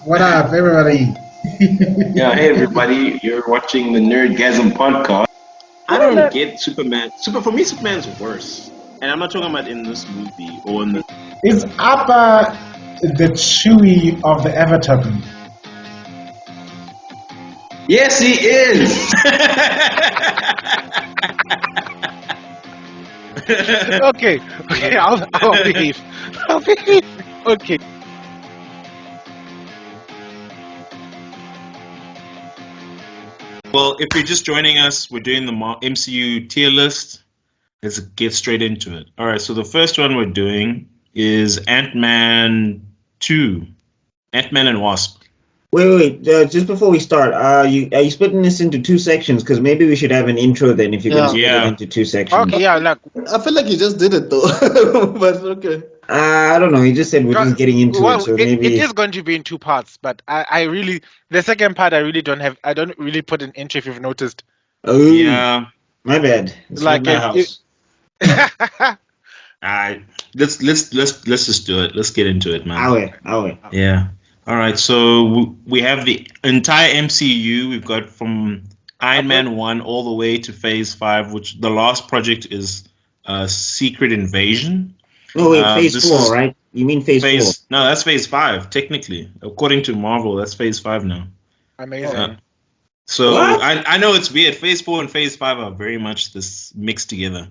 What up, everybody? Yeah, hey everybody, you're watching the Nerdgasm podcast. I don't get Superman. For me, Superman's worse. And I'm not talking about in this movie or in the. Is Appa the Chewie of the Avatar group? Yes, he is! Okay, I'll behave. I'll behave. Okay. Well, if you're just joining us, we're doing the MCU tier list. Let's get straight into it. All right, so the first one we're doing is Ant-Man 2. Ant-Man and Wasp. Wait. Just before we start, are you splitting this into two sections? Because maybe we should have an intro then if you're going to split it into two sections. Okay, yeah, look. I feel like you just did it though, but okay. I don't know. He just said we're just getting into it, so maybe it is going to be in two parts, but I really, the second part I don't really put an intro if you've noticed. Oh, Yeah. my bad. It's Like not my house. All right, let's just do it. Let's get into it, man. I'll wait. Yeah. All right. So we have the entire MCU. We've got from Iron Man 1 all the way to Phase 5, which the last project is Secret Invasion. Oh wait, Phase this 4, is right? You mean Phase 4? No, that's Phase 5 technically. According to Marvel, that's Phase 5 now. Amazing. So What? I know it's weird. Phase 4 and Phase 5 are very much this mixed together.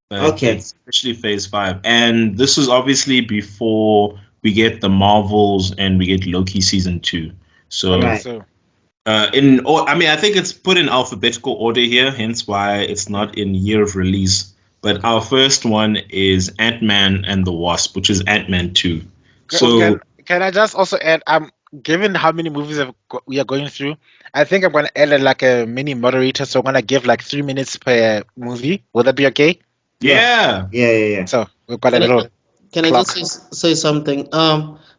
But Okay. It's actually Phase 5. And this is obviously before we get the Marvels and we get Loki Season 2. So, Right. So I think it's put in alphabetical order here, hence why it's not in year of release. But our first one is Ant-Man and the Wasp, which is Ant-Man 2. So, can I just also add? Given how many movies we are going through, I think I'm gonna add like a mini moderator. So I'm gonna give like 3 minutes per movie. Will that be okay? yeah. Yeah. So we've got a Can I- little. Can I Clock. just say something?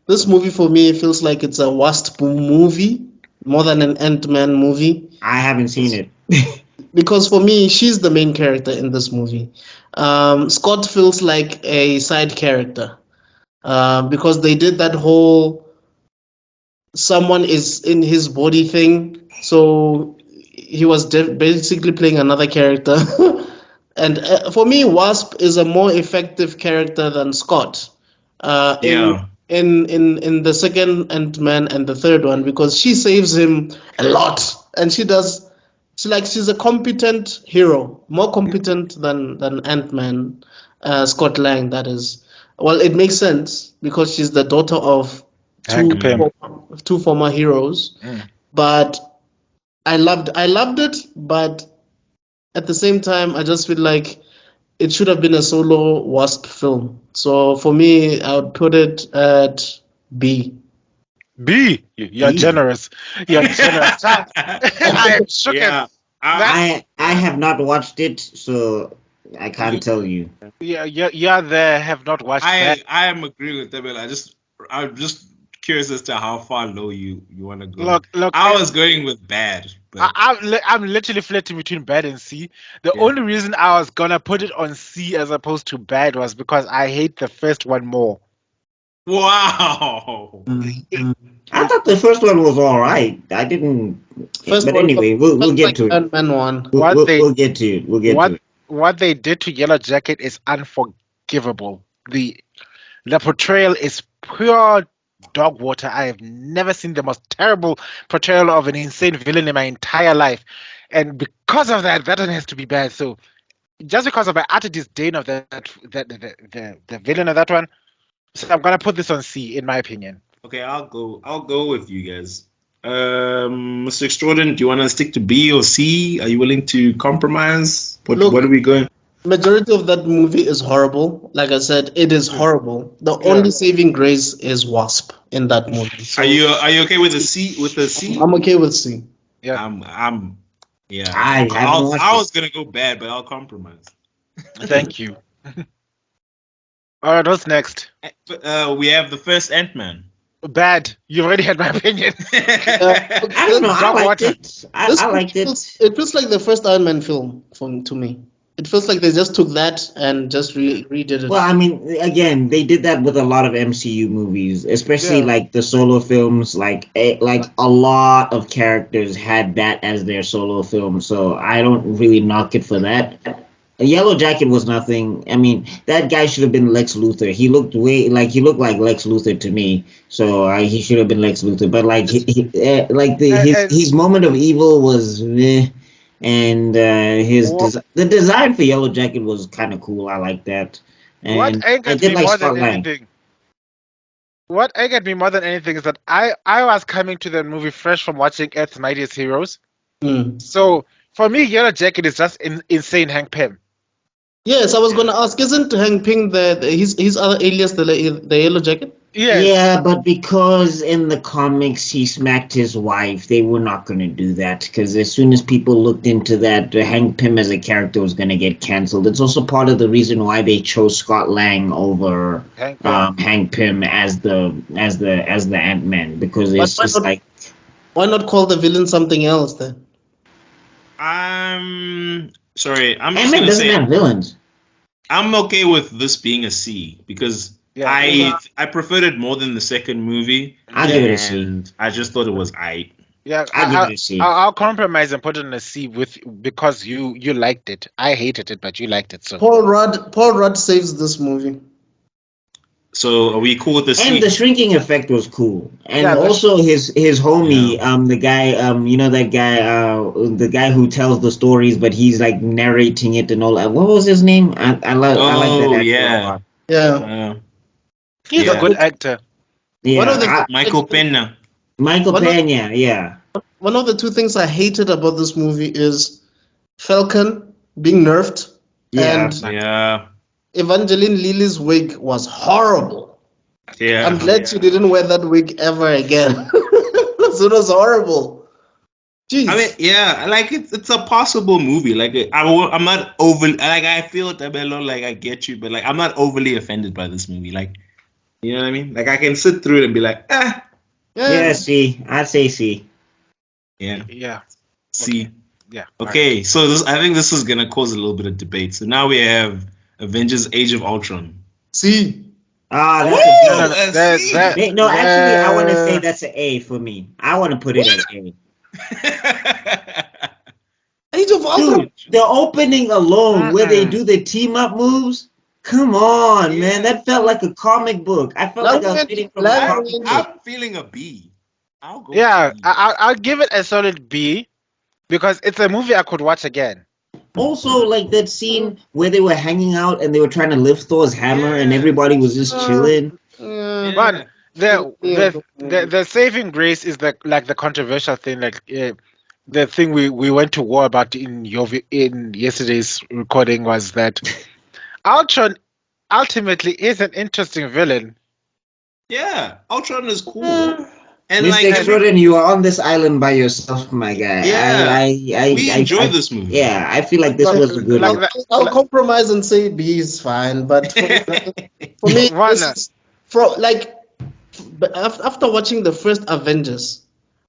This movie for me feels like it's a Wasp movie more than an Ant-Man movie, I haven't seen it. because for me she's the main character in this movie. Scott feels like a side character, because they did that whole someone is in his body thing, so he was basically playing another character. And for me, Wasp is a more effective character than Scott. Yeah. In the second Ant-Man and the third one, because she saves him a lot, and she's a competent hero, more competent than Ant-Man, Scott Lang. That is, well, it makes sense because she's the daughter of Hank Pym. two former heroes. But I loved it, but at the same time, I just feel like it should have been a solo Wasp film. So for me, I would put it at B. B. You're B. generous. You're generous. I am shook. Yeah. I have not watched it, so I can't tell you. Yeah, there have not watched that. I am agreeing with Tebello. I'm just curious as to how far low you want to go. Look. I was going with bad. But I'm literally flirting between bad and C. The only reason I was gonna put it on C as opposed to bad was because I hate the first one more. wow. I thought the first one was all right. I didn't. First but one anyway, we'll get to it. Ant-Man 1. We'll get to it. We'll get to it. What they did to Yellow Jacket is unforgivable. The portrayal is pure dog water. I have never seen the most terrible portrayal of an insane villain in my entire life, and because of that one has to be bad. So just because of my utter disdain of the villain of that one, so I'm gonna put this on C in my opinion. Okay, I'll go with you guys. Mr. Extrodin, do you want to stick to B or C? Are you willing to compromise? Look, what are we going? Majority of that movie is horrible. Like I said, it is horrible. The only saving grace is Wasp in that movie. So Are you okay with the C? With the C? I'm okay with C. Yeah. I'm. Yeah. I haven't watched I it. was gonna go bad, but I'll compromise. Thank you. All right, what's next? We have the first Ant-Man. Bad. You already had my opinion. I don't know. I Dog liked water. it. I liked it. It feels like the first Iron Man film to me. It feels like they just took that and just redid it. Well, I mean, again, they did that with a lot of MCU movies, especially Yeah. like the solo films. Like a lot of characters had that as their solo film, so I don't really knock it for that. A Yellow Jacket was nothing. I mean, that guy should have been Lex Luthor. He looked like Lex Luthor to me, so he should have been Lex Luthor. But like his moment of evil was. And the design for Yellow Jacket was kind of cool. I like that. And What I angered did me like more Scott than Lang. anything. What angered me more than anything is that I was coming to the movie fresh from watching Earth's Mightiest Heroes. So for me, Yellow Jacket is just insane Hank Pym. Yes, I was gonna ask, isn't Hank Pym his other alias the Yellow Jacket? Yes. Yeah, but because in the comics he smacked his wife, they were not going to do that. Because as soon as people looked into that, Hank Pym as a character was going to get cancelled. It's also part of the reason why they chose Scott Lang over Hank Pym as the Ant-Man, because it's just like. Why not call the villain something else then? Sorry, I'm just Ant-Man gonna doesn't say have villains. I'm okay with this being a C because I preferred it more than the second movie. I'll give it a C. And I just thought it was aight. Yeah, I'll give it a C. I'll compromise and put it in a C because you liked it. I hated it, but you liked it. So Paul Rudd saves this movie. So are we cool with the C? And the shrinking effect was cool, and Yeah, also his homie, the guy, you know that guy, the guy who tells the stories, but he's like narrating it and all that. What was his name? I like that actor a lot. Yeah, he's a good actor. Yeah, Michael Pena. Michael Pena. Yeah. One of the two things I hated about this movie is Falcon being nerfed, and Evangeline Lilly's wig was horrible. Yeah. I'm glad she didn't wear that wig ever again. It was horrible. Jeez. I mean, like it's a possible movie. Like I'm not overly like I feel Tebello, like I get you, but like I'm not overly offended by this movie. Like, you know what I mean? Like I can sit through it and be like, Yeah, C. I'd say C. Yeah. C. Yeah. Okay, so I think this is gonna cause a little bit of debate. So now we have Avengers: Age of Ultron. C. That's actually, I want to say that's an A for me. I want to put it at A. Age of Ultron. Dude, the opening alone, where they do the team up moves. Come on, man, that felt like a comic book. I felt like I was reading from a comic book. I'm feeling a B. I'll go. Yeah, B. I'll give it a solid B because it's a movie I could watch again. Also, like that scene where they were hanging out and they were trying to lift Thor's hammer and everybody was just chilling. But the saving grace is the controversial thing, like the thing we went to war about in yesterday's recording was that Ultron ultimately is an interesting villain. Yeah, Ultron is cool. And Mr. Extrodin, you are on this island by yourself, my guy. Yeah, we enjoyed I, this movie. Yeah, I feel like this was a good one. I'll compromise and say B is fine, but for me, after watching the first Avengers,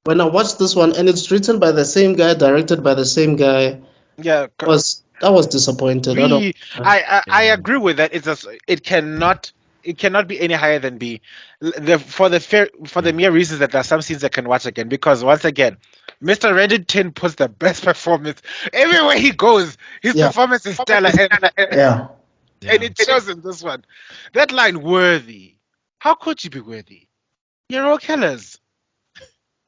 when I watched this one and it's written by the same guy, directed by the same guy, I was disappointed. I agree with that. It cannot be any higher than B, for the mere reasons that there are some scenes I can watch again. Because once again, Mr. Reddington puts the best performance everywhere he goes. His performance is stellar, and it shows in this one. That line, "worthy." How could you be worthy? You're all killers.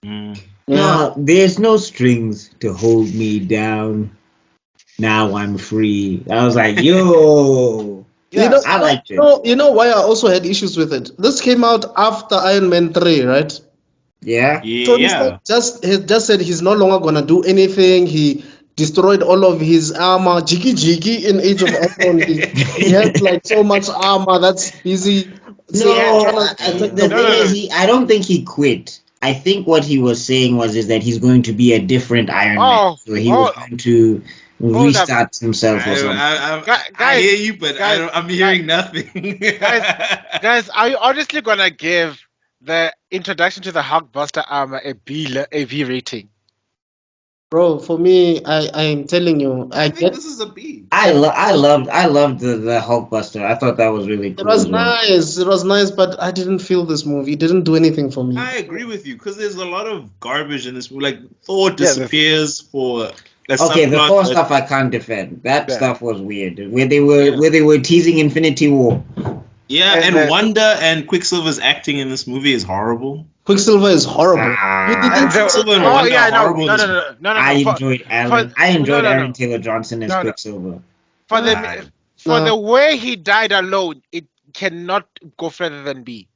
No, there's no strings to hold me down. Now I'm free. I was like, yo. Yeah, I liked it. You know why I also had issues with it? This came out after Iron Man 3, right? Yeah. Tony Stark just said he's no longer gonna do anything. He destroyed all of his armor. Jiggy in Age of Ultron. he has like so much armor that's easy. The thing is, I don't think he quit. I think what he was saying is that he's going to be a different Iron Man. So he was going to restart himself or something. I hear you, but I'm hearing nothing. guys, are you honestly gonna give the introduction to the Hulkbuster armor a V rating? Bro, for me, I'm telling you, I I think get this is a B. I loved the Hulkbuster. I thought that was really it cool was as well. nice. It was nice, but I didn't feel this movie. It didn't do anything for me. I agree with you because there's a lot of garbage in this movie. Like Thor Yeah, there's- disappears for a Okay, the subplot Thor that- stuff I can't defend. That Yeah. stuff was weird. Where they were teasing Infinity War. Yeah, And and the- Wanda and Quicksilver's acting in this movie is horrible. Quicksilver is horrible. Ah. You didn't the- Quicksilver and oh Wanda yeah, are no, horrible no, in no, this no, no, no, I no. enjoyed for- Aaron Taylor Johnson as No, no. Quicksilver. For Ah. for No. the way he died alone, it cannot go further than B.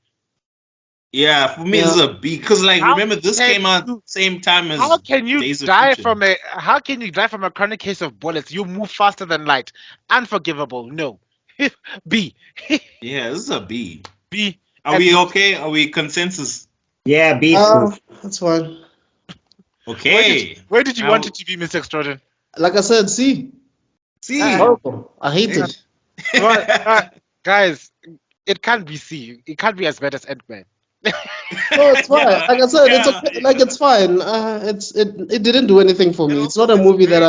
Yeah, for me this is a B because like How remember this can came out you- same time as How can you Days of die Future. from a How can you die from a chronic case of bullets? You move faster than light. Unforgivable. No. B. Yeah, this is a B. B. Are we okay? Are we consensus? Yeah, Beast cool. That's fine. Okay. Where did you Now- want it to be, Mr. Extrodin? Like I said, see, C. horrible. I hate Yeah. it. Guys, it can't be C. It can't be as bad as Ant-Man. No, it's fine. Yeah, Like I said, it's yeah, okay. Like it's fine. It didn't do anything for me. It's not a movie that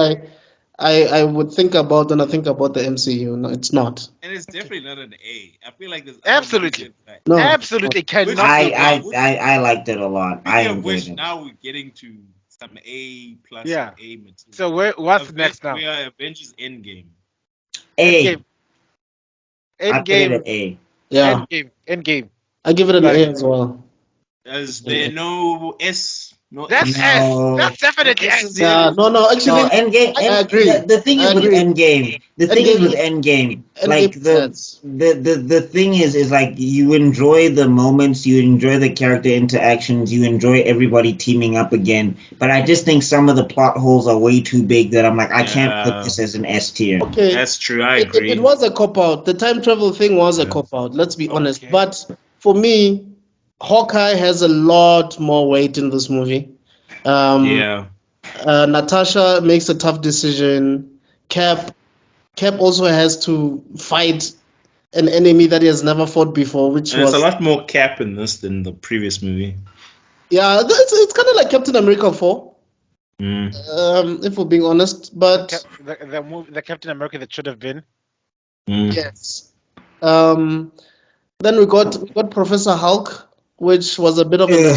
I would think about when I think about the MCU. No, it's not. And it's definitely not an A. I feel like there's Absolutely. other movies No. Absolutely cannot. I liked it a lot. I Speaking of which, enjoyed it. now we're getting to some A plus Yeah. A material. So what's next now? We are Avengers Endgame. A. I put it Endgame. at A. Yeah, Endgame. I give it an A as well. Is there no S? No That's S? No. S. That's definitely S S. is Yeah, no, No, actually, Endgame. I agree. The thing is I with agree. Endgame. The thing is with Endgame. Like makes the sense. the thing is like you enjoy the moments, you enjoy the character interactions, you enjoy everybody teaming up again. But I just think some of the plot holes are way too big that I'm like I can't Yeah. put this as an S tier. Okay, That's true. I it agree. was a cop out. The time travel thing was a Yeah. cop out. Let's be honest. Okay. But for me, Hawkeye has a lot more weight in this movie. Yeah. Natasha makes a tough decision. Cap also has to fight an enemy that he has never fought before, which And was there's a lot more Cap in this than the previous movie. yeah. It's kind of like Captain America 4, Mm. if we're being honest. But The Captain America that should have been. Mm. yes. Then we got Professor Hulk, which was a bit of a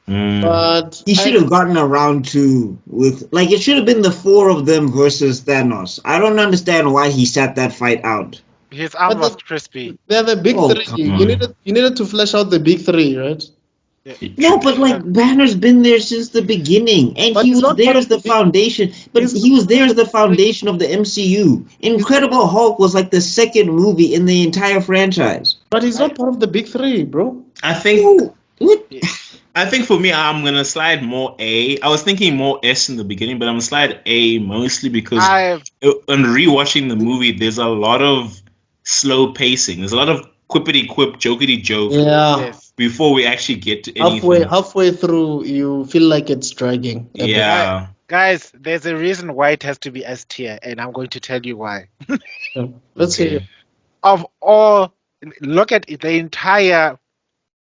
Mm. but He should have gotten around to with like it should have been the four of them versus Thanos. I don't understand why he sat that fight out. His arm But the- was crispy. they're the big Oh, three. come You on. needed to flesh out the big three, right? No, but like Banner's been there since the beginning, and But he he's was not there part as of the the big- foundation. But he's he was there as the not- foundation of the MCU. Incredible Hulk was like the second movie in the entire franchise. But he's not part of the big three, bro. I think Ooh, what? I think for me, I'm gonna slide more A. I was thinking more S in the beginning, but I'm gonna slide A mostly because on rewatching the movie, there's a lot of slow pacing. There's a lot of quippity quip, jokety joke Yeah. Yes. before we actually get to anything. Halfway through, you feel like it's dragging. a bit. Yeah. Guys, there's a reason why it has to be S tier, and I'm going to tell you why. Let's hear Okay. it. Of all, look at the entire,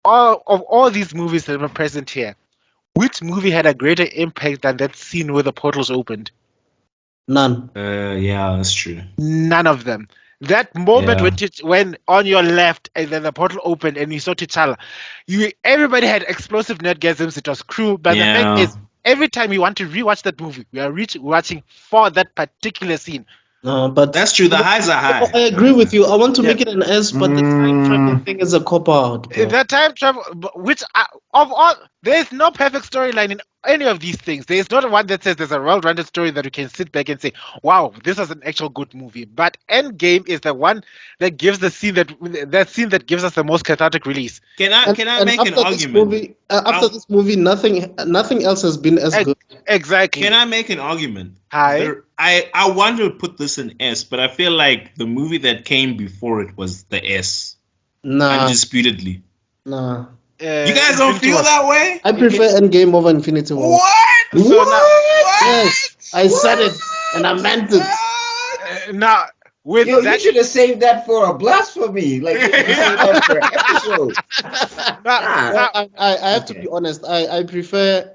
all these movies that were present here. Which movie had a greater impact than that scene where the portals opened? None. Yeah, that's true. None of them. That moment Yeah. when on your left and then the portal opened and you saw T'Challa, everybody had explosive nerdgasms. It was cruel, but the Yeah. fact is, every time we want to rewatch that movie, we are watching for that particular scene. No, but That's true. The highs are high. I agree with you. I want to Yeah. make it an S, but the time travel thing is a cop out. bro. That time travel, which of all, there is no perfect storyline in any of these things. There is not one that says there's a well-rounded story that you can sit back and say, "Wow, this was an actual good movie." But Endgame is the one that gives that scene that gives us the most cathartic release. Can I And make an after this argument? movie, after this movie, nothing else has been as good. Exactly. Can I make an argument? Hi. I want to put this in S, but I feel like the movie that came before it was the S, Nah, undisputedly. nah. You guys don't Infinity feel War. that way? I prefer Endgame over Infinity War. What? So now, Yes, I said it, and I meant it. now with Yo, you that, should have saved that for a blasphemy. Like you should have saved that for an episode. now, I have to Okay. be honest. I prefer.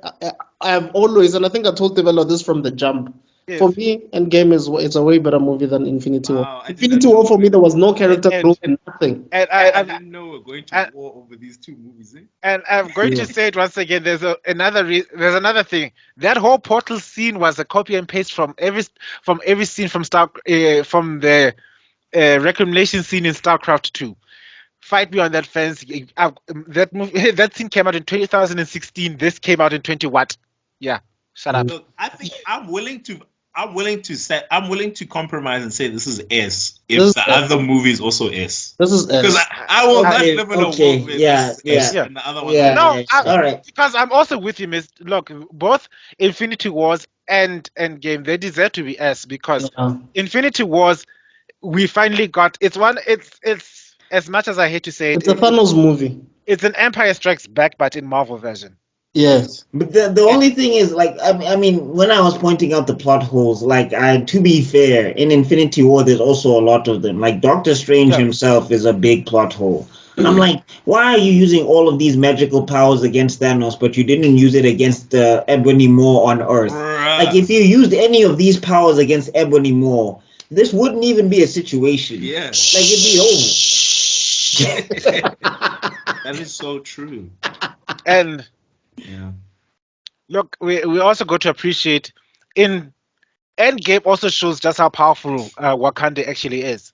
I I've always, and I think I told Tebello this from the jump. Yes. For me, Endgame is a way better movie than Infinity War. Wow, I did Infinity not War know for me, that. there was no character And- growth and nothing. And I I, didn't know we're going to and- war over these two movies. Eh? and I'm going to say it once again. There's another thing. That whole portal scene was a copy and paste from every scene from from the reclamation scene in StarCraft 2. Fight me on that fence. That movie, that scene came out in 2016. This came out in 20 what? Yeah, shut up. Look, I think I'm willing to compromise and say this is S if This is the S. other movie is also S. This is Because S. I will not Okay, live in a okay, world where yeah, this is S yeah. and the other one. Yeah. No, Yes. All right. because I'm also with you, Miss. Look, both Infinity Wars and Endgame, they deserve to be S because Yeah. Infinity Wars, we finally got. It's as much as I hate to say it, It's a Thanos movie. it's an Empire Strikes Back, but in Marvel version. Yes. But the only thing is, like, I mean, when I was pointing out the plot holes, like, to be fair, in Infinity War, there's also a lot of them. Like, Doctor Strange Yeah. himself is a big plot hole. I'm like, why are you using all of these magical powers against Thanos, but you didn't use it against Ebony Maw on Earth? Bruh. Like, if you used any of these powers against Ebony Maw, this wouldn't even be a situation. Yeah, Like, it'd be over. that is so true. And Yeah. look, we also got to appreciate in Endgame also shows just how powerful Wakanda actually is.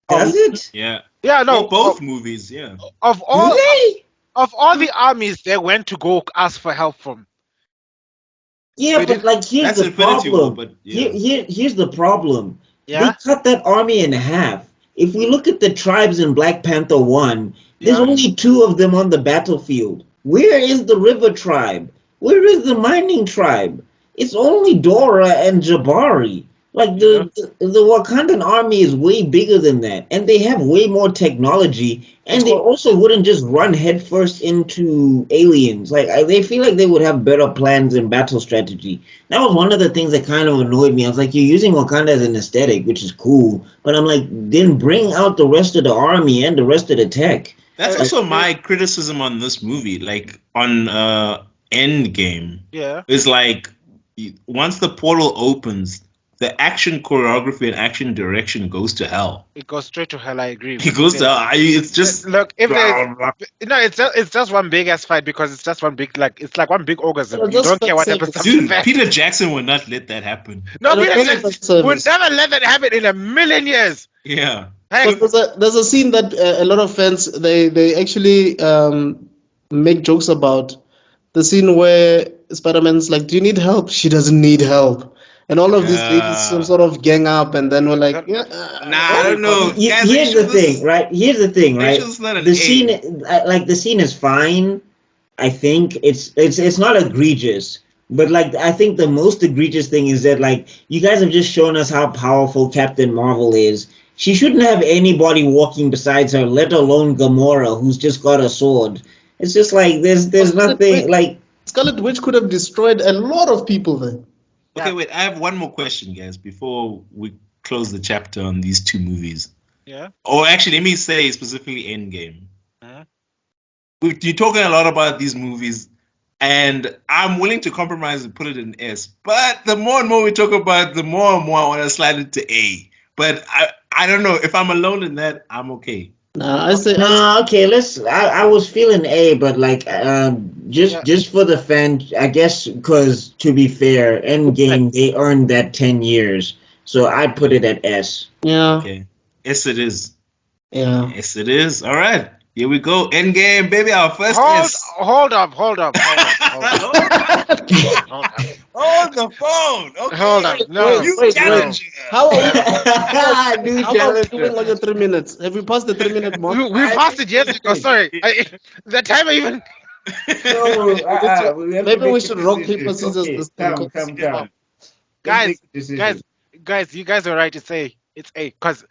Does it? Yeah. Yeah, no, Well, both movies, yeah. of all Really? of all the armies they went to go ask for help from. Yeah, They but did- like here's That's the Infinity War, problem. but yeah. Here's the problem. Yeah, They cut that army in half. If we look at the tribes in Black Panther 1, there's Yeah. only 2 of them on the battlefield. Where is the river tribe? Where is the mining tribe? It's only Dora and Jabari. Like the Wakandan army is way bigger than that, and they have way more technology, and they also wouldn't just run headfirst into aliens. Like they feel like they would have better plans and battle strategy. That was one of the things that kind of annoyed me. I was like, you're using Wakanda as an aesthetic, which is cool, but I'm like, then bring out the rest of the army and the rest of the tech. That's also my criticism on this movie. Like on Endgame, yeah. is like once the portal opens, the action choreography and action direction goes to hell. It goes straight to hell. I agree. It goes to hell. It's just Look, if it's just one big ass fight because it's just one big it's like one big orgasm. Well, You just don't care what like happens. say- after dude. that. Peter Jackson would not let that happen. No, It'll Peter only Jackson for service. would never let that happen in a million years. Yeah. Hey, But there's a scene that a lot of fans they actually make jokes about, the scene where Spider-Man's like, "Do you need help?" She doesn't need help, and all of these Yeah. ladies some sort of gang up, and then we're like, "Yeah." Nah, I don't know. Guys, Here's the thing, right? Here's the thing, right? Asian's not an The A. scene, like the scene is fine. I think it's not egregious, but like I think the most egregious thing is that like you guys have just shown us how powerful Captain Marvel is. She shouldn't have anybody walking besides her, let alone Gamora, who's just got a sword. It's just like there's nothing like. Scarlet Witch could have destroyed a lot of people then. Okay, wait. I have one more question, guys, before we close the chapter on these two movies. yeah. Or actually, let me say specifically Endgame. Uh-huh. You're talking a lot about these movies, and I'm willing to compromise and put it in S. But the more and more we talk about it, the more and more I want to slide it to A. But I don't know. If I'm alone in that, I'm okay. Nah, I say No, okay. I was feeling A, but like just for the fan, I guess, because to be fair, Endgame they earned that 10 years, so I put it at S. yeah, Okay. S it is. yeah. Yes, it is. All right. Here we go. Endgame, baby. Our first Hold S. up. Hold the phone. Okay. Hold on. No. You Wait, challenger. How are New how are we doing on your 3 minutes? Have we passed the 3-minute mark? We passed it years ago. Sorry. The time I even. Maybe we should rock, paper, scissors this thing. Come. Guys, you guys are right. It's A. It's A. Because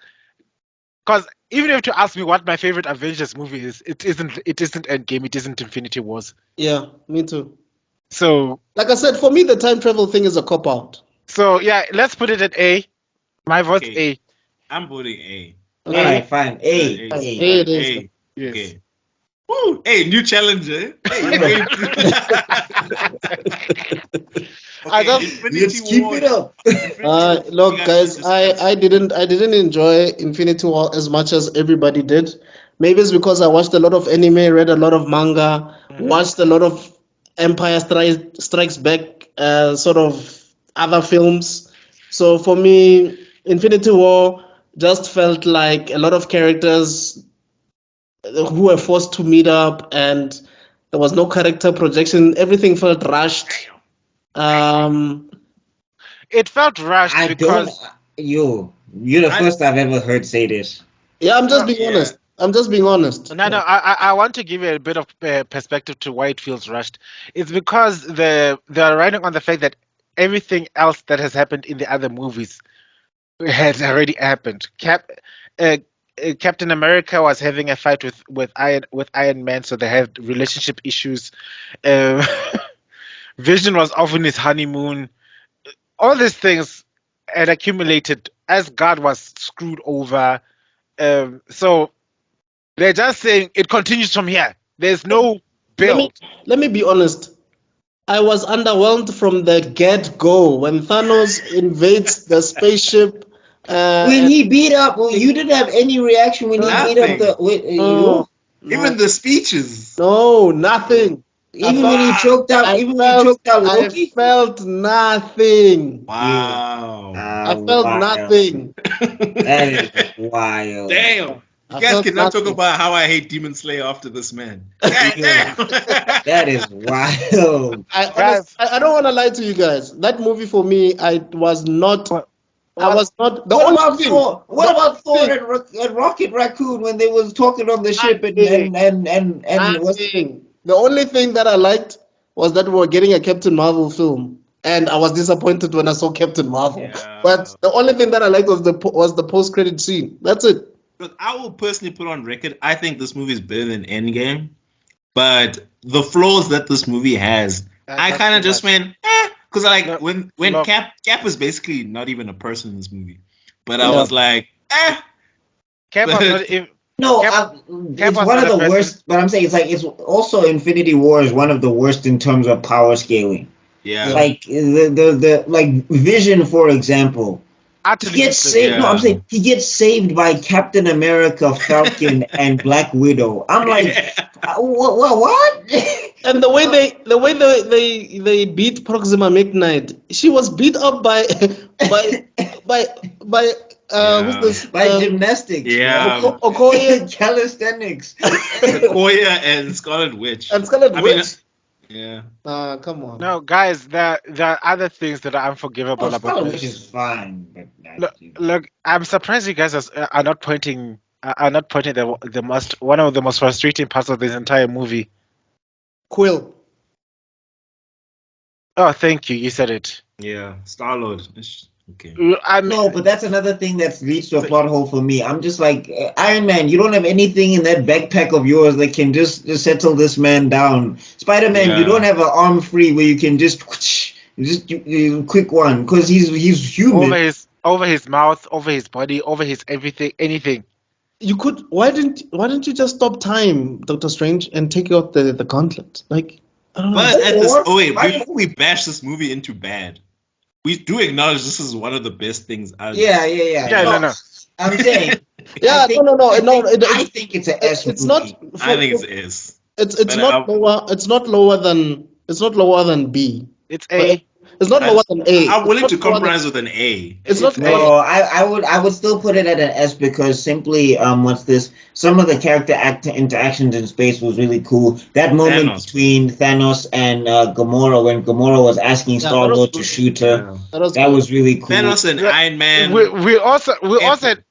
even if to ask me what my favorite Avengers movie is, it isn't Endgame. It isn't Infinity Wars. Yeah, me too. So Like I said, for me, the time travel thing is a cop out. yeah, let's put it at A. My vote's Okay. A. I'm voting A. All right, fine. A. A it is. A. Okay. Woo! Hey, new challenger. Hey, I Okay, don't- Infinity Let's keep War. it up. Look, You guys, discuss. I didn't enjoy Infinity War as much as everybody did. Maybe it's because I watched a lot of anime, read a lot of manga, watched a lot of Strikes Back, sort of other films. So for me, Infinity War just felt like a lot of characters who were forced to meet up, and there was no character projection. Everything felt rushed. Um, It felt rushed I don't. because You're the I- first I've ever heard say this. yeah, I'm just No, being yeah. honest. I'm just being honest. no. I want to give you a bit of perspective to why it feels rushed. It's because they're writing on the fact that everything else that has happened in the other movies has already happened. Captain America was having a fight with Iron Man, so they had relationship issues. Uh, Vision was off on his honeymoon. All these things had accumulated as God was screwed over. So they're just saying it continues from here. There's no Let me build. let me be honest. I was underwhelmed from the get-go when Thanos invades the spaceship. When And he beat up, well, you didn't have any reaction when he beat up Nothing. no, Even the speeches. nothing. even when he choked out, I Loki. felt nothing. Wow. I felt Wild. nothing. That is wild. Damn. You I guys felt cannot talk nothing. about how I hate Demon Slayer after this man. God damn. That is wild. I don't want to lie to you guys. That movie for me, I was not. I What- was not. The What only about thing. Thor? What the about Thor only and Rocket Raccoon when they was talking on the ship Nothing. and was Nothing. The only thing that I liked was that we were getting a Captain Marvel film, and I was disappointed when I saw Captain Marvel. Yeah. But the only thing that I liked was the post-credit scene. That's it. Look, I will personally put on record, I think this movie is better than Endgame. But the flaws that this movie has, I That's kind too of just much. went, because like Look, when look. Cap is basically not even a person in this movie, but I Yeah. was like, Cap was But- not even. no, Cap it's was one not of a the person. worst. But I'm saying it's also Infinity War is one of the worst in terms of power scaling. yeah, Like the like Vision, for example. He Utterly gets useless. saved. No, I'm Yeah. saying he gets saved by Captain America, Falcon, and Black Widow. I'm like, what? And the way they beat Proxima Midnight, she was beat up by by who's Yeah. this? By gymnastics, Yeah. bro. Okoye Calisthenics. Sequoia and Scarlet Witch. and Scarlet I mean, Witch. yeah. Come on. No, guys, there are other things that are unforgivable Oh, about Scarlet Witch this. is fine, but Look, I'm surprised you guys are not pointing the most one of the most frustrating parts of this entire movie. Quill. Oh, thank you. You said it. Yeah. Star Lord. Okay. no, but that's another thing that leads to a plot hole for me. I'm just like Iron Man. You don't have anything in that backpack of yours that can just settle this man down. Spider-Man, you Yeah. don't have an arm free where you can just quick one because he's human. over his mouth, over his body, over his everything, anything. You could. Why didn't you just stop time, Doctor Strange, and take out the gauntlet? Like, I don't know. But at this, Why- before we bash this movie into bad, we do acknowledge this is one of the best things out. Yeah. No. I'm saying. Yeah, I think- no. I think it's an S It's movie. not. I think it's S. It's But not lower. It's not lower than B. It's A. It's not lower than A. I'm willing It's to not lower compromise with an A. It's not. No, I would still put it at an S because simply what's this? Some of the character interactions in space was really cool. That moment Thanos. between Thanos and Gamora when Gamora was asking Yeah, Star that was Lord to good. shoot her. That That was really cool. Thanos and Iron Man. We also Epic.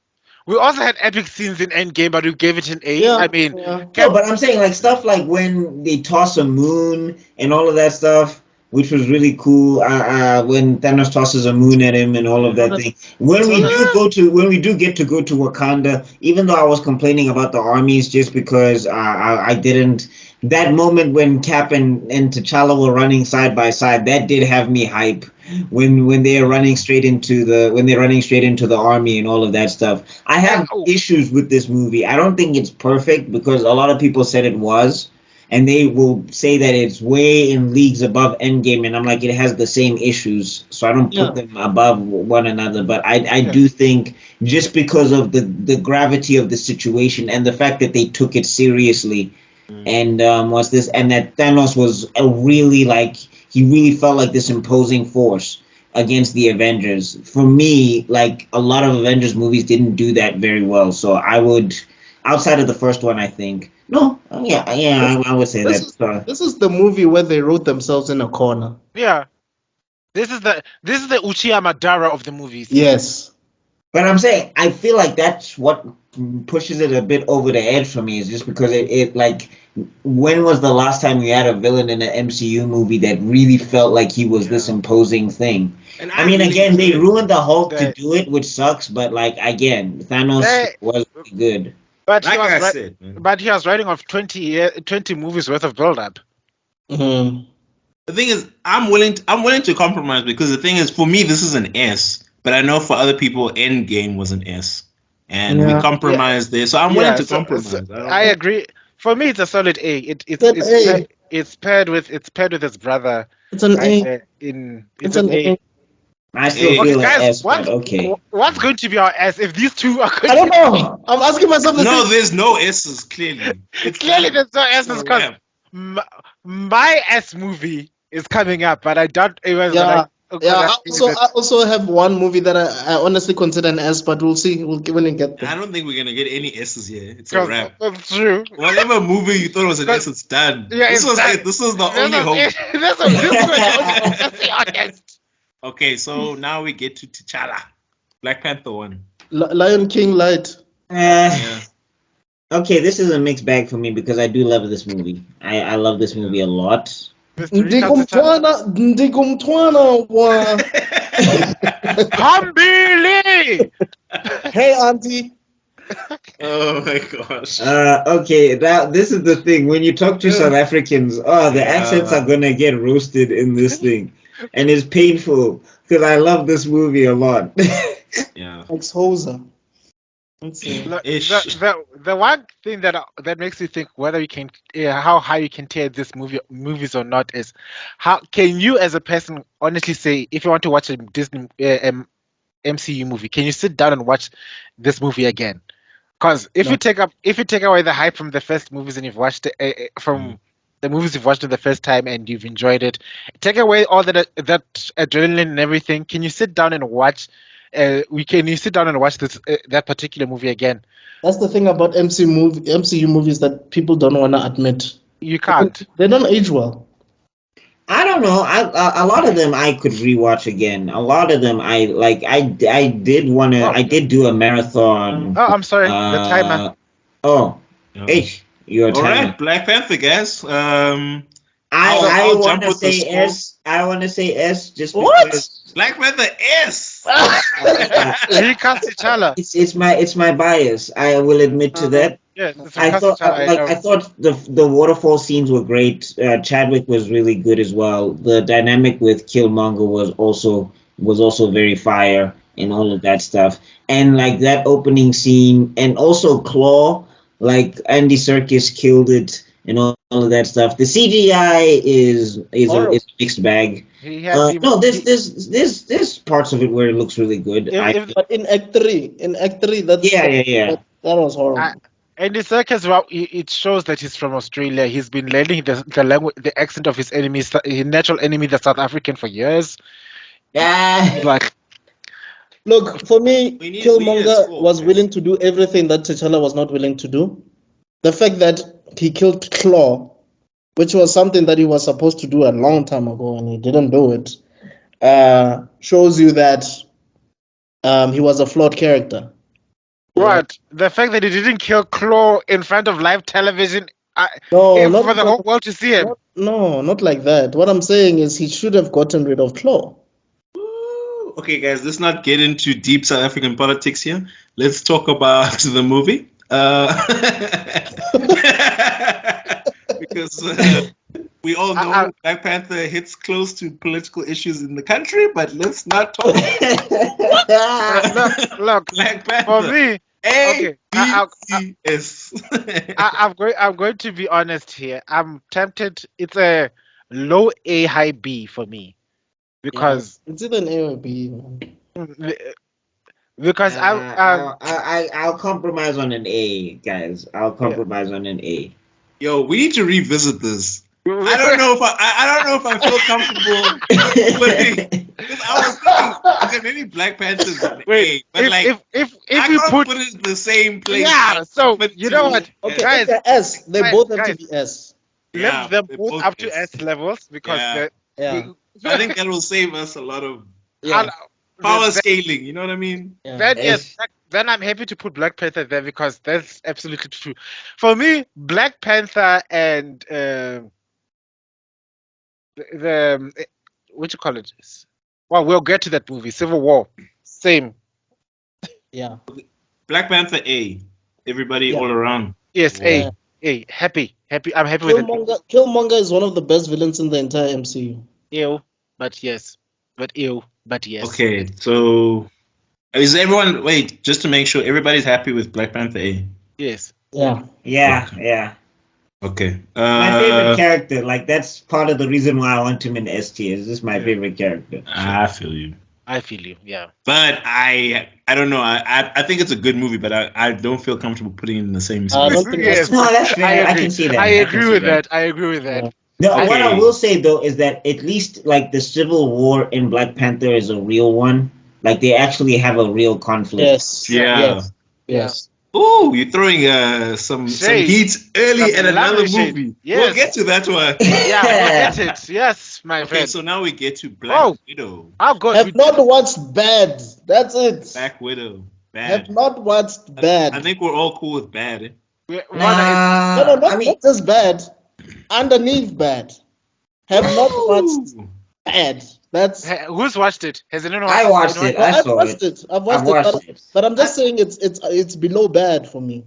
had epic scenes in Endgame, but we gave it an A. Yeah, I mean, yeah. No, but I'm saying like stuff like when they toss a moon and all of that stuff, which was really cool. When Thanos tosses a moon at him and all of that thing. When we do get to go to Wakanda, even though I was complaining about the armies just because I didn't. That moment when Cap and T'Challa were running side by side, that did have me hype. When they're running straight into the army and all of that stuff. I have issues with this movie. I don't think it's perfect because a lot of people said it was. and they will say that it's way in leagues above Endgame, and I'm like, it has the same issues, so I don't put them above one another. But I do think just because of the gravity of the situation and the fact that they took it seriously, and what's this, and that Thanos was a really like he really felt like this imposing force against the Avengers. For me, like a lot of Avengers movies didn't do that very well, so I would, outside of the first one, I think. No, I would say that. This is the movie where they wrote themselves in a corner. Yeah. This is the Uchiha Madara of the movies. Yes. But I'm saying I feel like that's what pushes it a bit over the edge for me, is just because it like, when was the last time you had a villain in an MCU movie that really felt like he was this imposing thing? And I mean, really again, they did. ruined the Hulk to do it, which sucks. But like again, Thanos was really good. But Like he was I said, man. but he was writing off 20 movies worth of build-up. Mm-hmm. The thing is, I'm willing to compromise, because the thing is, for me, this is an S, but I know for other people, Endgame was an S, and we compromised there. So I'm willing to compromise. I agree. For me, it's a solid A. It's paired with his brother. It's an A. It's an A. I still feel like S, but okay. What's going to be our S if these two are going I don't know. I'm asking myself the No, same. there's no S's, clearly. Clearly, there's no S's because my S movie is coming up, but I doubt it was. I also have one movie that I honestly consider an S, but we'll see. We'll when we get there. I don't think we're gonna get any S's here. It's a wrap. That's true. Whatever movie you thought was an S, it's done. Yeah, this was the only hope. Let's be honest. Okay, so now we get to T'Challa, Black Panther one. Lion King Light. Okay, this is a mixed bag for me because I do love this movie. I love this movie a lot. Ndigumtwana wa. Hambili! Hey, auntie. Oh my gosh. Okay, this is the thing. When you talk to South Africans, the accents are gonna get roasted in this thing, and it's painful because I love this movie a lot. Yeah. Ex-hoser. The one thing that makes you think whether you can how high you can tear this movies or not is how can you as a person honestly say, if you want to watch a Disney MCU movie, can you sit down and watch this movie again? Because if you take away the hype from the first movies and you've watched it from the movies you've watched it the first time and you've enjoyed it, take away all that adrenaline and everything, can you sit down and watch? Can you sit down and watch this that particular movie again? That's the thing about MCU movies that people don't want to admit. You can't. They don't age well. I don't know. A lot of them I could rewatch again. A lot of them I like. I did want to. I did do a marathon. Oh, I'm sorry. The timer. Your timer. All right, Black Panther, guys. I want to say S. I want to say S. Just because. Black Panther S. He cast T'Challa. It's my bias. I will admit to that. Yeah, I thought the waterfall scenes were great. Chadwick was really good as well. The dynamic with Killmonger was also very fire and all of that stuff. And like that opening scene, and also Claw, like Andy Serkis killed it and all of that stuff. The CGI is a mixed bag. There's parts of it where it looks really good. But in Act 3, that was horrible. Andy Serkis, well, it shows that he's from Australia. He's been learning the language, the accent of his natural enemy, the South African, for years. Look, for me, Killmonger was willing to do everything that T'Challa was not willing to do. The fact that he killed Claw, which was something that he was supposed to do a long time ago and he didn't do it, shows you that he was a flawed character. Right. The fact that he didn't kill Claw in front of live television for the whole world to see him. No, not like that. What I'm saying is he should have gotten rid of Claw. Okay, guys, let's not get into deep South African politics here. Let's talk about the movie. Because we all know Black Panther hits close to political issues in the country, but let's not talk about Look, Black Panther. for me, A, Okay, B, C, S. I'm going to be honest here. I'm tempted. It's a low A, high B for me because It's either an A or B, man. because I'll compromise on an A, guys. I'll compromise on an A. Yo, we need to revisit this. I don't know if I don't know if I feel comfortable putting, because I was thinking, okay, maybe Black Panther's an A, but if I we can't put put it in the same place. yeah, so But you know what, Okay, guys, if they're S, they guys, both have guys, to be S. Yeah, lift them they're both both up to S. S levels because Yeah. Yeah. I think that will save us a lot of Yeah. power then, scaling. You know what I mean? Yeah. then yes, S. then I'm happy to put Black Panther there because that's absolutely true. For me, Black Panther and the what you call it? Well, we'll get to that movie, Civil War. Same. Yeah. Black Panther A. Everybody Yeah. all around. Yes, Yeah. happy. I'm happy with it. Killmonger is one of the best villains in the entire MCU. Ew, but yes, but yes. Okay, so is everyone wait just to make sure everybody's happy with Black Panther A? Yes. Yeah. Yeah. Okay. My favorite character. Like that's part of the reason why I want him in S tier. Is this my favorite character? I feel you. I feel you. Yeah. But I don't know. I think it's a good movie, but I don't feel comfortable putting it in the same I space. don't think Yes. No, that's fair. I can see that. I can agree see with that. that. I agree with that. Yeah. No, Okay. what I will say though is that at least like the Civil War in Black Panther is a real one. Like they actually have a real conflict. Yes. Yeah. Yes. Yes. Ooh, you're throwing some Shade. heat early Some at another lovely shade. movie. Yes. We'll get to that one. Yeah, we'll get it. Yes, my Okay, friend. so now we get to Black Widow. Oh God, Have not watched Bad. That's it. Black Widow. Have Bad. not watched Bad. I think we're all cool with bad. Eh? No, not just Bad. Underneath Bad. Have not watched Ooh. Bad. That's. who's watched it? Has anyone I watched it. I I've saw watched it. it. I've watched it. But I'm just saying it's below Bad for me.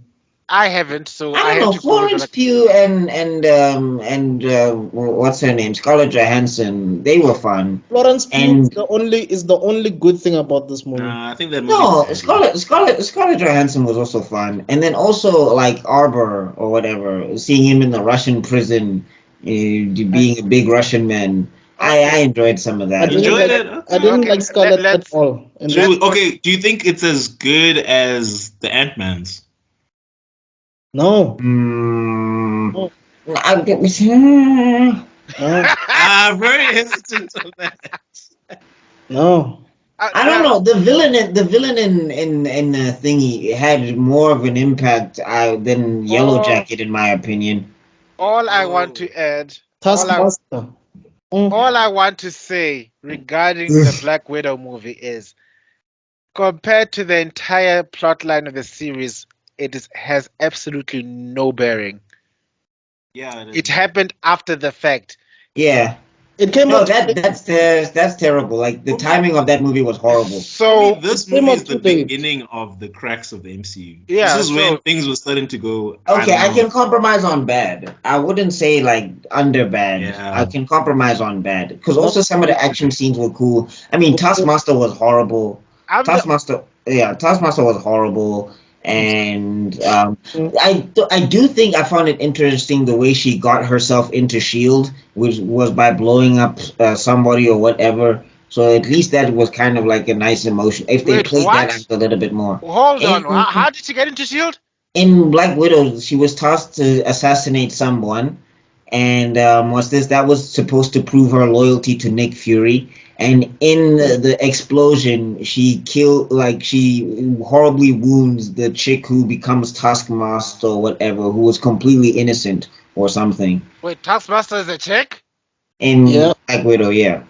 I haven't, so I had don't know. to follow Florence the- Pugh and what's her name? Scarlett Johansson. They were fun. Florence Pugh And- is the only good thing about this movie. I think that movie. No, Scarlett Johansson was also fun, and then also like Arbor or whatever, seeing him in the Russian prison, being a big Russian man. I enjoyed some of that. Enjoyed it? I didn't Okay, like Scarlett at let's- all. And Okay, do you think it's as good as the Ant-Man's? no, Mm, no, I'm very hesitant on that. no. I don't know. The villain in Thingy had more of an impact than Yellow Jacket, in my opinion. All I want to add, Taskmaster. all I want to say regarding the Black Widow movie is, compared to the entire plotline of the series, has absolutely no bearing. Yeah, It happened after the fact. Yeah. It came No, out. that's terrible. Like the timing of that movie was horrible. So this came movie out is the too late. beginning of the cracks of the MCU. Yeah, This is when so- things were starting to go. Okay, I don't can know. compromise on bad. I wouldn't say like under bad. Yeah. I can compromise on bad because also some of the action scenes were cool. I mean, Taskmaster was horrible. Taskmaster was horrible, and I do think I found it interesting the way she got herself into Shield, which was by blowing up somebody or whatever. So at least that was kind of like a nice emotion. If they Wait, played what? that out a little bit more. Hold on. And- How did she get into Shield? In Black Widow, she was tasked to assassinate someone, and that was supposed to prove her loyalty to Nick Fury. And in the explosion, she horribly wounds the chick who becomes Taskmaster or whatever, who was completely innocent or something. Wait, Taskmaster is a chick? In Yeah. Black Widow, yeah.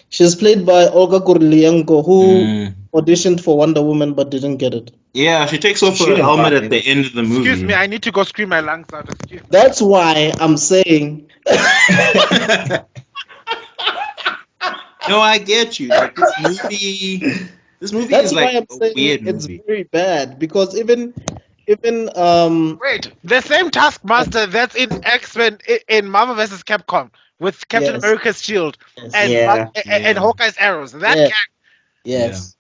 She's played by Olga Kurylenko, who Mm. auditioned for Wonder Woman but didn't get it. Yeah, she takes off her Should've helmet gotten at the it. end of the movie. Excuse me, I need to go scream my lungs out. Excuse me. That's why I'm saying. No, I get you. Like, this movie That's is why like I'm a saying weird it's movie. very bad because even Wait, the same Taskmaster that's in X-Men in Marvel vs. Capcom with Captain Yes. America's shield Yes. and Yeah. and Hawkeye's arrows. That Yeah. guy. yes.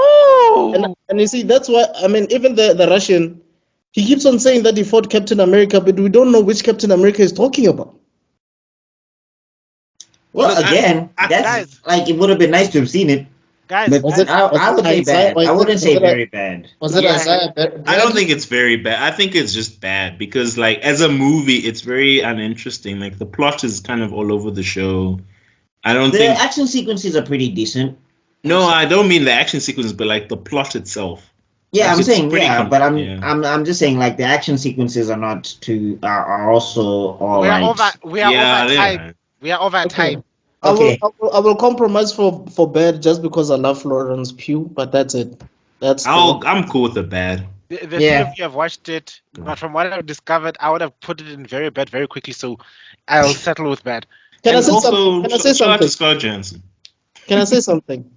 Oh, And you see, that's why, I mean, even the Russian, he keeps on saying that he fought Captain America, but we don't know which Captain America he's talking about. Well, Look, again, that's guys. like it would have been nice to have seen it, guys, but Was it I would say Isaiah? bad. I wouldn't say very bad. Was it Yeah. Isaiah I don't Bradley? think it's very bad. I think it's just bad because, like, as a movie, it's very uninteresting. Like, the plot is kind of all over the show. I don't The think. action sequences are pretty decent. No, I don't mean the action sequence, but like the plot itself. Yeah, Like, I'm it's saying pretty but yeah. I'm just saying like the action sequences are not too are also all we are right. over. We are Yeah, over they're time. right. We are over Okay. time. Okay. I will compromise for bad just because I love Florence Pugh, but that's it. I'm cool with the bad. The Yeah. few of you have watched it, but from what I've discovered, I would have put it in very bad very quickly. So I'll settle with bad. Can I And say also, something? Can I say shout out to something? Scarlett Johansson. Can I say something?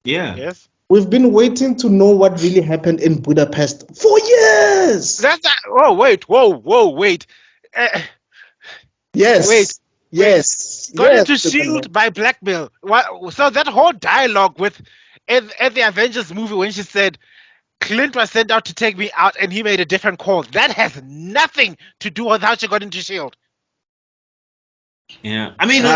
Yeah. Yes. We've been waiting to know what really happened in Budapest for years. That's that. Oh wait. Whoa. Wait. Yes. Wait. Yes. Got Yes. into Shield by blackmail. What? So that whole dialogue with at the Avengers movie when she said Clint was sent out to take me out and he made a different call. That has nothing to do with how she got into Shield. Yeah. I mean, it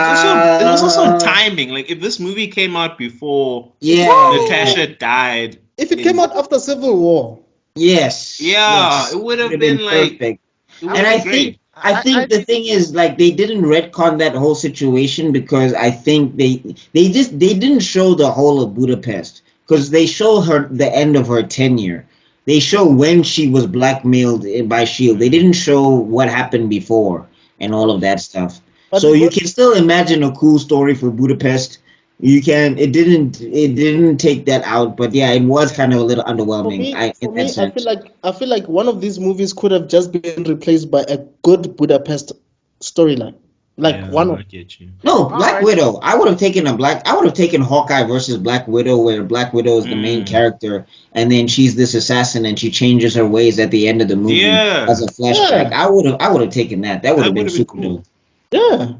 was also timing. Like, if this movie came out before Yeah. Natasha died. If it came out after Civil War, Yes. Yeah, yes. it would have Would've been like. perfect. It would And have I been great. think I think the thing is like they didn't retcon that whole situation because I think they didn't show the whole of Budapest because they show her the end of her tenure. They show when she was blackmailed by Shield. They didn't show what happened before and all of that stuff. But So you what- can still imagine a cool story for Budapest. You can. It didn't take that out, but yeah, it was kind of a little for underwhelming. me, In that I sense. feel like one of these movies could have just been replaced by a good Budapest storyline. Like Yeah, one I of get you. No, Black right. Widow. I would have taken Hawkeye versus Black Widow, where Black Widow is the main character, and then she's this assassin, and she changes her ways at the end of the movie Yeah. as a flashback. Yeah. I would have taken that. That would have been would've been super cool. dope. yeah.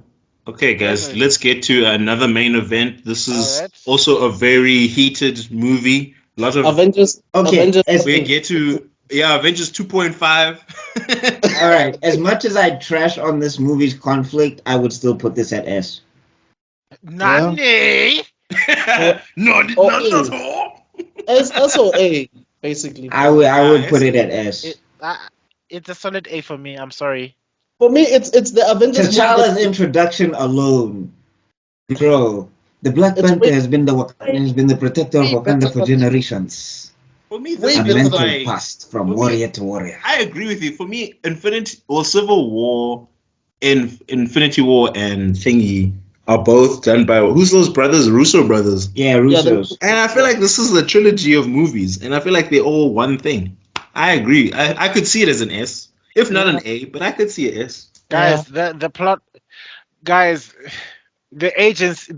Okay, guys, Definitely. let's get to another main event. This is Alright. also a very heated movie. A lot of Avengers. Okay, Avengers. as- we get to Avengers 2.5. All right. As much as I trash on this movie's conflict, I would still put this at S. Nani? No, Oh, not is. at all. It's also A, basically. I would Nice. put it at S. It's a solid A for me. I'm sorry. For me, it's the Avengers. movie T'Challa's that- introduction alone, bro. The Black It's Panther way- has been the protector of way Wakanda better for for- generations. For me, Way this A better feels mental like past from for me- warrior to warrior. I agree with you. For me, Civil War, Infinity War, and Thingy are both done by who's those brothers? Russo brothers. Yeah, Russo's. And I feel like this is a trilogy of movies, and I feel like they're all one thing. I agree. I could see it as an S, if not an A, but I could see an S. Guys, the plot, guys, the agents,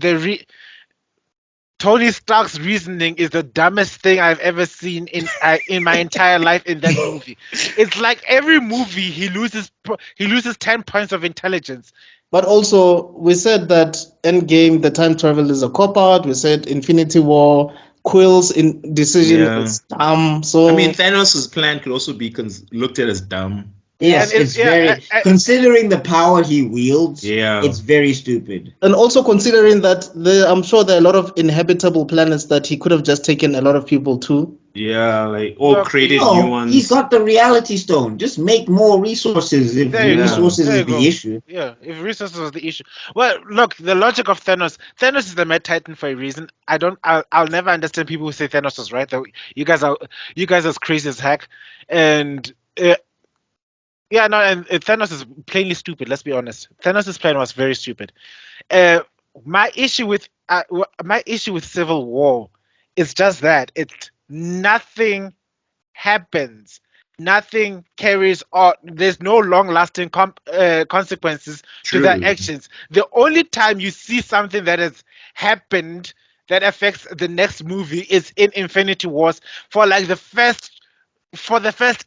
Tony Stark's reasoning is the dumbest thing I've ever seen in my entire life in that movie. It's like every movie he loses 10 points of intelligence. But also, we said that Endgame, the time travel is a cop out. We said Infinity War, Quill's in decision Yeah. is dumb. So I mean, Thanos' plan could also be looked at as dumb. Yes, And it's very considering the power he wields. Yeah. It's very stupid. and also considering that I'm sure there are a lot of inhabitable planets that he could have just taken a lot of people to. Yeah, like or Look, created new No, ones. he's got the reality stone. Just make more resources if There you go. resources There is you the go. issue. Yeah, if resources was the issue. Well, look, the logic of Thanos is the Mad Titan for a reason. I'll never understand people who say Thanos was right. Though you guys are as crazy as heck, and and Thanos is plainly stupid. Let's be honest. Thanos' plan was very stupid. My issue with Civil War is just that nothing happens. Nothing carries on. There's no long-lasting consequences to their True. actions. The only time you see something that has happened that affects the next movie is in Infinity Wars for the first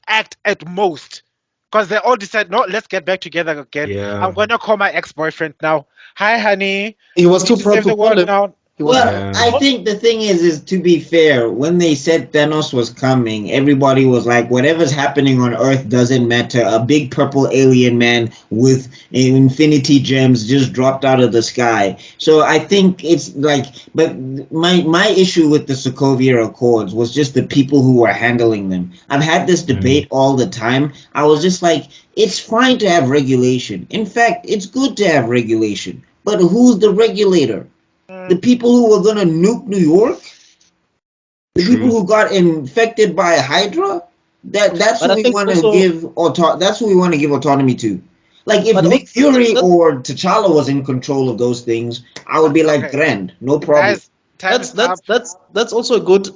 act at most. Because they all decide, no, let's get back together again. Yeah. I'm gonna call my ex-boyfriend now. Hi, honey. He was too Need to proud save to the call world him. now. He was. Yeah. I think the thing is to be fair, when they said Thanos was coming, everybody was like, whatever's happening on Earth doesn't matter. A big purple alien man with infinity gems just dropped out of the sky. So I think it's like, but my issue with the Sokovia Accords was just the people who were handling them. I've had this debate all the time. I was just like, it's fine to have regulation. In fact, it's good to have regulation. But who's the regulator? The people who were gonna nuke New York, the people who got infected by Hydra. That's But who I we think want to also- give That's who we want to give autonomy to. Like if But Nick also- Fury or T'Challa was in control of those things, I would be like, Okay. grand, no problem. Guys, time's That's also a good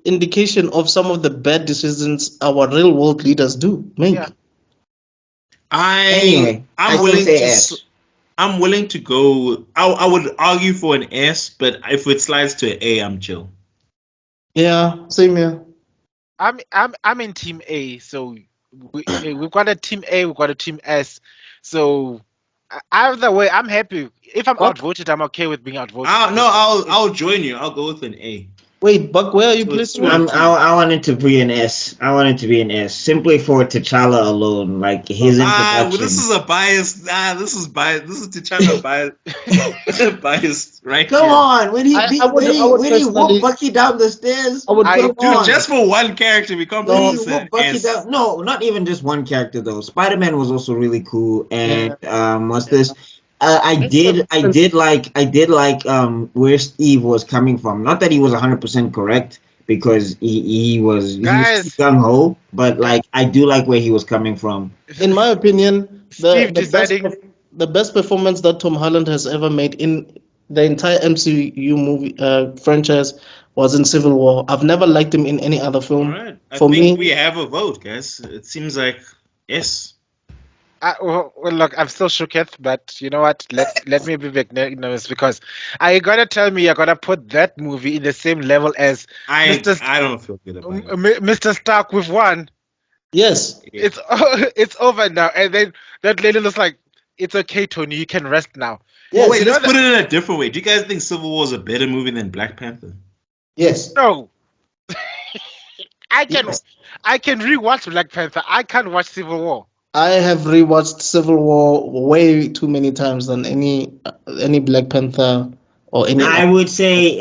indication of some of the bad decisions our real world leaders do make. Yeah. Anyway, I I'm still willing say to. S. I'm willing to go. I would argue for an S, but if it slides to an A, I'm chill. Yeah, same here. I'm in Team A, so we've got a Team A, we've got a Team S. So either way, I'm happy. If I'm Buck? outvoted, I'm okay with being outvoted. I'll join you. I'll go with an A. Wait, Buck, where are you So it's placing two. it? I want it to be an S. I want it to be an S, simply for T'Challa alone, like his introduction. Well, this is a bias. This is bias. This is T'Challa bias. Bias, right? Come here. on, when he I beat, would when he personally- whooped Bucky down the stairs. I would put him Dude, on. just for one character, we can't When he put whooped Bucky S. down. No, not even just one character though. Spider-Man was also really cool, and what's this? I did like where Steve was coming from. Not that he was 100% correct because he was Guys. gung ho, but like I do like where he was coming from. In my opinion, Steve deciding- the best performance that Tom Holland has ever made in the entire MCU movie franchise was in Civil War. I've never liked him in any other All film. right. I For think me, we have a vote, guys. It seems like S. Well, look, I'm still shooketh, but you know what? Let me be magnanimous because I gotta tell me, I gotta put that movie in the same level as I Mr. don't feel good about it. Mr. Stark with one. yes. Yeah. It's over now, and then that lady looks like, it's okay, Tony, you can rest now. Yes. Wait, You know let's put it in a different way. Do you guys think Civil War is a better movie than Black Panther? Yes. No, I can Yes. rewatch Black Panther. I can't watch Civil War. I have rewatched Civil War way too many times than any Black Panther or any. I would say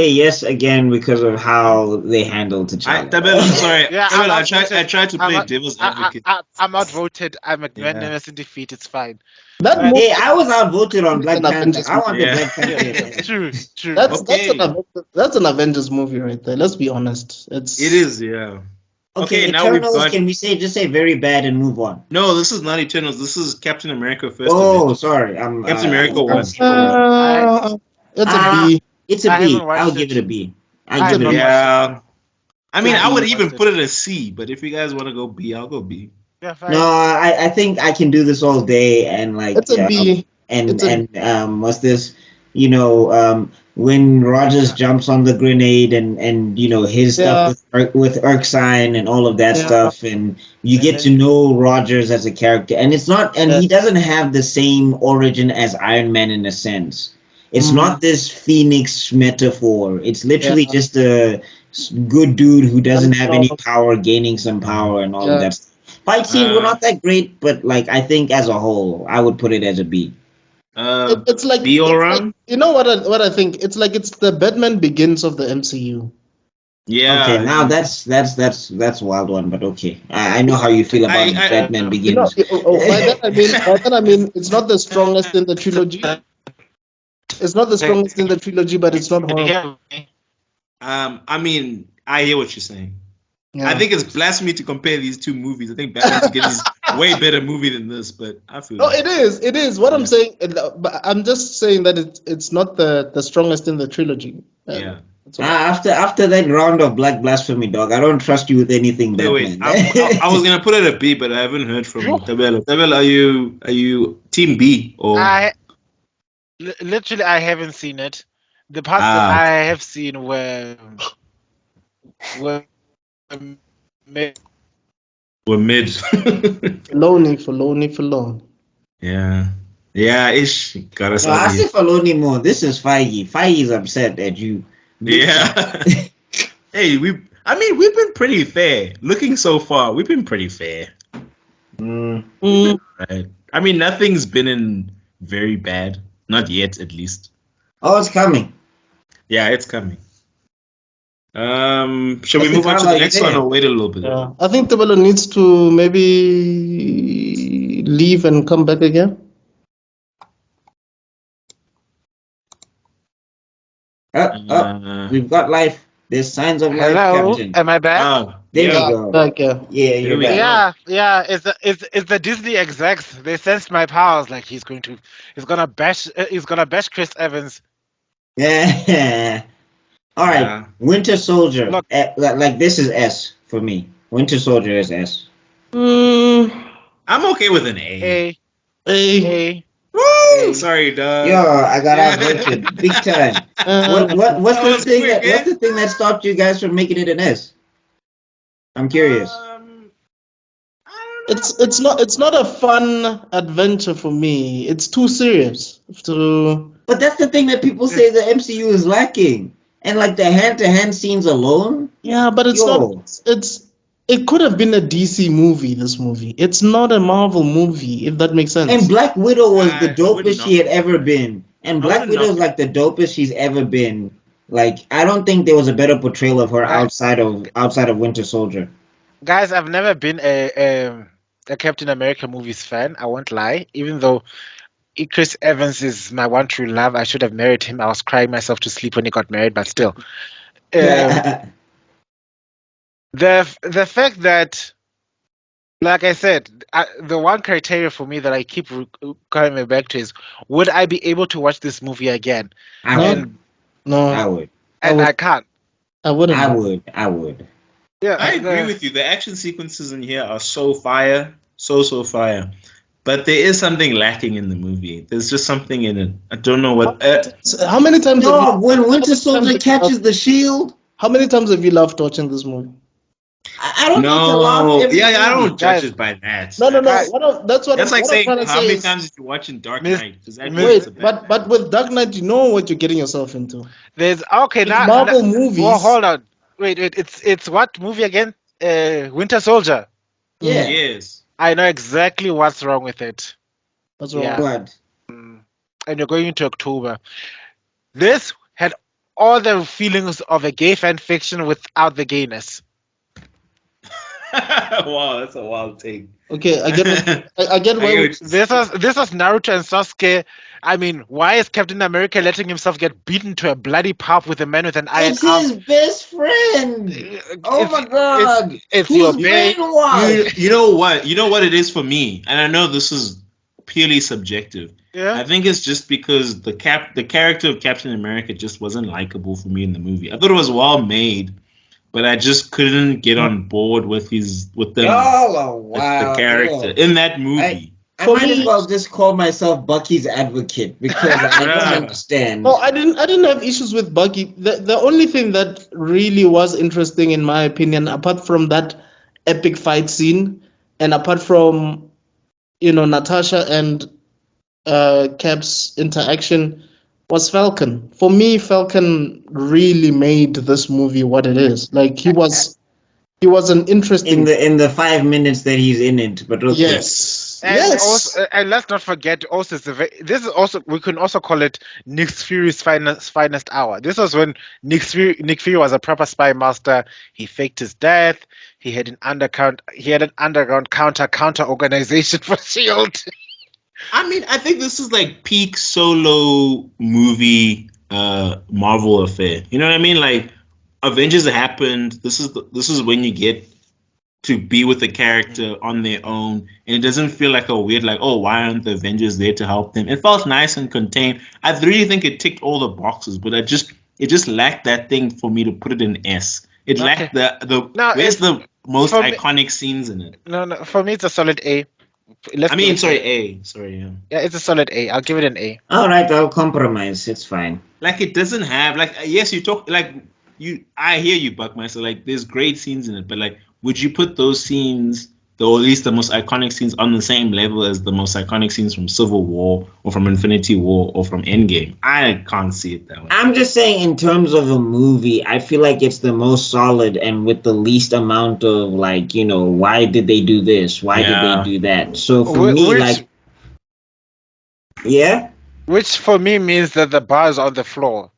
yes again because of how they handled T'Challa. Sorry. Yeah, Tebello, I outvoted. tried to play I'm devil's advocate. I'm outvoted. I'm magnanimous in defeat. It's fine. That Right. movie, Hey, I was outvoted on Black It's an Panther. Avengers I wanted movie. Black Panther. It's true. True. that's an Avengers movie right there. Let's be honest. It is, yeah. Okay, Okay, now we've Eternals. got. Can we just say very bad and move on? No, this is not Eternals. This is Captain America First Oh, Avenger. sorry. I'm Captain America I'm one. simple. It's a B. It's a I B. haven't watched I'll it. give it a B. I I'll give it a B. Yeah. I mean, I would watched even it. put it as C, but if you guys want to go B, I'll go B. Yeah, fine. No, I think I can do this all day and like It's a B. It's a- what's this? You know, when Rogers jumps on the grenade and you know his stuff with Erskine and all of that Yeah. stuff, and you get to know Rogers as a character, and it's not, and he doesn't have the same origin as Iron Man in a sense. It's not this Phoenix metaphor. It's literally just a good dude who doesn't have any power, gaining some power and all of that stuff. Fight scenes were not that great, but like I think as a whole, I would put it as a B. It's like B all it's around? like- you know what I think? It's like it's the Batman Begins of the MCU. Yeah. Okay, now that's a wild one, but okay. I know how you feel about Batman Begins. By that I mean it's not the strongest in the trilogy. It's not the strongest in the trilogy, but it's not horrible. I mean, I hear what you're saying. Yeah. I think it's blasphemy to compare these two movies. I think Batman Begins is way better movie than this, but I feel No, like- it is. What I'm saying, but I'm just saying that it's not the strongest in the trilogy. Yeah. That's all. After that round of black blasphemy, dog, I don't trust you with anything, Wait, Batman. I was gonna put it a B, but I haven't heard from Tebello. Tebello, are you Team B or? Literally, I haven't seen it. The parts Ah. that I have seen were mid. We're mid. Filoni. Yeah. Yeah, ish. Gotta No, start Asif Alonimo, this is Feige. Feige's upset at you. Yeah. Hey, we've been pretty fair. Looking so far, we've been pretty fair. Mm. Right. I mean, nothing's been in very bad. Not yet, at least. Oh, it's coming. Yeah, it's coming. Shall we That's move on to Carla, the you next one there? or wait a little bit? Yeah, I think Tebello needs to maybe leave and come back again. We've got life. There's signs of life, Hello, Captain. am I back? There yeah. you go. Back, yeah. Yeah, There you're we back. go. Yeah. It's the Disney execs. They sensed my powers. Like he's gonna bash Chris Evans. Yeah. All right. Yeah. Winter Soldier. Look. Like this is S for me. Winter Soldier is S. Mm, I'm okay with an A. A. Woo! Sorry, Doug. Yo, I got outvoted big time. What's That the was thing quick, that what's the thing that stopped you guys from making it an S? I'm curious. I don't know. It's not a fun adventure for me. It's too serious to. But that's the thing that people say the MCU is lacking. And like the hand-to-hand scenes alone. Yeah, but it's Yo. not. It could have been a DC movie. This movie. It's not a Marvel movie. If that makes sense. And Black Widow was the I wouldn't dopest she had ever been. And Black wouldn't Widow is knock like the dopest she's ever been. Like I don't think there was a better portrayal of her outside of Winter Soldier. Guys, I've never been a Captain America movies fan. I won't lie. Even though Chris Evans is my one true love, I should have married him. I was crying myself to sleep when he got married, but still. The fact that, like I said, the one criteria for me that I keep coming back to is, would I be able to watch this movie again? I No. would. No, I would. And I can't. I wouldn't. I would. Yeah, I agree with you. The action sequences in here are so fire, so fire. But there is something lacking in the movie. There's just something in it. I don't know what. How many times? No, have you, when Winter Soldier catches the shield, how many times have you loved watching this movie? I don't need to laugh No, every I don't movie. judge it by that. No. Guys, That's what That's like what saying I'm trying to how say many is- times did you watch in Dark Miss- Knight? Does that Miss- mean Wait, it's a bad- but with Dark Knight, you know what you're getting yourself into. there's okay With now. Marvel movies. Well, hold on. Wait. It's what movie again? Winter Soldier. Yeah. Yes. I know exactly what's wrong with it. That's wrong. Yeah. But And you're going into October. This had all the feelings of a gay fan fiction without the gayness. Wow, that's a wild take. Okay, I get. I get I why. get This was Naruto and Sasuke. I mean, why is Captain America letting himself get beaten to a bloody pulp with a man with an iron it's arm? his best friend. Oh my god. It's Who's your bae. brainwashed? You know what? You know what it is for me, and I know this is purely subjective. Yeah. I think it's just because the character of Captain America just wasn't likable for me in the movie. I thought it was well made, but I just couldn't get on board with the Oh wow. character Yo. in that movie. I For might me- as well just call myself Bucky's advocate because I don't understand. No, I didn't have issues with Bucky. The only thing that really was interesting, in my opinion, apart from that epic fight scene, and apart from Natasha and Cap's interaction, was Falcon. For me, Falcon really made this movie what it is. Like he was an interesting. in the 5 minutes that he's in it, but okay. Yes. And Yes. also, and let's not forget, also, this is also, we can also call it Nick Fury's finest hour. This was when Nick Fury was a proper spy master. He faked his death. He had an underground counter organization for Shield. I mean, I think this is like peak solo movie Marvel affair. You know what I mean? Like Avengers happened. This is when you get to be with the character on their own, and it doesn't feel like a weird like, oh, why aren't the Avengers there to help them? It felt nice and contained. I really think it ticked all the boxes, but it just lacked that thing for me to put it in S. It lacked the No, where's the most for me- iconic scenes in it? No, for me, it's a solid A. Sorry, yeah. Yeah, it's a solid A. I'll give it an A. All right, I'll compromise. It's fine. Like it doesn't have like yes, you talk like you. I hear you, BuckMeister. Like there's great scenes in it, but like, would you put those scenes or at least the most iconic scenes on the same level as the most iconic scenes from Civil War or from Infinity War or from Endgame. I can't see it that way. I'm just saying, in terms of a movie, I feel like it's the most solid and with the least amount of, like, why did they do this? Why did they do that? So for me, like, yeah? Which for me means that the bar is on the floor.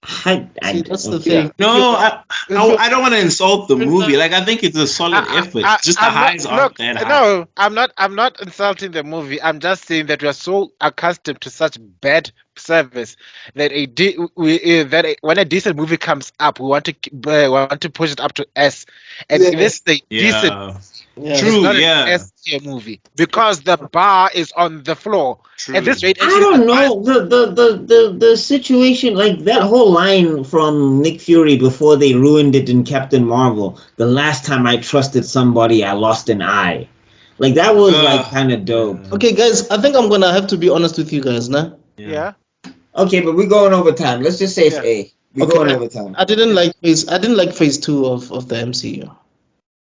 See, that's the thing. No, I don't want to insult the movie. Like, I think it's a solid effort. Just the highs aren't that high. No, I'm not insulting the movie. I'm just saying that we are so accustomed to such bad service that when a decent movie comes up, we want to push it up to S. And this is a decent. True, it's not an S tier movie because the bar is on the floor. True. At this rate, I don't know the situation, like that whole line from Nick Fury before they ruined it in Captain Marvel. The last time I trusted somebody, I lost an eye. Like that was like kind of dope. Okay, guys, I think I'm gonna have to be honest with you guys, nah? Yeah. Okay, but we're going over time. Let's just say it's A. We're going over time. I didn't like phase 2 of the MCU.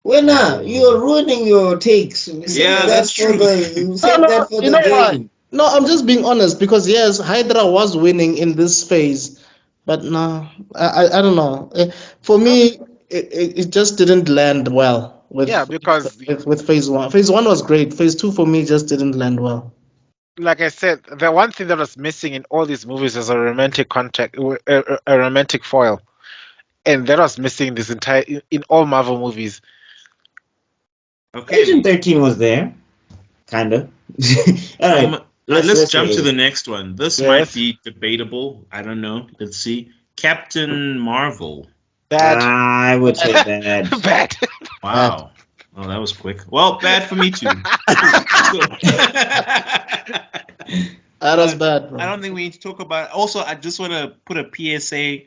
We're not. You're ruining your takes. That's true. You said that for the game. No, I'm just being honest because yes, Hydra was winning in this phase, but no, I don't know. For me, it just didn't land well with with phase 1. Phase 1 was great. Phase 2 for me just didn't land well. Like I said, the one thing that was missing in all these movies is a romantic a romantic foil, and that was missing in all Marvel movies. Okay. Agent 13 was there, kind of. All right. Let's jump to the next one. This might be debatable. I don't know. Let's see. Captain Marvel. Bad. I would say bad. Bad. Wow. Oh, that was quick. Well, bad for me too. That was bad, bro. I don't think we need to talk about it. Also, I just want to put a PSA.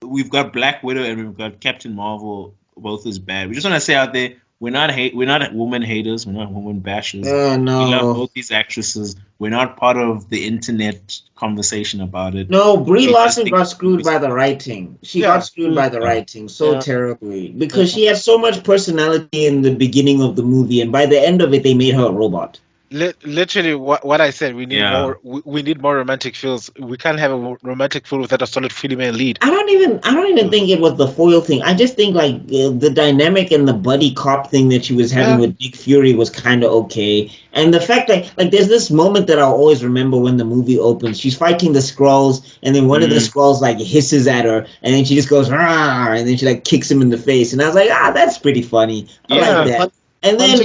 We've got Black Widow and we've got Captain Marvel. Both is bad. We just want to say out there, we're not woman haters. We're not woman bashers. No. We love both these actresses. We're not part of the internet conversation about it. No, Brie Larson got screwed by the writing. She got screwed by the writing so terribly because she had so much personality in the beginning of the movie, and by the end of it, they made her a robot. Literally, what I said. We need more. We need more romantic feels. We can't have a romantic feel without a solid female lead. I don't even think it was the foil thing. I just think like the dynamic and the buddy cop thing that she was having with Nick Fury was kind of okay. And the fact that like there's this moment that I'll always remember when the movie opens. She's fighting the Skrulls, and then one of the Skrulls like hisses at her, and then she just goes rah, and then she like kicks him in the face. And I was like, that's pretty funny. I like that. And then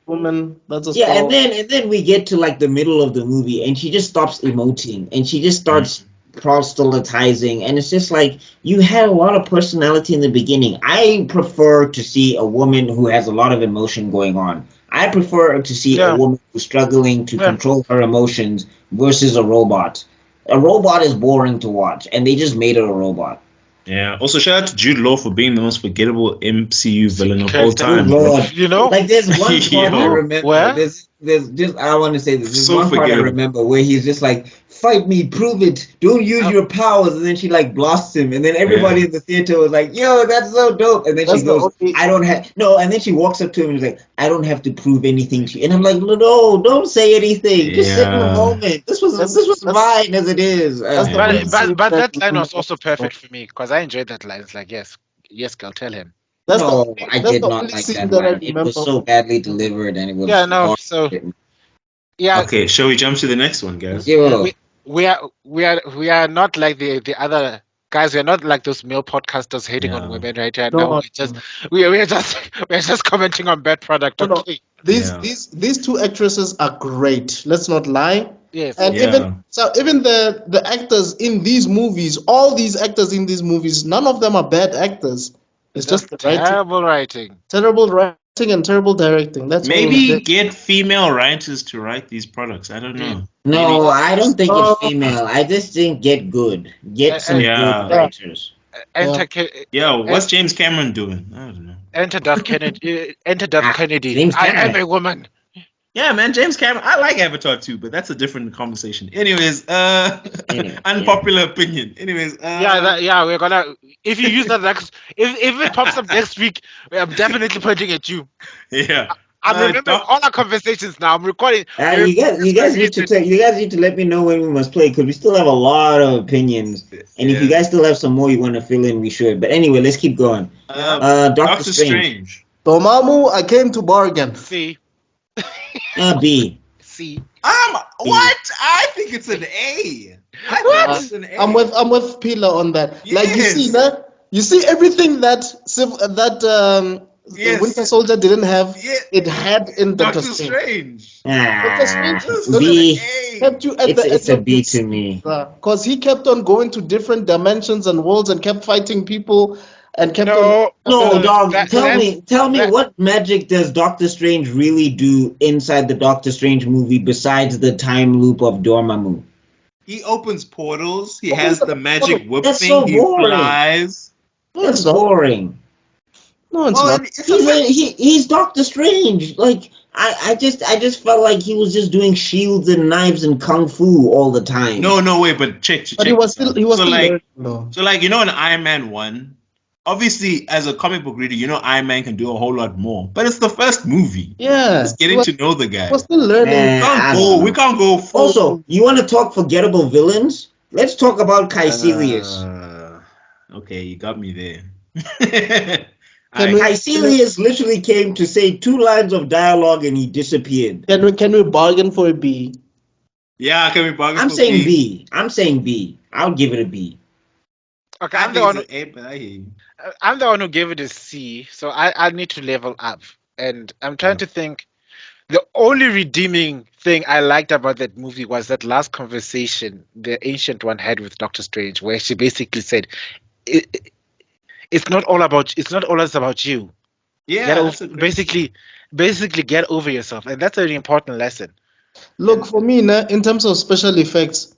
woman, that's and then we get to like the middle of the movie and she just stops emoting and she just starts proselytizing, and it's just like you had a lot of personality in the beginning. I prefer to see a woman who has a lot of emotion going on. I prefer to see a woman who's struggling to control her emotions versus a robot. A robot is boring to watch, and they just made her a robot. Yeah. Also, shout out to Jude Law for being the most forgettable MCU villain of all time. Lord. You know, like there's one part I remember. Where? There's just I want to say this. There's So one part I remember where he's just like, "Fight me, prove it. Don't use your powers." And then she like blasts him, and then everybody in the theater was like, "Yo, that's so dope." And then she goes, "I don't have no." And then she walks up to him and is like, "I don't have to prove anything to you." And I'm like, "No, don't say anything. Just sit in the moment. This was fine as it is." But that line was also perfect for me because I enjoyed that line. It's like, yes, girl, tell him. I did not like that line. It was so badly delivered, and it was Okay, shall we jump to the next one, guys? We are not like the other guys. We are not like those male podcasters hating on women right here. No, we're just commenting on bad product. Okay. These two actresses are great. Let's not lie. Yes. And even the actors in these movies, all these actors in these movies, none of them are bad actors. It's just the terrible writing. Terrible writing and terrible directing. That's maybe get female writers to write these products. I don't know. No, I don't think it's female. I just think get good. Get some good writers. What's James Cameron doing? I don't know. Enter Darth Kennedy. I am a woman. Yeah, man, James Cameron. I like Avatar too, but that's a different conversation. Anyways, Anyway, unpopular opinion. Anyways, We're gonna. If you use that next, if it pops up next week, I'm definitely pointing at you. yeah. I'm remembering all our conversations now. I'm recording. you guys need to let me know when we must play because we still have a lot of opinions. And if you guys still have some more you want to fill in, we should. But anyway, let's keep going. Doctor Strange. Tomamu, I came to bargain. C. B. C. What? I think it's an A. I think it's an A. I'm with Pila on that. Like Yes. you see everything that Yes. Winter Soldier didn't have, Yeah. it had in Doctor Doctor Strange. Strange. B. Kept you at It's a B to me. Because he kept on going to different dimensions and worlds and kept fighting people and kept No, No, dog. Tell me that- what magic does Doctor Strange really do inside the Doctor Strange movie besides the time loop of Dormammu? He opens portals. He has the magic whip That's thing. so He boring. flies. That's boring. No, it's Well, not. He's Doctor Strange. Like I just felt like he was just doing shields and knives and kung fu all the time. No, wait, but check. But he was still like, learning, though. so like, in Iron Man 1, obviously, as a comic book reader, Iron Man can do a whole lot more. But it's the first movie. Yeah. Just getting to know the guy. He was still learning. We can't go full. Also, you want to talk forgettable villains? Let's talk about Caecilius. Okay, you got me there. Caecilius literally came to say 2 lines of dialogue and he disappeared. Can we bargain for a B? Yeah, can we bargain? I'm saying B. I'll give it a B. Okay, I I'm the think one. it's an A, but I hear you. I'm the one who gave it a C, so I need to level up. And I'm trying to think. The only redeeming thing I liked about that movie was that last conversation the Ancient One had with Doctor Strange, where she basically said, "It's not always about you. Yeah, that's a great- Basically, get over yourself," and that's a really important lesson. Look, for me, in terms of special effects,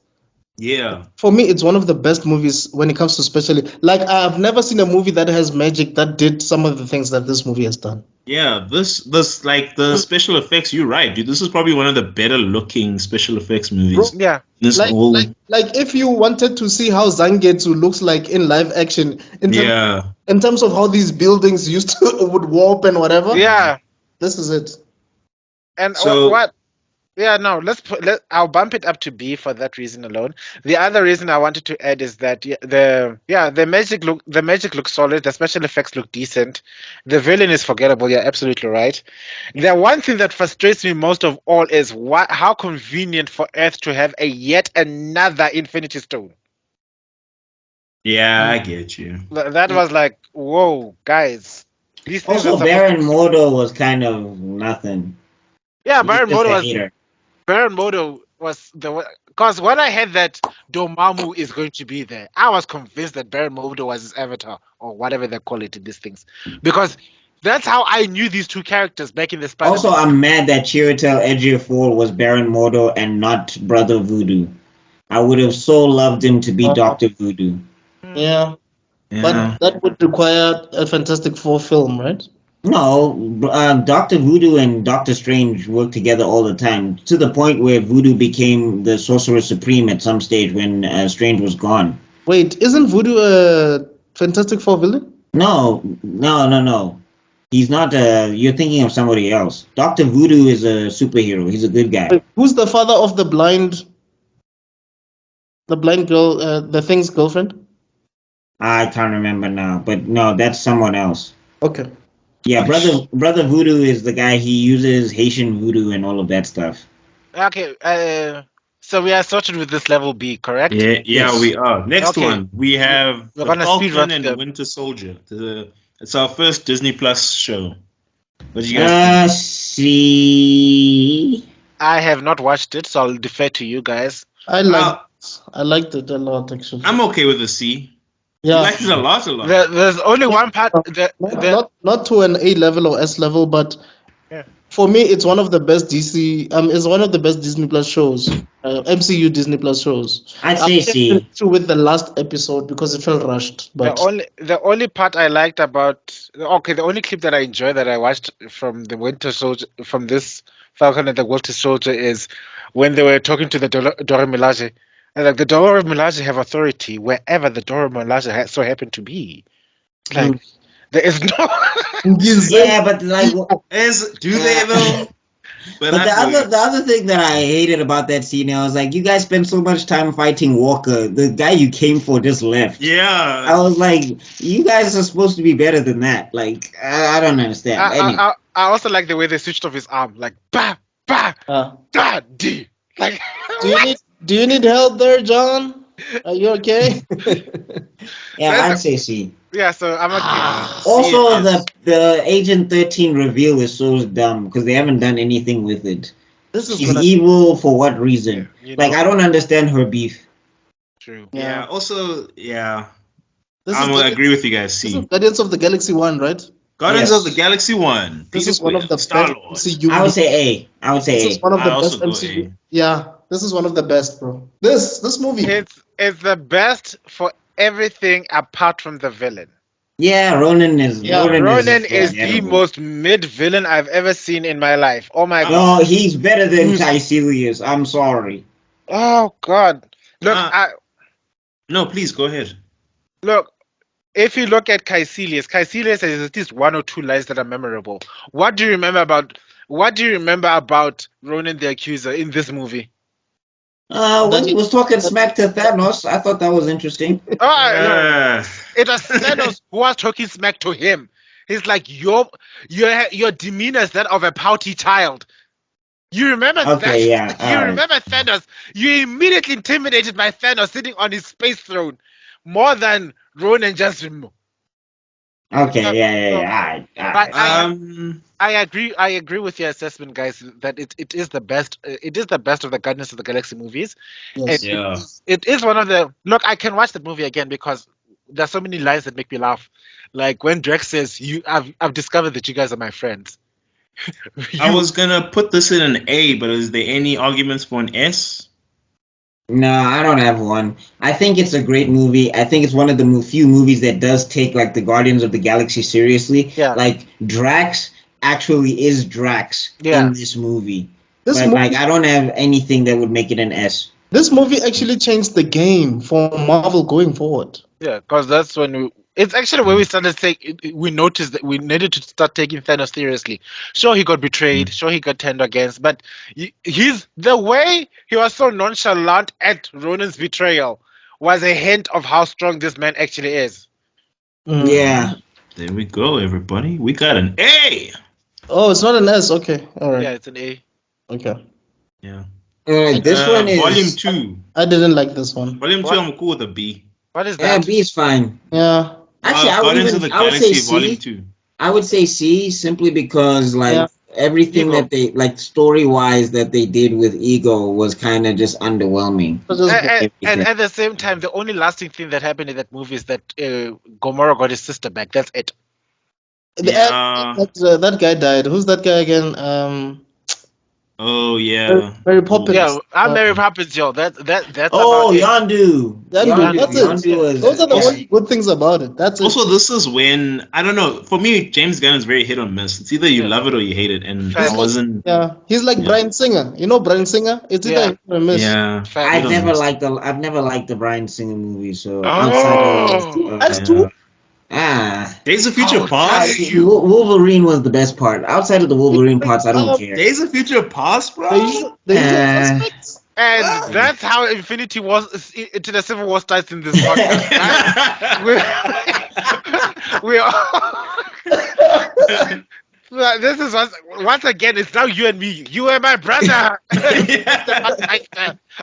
Yeah. for me, it's one of the best movies when it comes to special. Like, I've never seen a movie that has magic that did some of the things that this movie has done. Yeah, this like the special effects. You're right, dude. This is probably one of the better looking special effects movies. Yeah, Like if you wanted to see how Zangetsu looks like in live action, in terms of how these buildings would warp and whatever. yeah. This is it. And So- what? Yeah, no. I'll bump it up to B for that reason alone. The other reason I wanted to add is that the magic looks solid. The special effects look decent. The villain is forgettable. You're absolutely right. The one thing that frustrates me most of all is how convenient for Earth to have yet another Infinity Stone. Yeah, I get you. That was like, whoa, guys. These things Also, are supposed Baron to- Mordo was kind of nothing. Yeah, He's Baron just Mordo a was. hater. Baron Mordo was because when I heard that Dormammu is going to be there, I was convinced that Baron Mordo was his avatar or whatever they call it in these things, because that's how I knew these two characters back in the Spider. Also, I'm mad that Chiwetel Ejiofor was Baron Mordo and not Brother Voodoo. I would have so loved him to be Dr. Voodoo. Yeah. Yeah. But that would require a Fantastic Four film, right? No, Dr. Voodoo and Doctor Strange work together all the time, to the point where Voodoo became the Sorcerer Supreme at some stage when Strange was gone. Wait, isn't Voodoo a Fantastic Four villain? No. He's not. You're thinking of somebody else. Dr. Voodoo is a superhero. He's a good guy. Wait, who's the father of the blind girl, the Thing's girlfriend? I can't remember now, but no, that's someone else. Okay. Yeah, Brother Voodoo is the guy. He uses Haitian voodoo and all of that stuff. Okay, so we are sorted with this level B, correct? Yeah, Yes. we are. Next Okay. one, we have We're the gonna speed Falcon run and through the them. Winter Soldier. It's our first Disney Plus show. What do you guys See. I have not watched it, so I'll defer to you guys. I liked it a lot, actually. I'm okay with a C. Yeah. You liked it a lot. There's only one part. Not to an A level or S level, but Yeah. for me, it's one of the best DC. It's one of the best Disney Plus shows, MCU Disney Plus shows. I'd say C. Through with the last episode because it felt rushed, but The only part I liked about the only clip that I enjoyed that I watched from the Winter Soldier from Falcon and the Winter Soldier is when they were talking to the Dora Milaje. And like the Dora Milaje have authority wherever the Dora Milaje so happen to be. Like there is no. Yeah, but like, Do they though? but the other thing that I hated about that scene, I was like, you guys spent so much time fighting Walker. The guy you came for just left. Yeah. I was like, you guys are supposed to be better than that. Like, I don't understand. I also like the way they switched off his arm, like bah bah da d. Like, Do you need help there, John? Are you okay? Yeah, I'd say C. Yeah, so I'm okay. Also, the Agent 13 reveal is so dumb because they haven't done anything with it. She's evil for what reason? Like, I don't understand her beef. True. Yeah. Also, yeah. I'm gonna agree with you guys. This C. is Guardians of the Galaxy 1, right? Guardians of the Galaxy 1. This is one of the best Star-Lord. MCU. I would say A. I would say This A. is one of the I best also go MCU. A. Yeah, this is one of the best, bro. This movie. It's the best for everything apart from the villain. Yeah, Ronan is. Ronan is the most mid villain I've ever seen in my life. Oh my god. No, he's better than Caecilius. I'm sorry. Oh god. Look, No, please go ahead. look. If you look at Caecilius has at least one or two lines that are memorable. What do you remember about Ronan the Accuser in this movie? When he was talking smack to Thanos, I thought that was interesting. It was Thanos who was talking smack to him. He's like, your demeanor is that of a pouty child. You remember that? Yeah. You remember Thanos? You immediately intimidated by Thanos sitting on his space throne more than Ronan just. Okay, yeah. I agree with your assessment, guys, that it is the best. It is the best of the Guardians of the Galaxy movies. Yes. It is one of the. Look, I can watch that movie again because there's so many lines that make me laugh. Like when Drax says, I've discovered that you guys are my friends." I was gonna put this in an A, but is there any arguments for an S? No, I don't have one. I think it's a great movie. I think it's one of the few movies that does take like the Guardians of the Galaxy seriously. Yeah. Like Drax actually is Drax in this movie. Like I don't have anything that would make it an S. This movie actually changed the game for Marvel going forward. Yeah, because that's when it's actually when we started saying we noticed that we needed to start taking Thanos seriously. Sure, he got betrayed. Sure, he got turned against. But the way he was so nonchalant at Ronan's betrayal was a hint of how strong this man actually is. Yeah. There we go, everybody. We got an A. Oh, it's not an S. Okay, all right. Yeah, it's an A. Okay. Yeah. This one is Volume 2. I didn't like this one. Volume 2, I'm cool with a B. What is Yeah, that? B is fine. Yeah. Actually, I would say C. Volume 2. I would say C simply because everything that they story wise that they did with Ego was kind of just underwhelming. And at the same time, the only lasting thing that happened in that movie is that Gamora got his sister back. That's it. That guy died. Who's that guy again? Oh yeah. Mary Poppins. Yeah, I'm Mary Poppins, yo. That's Oh, about Yondu. That's it. Those are the only good things about it. That's it. Also, this is when I don't know. For me, James Gunn is very hit or miss. It's either you love it or you hate it, and I wasn't. Yeah, he's like Bryan Singer. You know Bryan Singer? It's either hit or miss. Yeah. I've never liked the Bryan Singer movies. So That's two. Days of Future Past. Wolverine was the best part. Outside of the Wolverine parts, I don't care. Days of Future Past, bro. And that's how Infinity War into the Civil War starts in this podcast. This is once again, it's now you and me. You are my brother.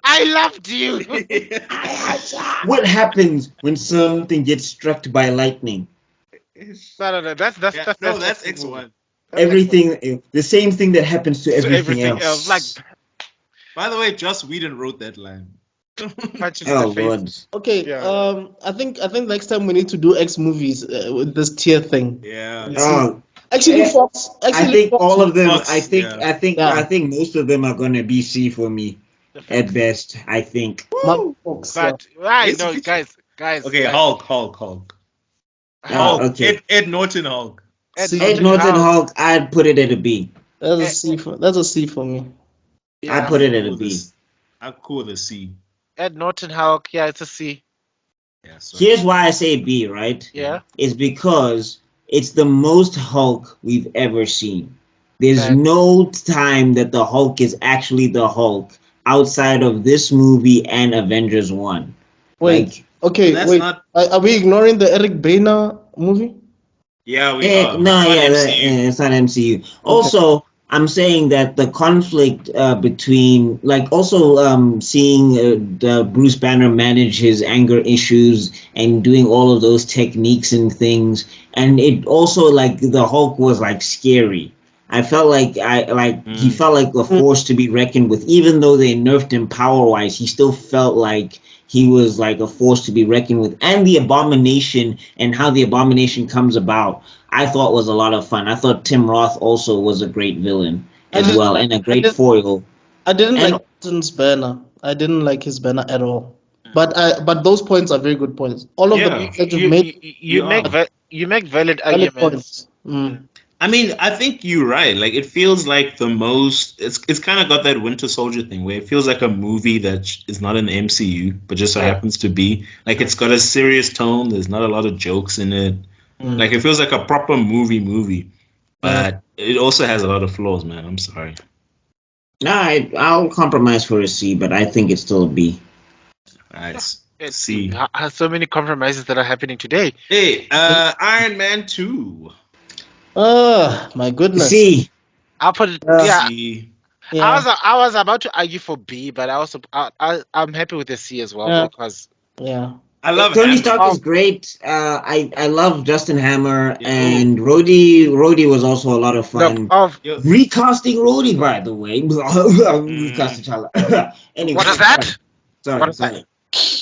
I loved you. What happens when something gets struck by lightning? No. That's X1. Everything, the same thing that happens to everything else. Like, by the way, Joss Whedon wrote that line. Lord. Okay. Yeah. I think next time we need to do X movies with this tier thing. Yeah. Actually, Fox. I think Fox, all of them. Fox, I think most of them are gonna be C for me, at best. I think. Fox, but right, no, guys. Okay, guys. Hulk. Okay. Ed Norton Hulk. Ed Norton Hulk. I'd put it at a B. That's a C for me. I Yeah. put it at a B. I'll call the C. Ed Norton Hulk, yeah, it's a C. Yeah, so Here's why I say B, right? Yeah. Is because it's the most Hulk we've ever seen. There's Fact. no time that the Hulk is actually the Hulk outside of this movie and Avengers 1. Wait. Like, Okay. that's Wait. not. Are we ignoring the Eric Bana movie? Yeah, we eh, are. no, It's not yeah, MCU. it's not MCU. Also, I'm saying that the conflict between, like, also seeing the Bruce Banner manage his anger issues and doing all of those techniques and things, and it also like the Hulk was like scary. I felt like he felt like a force to be reckoned with, even though they nerfed him power wise. He still felt like he was like a force to be reckoned with, and the Abomination and how the Abomination comes about, I thought was a lot of fun. I thought Tim Roth also was a great villain as did- well, and a I great did- foil. I didn't And- like Norton's banner. I didn't like his banner at all. But those points are very good points. All of the Yeah. points that you've You made you are. make you make valid valid arguments. points. Mm. I mean, I think you're right. Like, it feels like the most. It's kind of got that Winter Soldier thing where it feels like a movie that is not in the MCU, but just so happens to be. Like, it's got a serious tone. There's not a lot of jokes in it. Like, it feels like a proper movie. But it also has a lot of flaws, man. I'm sorry. I'll compromise for a C, but I think it's still a B. Alright, It C. has so many compromises that are happening today. Hey, Iron Man 2. My goodness. C. I'll put it. Yeah. Yeah, C. Yeah. I was about to argue for B, but I'm happy with the C as well Yeah. because Yeah. I love Tony Hammer. Stark is great. I love Justin Hammer, Yo. and Rhodey was also a lot of look fun. of Yo, Recasting Rhodey, by the way. Recast T'Challa. Anyway, what is that? Sorry, What is sorry.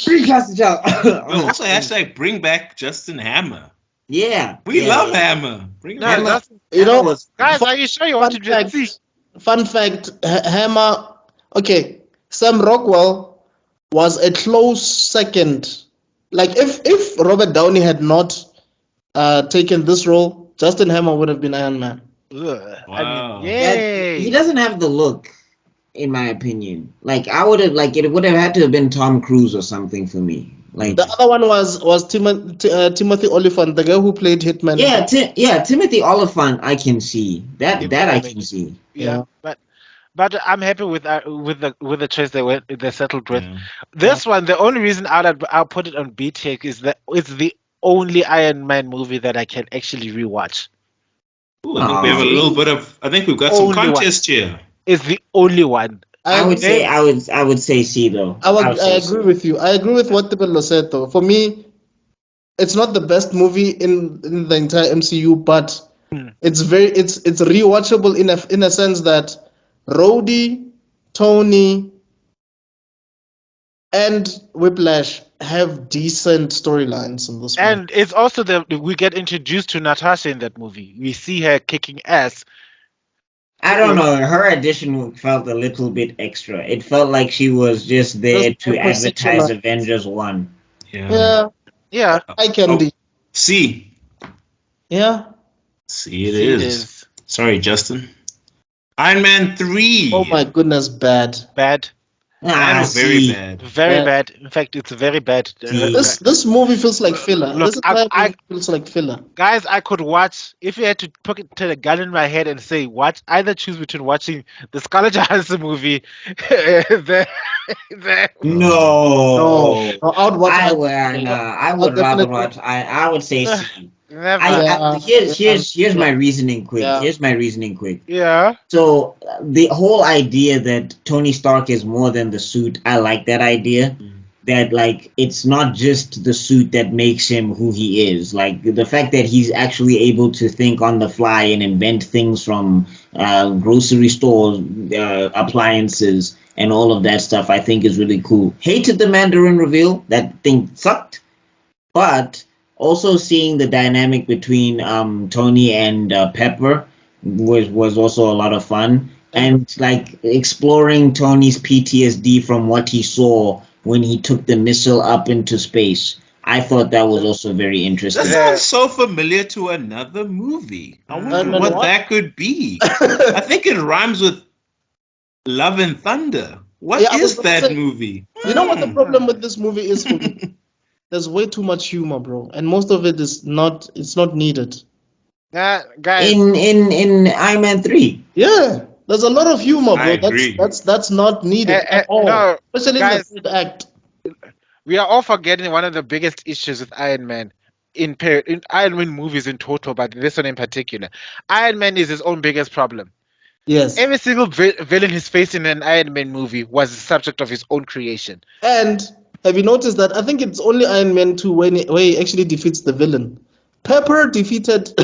Recast yo, T'Challa. also hashtag bring back Justin Hammer. Yeah. We yeah, love yeah. Hammer. Bring him No, back. Hammer, that's, You know, Hammer was guys, Fun- are you sure you want to Fun be a fact. C? Fun fact. Hammer. Okay. Sam Rockwell was a close second. Like if Robert Downey had not taken this role, Justin Hammer would have been Iron Man. Ugh. I Wow. mean, yay! he doesn't have the look, in my opinion. Like I would have like it would have had to have been Tom Cruise or something for me. Like The other one was Timothy Olyphant, the guy who played Hitman. Timothy Oliphant I can see. That I can see. Yeah, but I'm happy with the choice they settled with. Yeah. This one, the only reason I'll put it on B take is that it's the only Iron Man movie that I can actually rewatch. Ooh, I think we have a little bit of. I think we've got Only some one. contest here. It's the only one. I would say C though. I say C. agree with you. I agree with what Tebello said though. For me, it's not the best movie in the entire MCU, but it's rewatchable in a sense that Rhodey, Tony, and Whiplash have decent storylines in this movie. And it's also we get introduced to Natasha in that movie. We see her kicking ass. I don't know. Her addition felt a little bit extra. It felt like she was just there Just to a advertise position. Avengers 1. Yeah, Yeah, I candy. C. Yeah. C it it is. is Sorry, Justin. Iron Man 3. Oh my goodness, bad. bad, Very C. bad. very Yeah. bad. In fact, it's very bad. See. This movie feels like filler. Look, This entire movie feels like filler. Guys, I could watch if you had to put the gun in my head and say either choose between watching the Scarlett Johansson movie, the No. No, I would watch I it. would, I would rather definitely- watch. I would say C. never. Here's my reasoning quick. Yeah. Here's my reasoning quick. Yeah. So the whole idea that Tony Stark is more than the suit, I like that idea. That like it's not just the suit that makes him who he is. Like the fact that he's actually able to think on the fly and invent things from grocery stores, appliances, and all of that stuff, I think is really cool. Hated the Mandarin reveal. That thing sucked. But also seeing the dynamic between Tony and Pepper was also a lot of fun. And like exploring Tony's PTSD from what he saw when he took the missile up into space I thought that was also very That interesting. sounds so familiar to another movie. I wonder Ant-Man what what? that could be. I think it rhymes with Love and Thunder. What Yeah, I was is gonna that say, movie? you know what the problem with this movie is for me? There's way too much humor, bro, and most of it is not. It's not needed. Guys, In Iron Man 3. Yeah, there's a lot of humor, bro. I agree. That's not needed at all, no, especially in the guys, third act. we are all forgetting one of the biggest issues with Iron Man in Iron Man movies in total, but this one in particular. Iron Man is his own biggest problem. Yes, Every single villain he's faced in an Iron Man movie was the subject of his own creation. and have you noticed that? I think it's only Iron Man 2 where he actually defeats the villain. Pepper defeated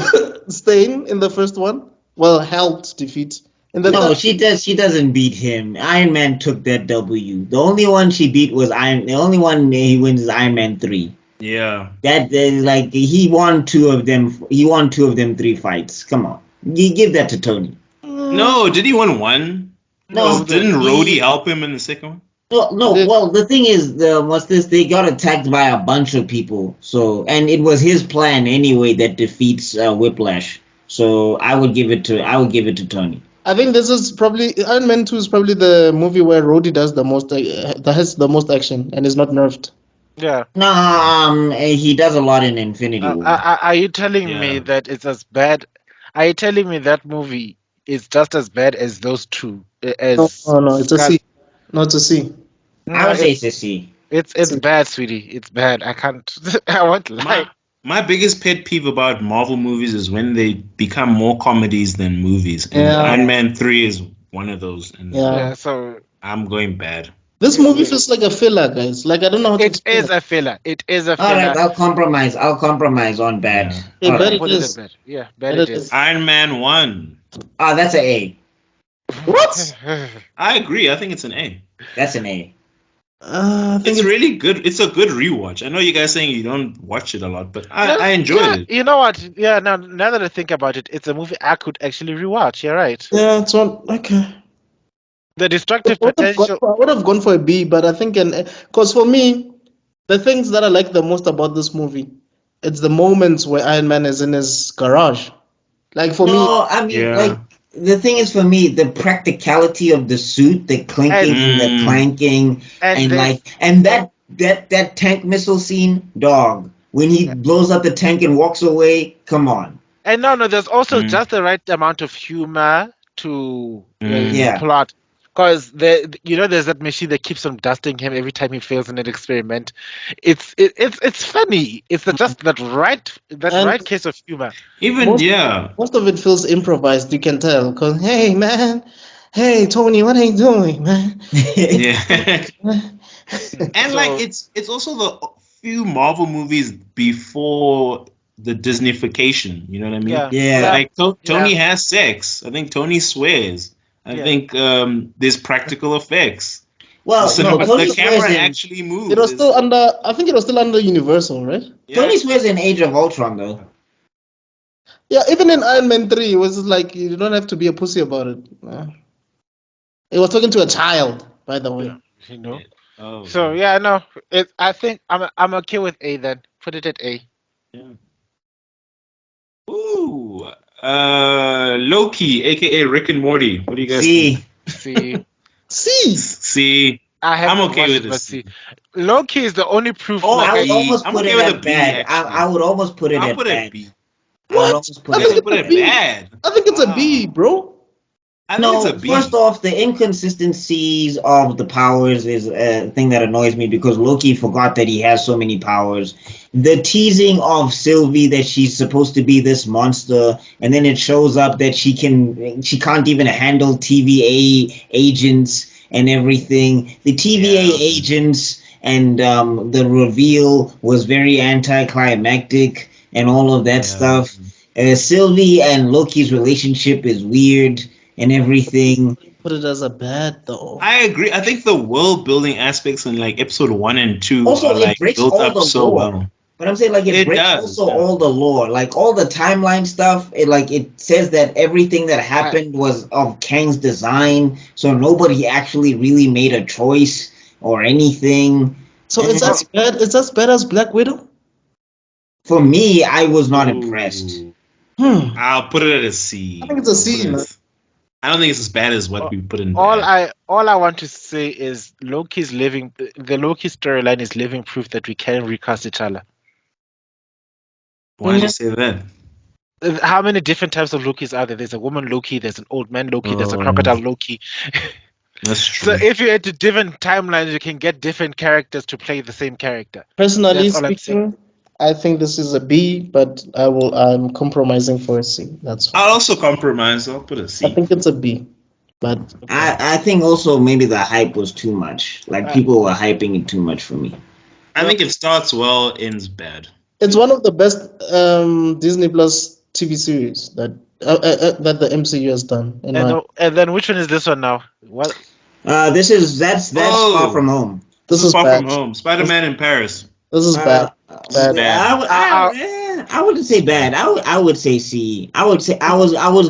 Stain in the first one. Well, helped defeat. In the No, third, she does. She doesn't beat him. Iron Man took that W. The only one she beat was Iron. The only one he wins is Iron Man 3. Yeah. That is like he won 2 of them. He won 2 of them 3 fights. Come on, you give that to Tony. No, did he win one? No, Didn't he- Rhodey help him in the second one? No. Well, the thing is, what's this? They got attacked by a bunch of people. So, and it was his plan anyway that defeats Whiplash. So I would give it to Tony. I think this is probably Iron Man 2 is probably the movie where Rhodey does the most, that has the most action and is not nerfed. Yeah. No, he does a lot in Infinity War. Are you telling me Yeah. that it's as bad? Are you telling me that movie is just as bad as those two? As No, it's a C. No, it's a C. I would say it's a C. It's bad, sweetie. It's bad. I can't. I won't lie. My biggest pet peeve about Marvel movies is when they become more comedies than movies. And Yeah. Iron Man 3 is one of those. And Yeah. Yeah. So I'm going bad. This movie feels like a filler, guys. Like I don't know how to it explain is a filler. It is a All right, filler. I'll compromise on bad. Yeah. Yeah, All bad right. it Put it is. as bad. Yeah, bad Bad it it is. is. Iron Man 1. Oh, that's an A. What? I agree. I think it's an A. That's an A. I think It's really good. It's a good rewatch. I know you guys saying you don't watch it a lot, but I enjoyed Yeah, it. you know what? Yeah, now that I think about it, it's a movie I could actually rewatch. You're right. yeah, it's one okay. The destructive I potential. would have gone for a B, but I think because for me, the things that I like the most about this movie, it's the moments where Iron Man is in his garage. Like for me, No, I mean, Yeah. like the thing is for me, the practicality of the suit, the clinking and the clanking, and there's- that tank missile scene, dog. When he blows up the tank and walks away, come on. And no, there's also just the right amount of humor to Yeah. plot. Because there's that machine that keeps on dusting him every time he fails in an experiment. It's funny. It's just that right case of humor. Even, most, yeah. most of it feels improvised. You can tell. Cause hey man, hey Tony, what are you doing, man? Yeah. And So- like it's also the few Marvel movies before the Disneyfication. You know what I mean? Yeah. Yeah. Like Tony has sex. I think Tony swears. I Yeah. think there's practical effects. Well, So no, Tony the swears camera in actually moves. It was still under. I think it was still under Universal, right? Yeah. Tony swears in Age of Ultron though. Yeah, even in Iron Man 3, it was like you don't have to be a pussy about it. It was talking to a child, by the way. You know. Oh, So yeah, no. I think I'm okay with A then. Put it at A. Ooh, Loki, aka Rick and Morty. What do you guys think? See, See, C. See, I have I'm okay with but this. see, Loki is the only proof. Oh, like I would B. almost I'm put okay it with at a B, bad. actually. I would almost put it I'll at put it bad. at B. I would What? almost put I it think I'll at put it's a it B. bad. I think it's a B, bro. I think No, it's a B. first off, the inconsistencies of the powers is a thing that annoys me because Loki forgot that he has so many powers. The teasing of Sylvie that she's supposed to be this monster, and then it shows up that she can't even handle TVA agents and everything. The TVA Yeah. agents and the reveal was very anticlimactic and all of that stuff. Sylvie and Loki's relationship is weird and everything. Put it as a bad though. I agree. I think the world building aspects in like episode 1 and 2 Also, are it like breaks built all up the so lore. well. But I'm saying like it It breaks does, also yeah. all the lore, like all the timeline stuff. It says that everything that happened was of Kang's design, so nobody actually really made a choice or anything. So it's as bad. It's as bad as Black Widow. For me, I was not impressed. I'll put it at a C. I think it's a C, man. I don't think it's as bad as what we put in. All bad. I want to say is the Loki storyline is living proof that we can recast each other. Why did you say that? How many different types of Lokis are there? There's a woman Loki, there's an old man Loki, there's a Oh. crocodile Loki. That's true. So if you add to different timelines, you can get different characters to play the same character. Personally That's all I'm speaking, I think this is a B, but I'm compromising for a C. That's fine. I'll also compromise. I'll put a C. I think it's a B. But I think also maybe the hype was too much. Like people were hyping it too much for me. I think it starts well, ends bad. it's one of the best Disney Plus TV series that the MCU has done. And then which one is this one now? What? That's Far From Home. This is Far bad. From Home. Spider-Man in Paris. This is bad. Bad. I wouldn't say bad. I would say C. I was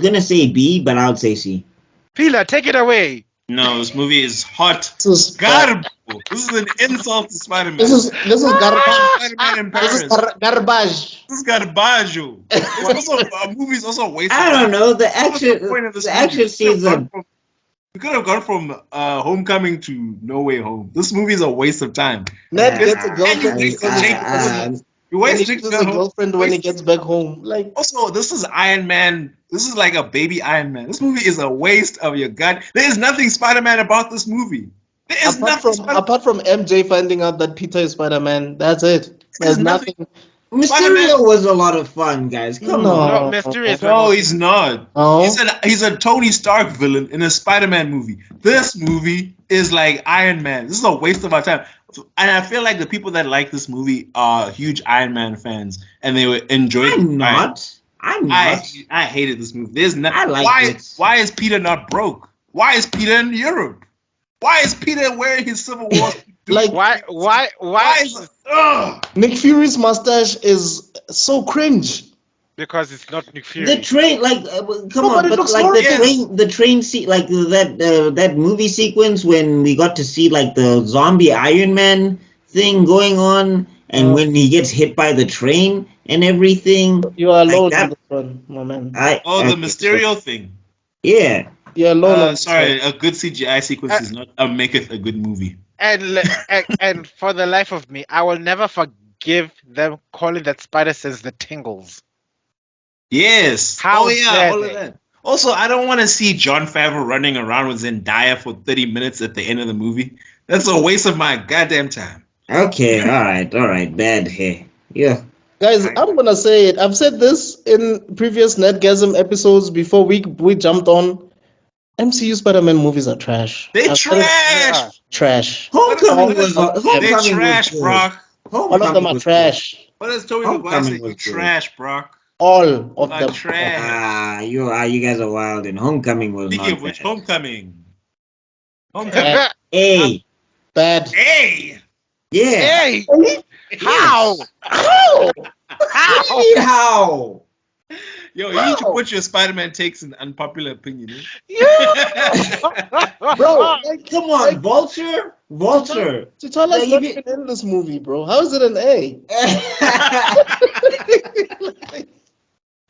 gonna say B, but I would say C. Pila, take it away. No, this movie is hot. This is bad. Garbo. This is an insult to Spider-Man. This is garbage. Spider-Man in This is Paris. garbage. This is garbaggio. It's also a movie's also a waste. I don't know. The What's the point of this action movie? scenes are. We could have gone from Homecoming to No Way Home. This movie is a waste of time. Ned gets a girlfriend. You He waste gets a Jake girlfriend when he gets back home. Like, Also, this is Iron Man. This is like a baby Iron Man. This movie is a waste of your gut. There is nothing Spider-Man about this movie. There is nothing. apart from MJ finding out that Peter is Spider-Man, that's it. There's nothing. Mysterio Spider-Man- was a lot of fun, guys. Come No. on. No, Mysterious. No, he's not. Oh. He's a Tony Stark villain in a Spider-Man movie. This movie is like Iron Man. This is a waste of our time. And I feel like the people that like this movie are huge Iron Man fans, and they would enjoy it. I'm not. I hated this movie. There's not. I like it. Why is Peter not broke? Why is Peter in Europe? Why is Peter wearing his Civil War? Like, Why is Nick Fury's mustache is so cringe. Because it's not Nick Fury. The train, like, come No, but on, it but looks like horrible. the train seat, like that movie sequence when we got to see like the zombie Iron Man thing going on, and when he gets hit by the train and everything. You are alone that- on this one, my man. the Mysterio thing. Yeah. You're alone on this Sorry, one. a good CGI sequence is not maketh a good movie. And for the life of me, I will never forgive them calling that spider sense the tingles. Yes. How yeah, dare all of they? that. Also, I don't want to see Jon Favreau running around with Zendaya for 30 minutes at the end of the movie. That's a waste of my goddamn time. Okay. All right. Bad hair. Yeah. Guys, I'm gonna say it. I've said this in previous Nerdgasm episodes before we jumped on. MCU Spider-Man movies are trash. They I've said it- trash. Trash. Homecoming was They trash, good. Brock. All of them are was trash. What does Tobey Maguire say? Homecoming was You good. trash, Brock. All of Are them. trash. You guys are wild. And Homecoming was Speaking not of which, bad. Homecoming. Homecoming. Bad. Hey. Bad. Hey! Yeah. Hey! How? How? How? Yo, you need to put your Spider-Man takes in unpopular opinion. Bro, like, Come on, Vulture. T'Challa's Like, not if even in this movie, bro. How is it an A?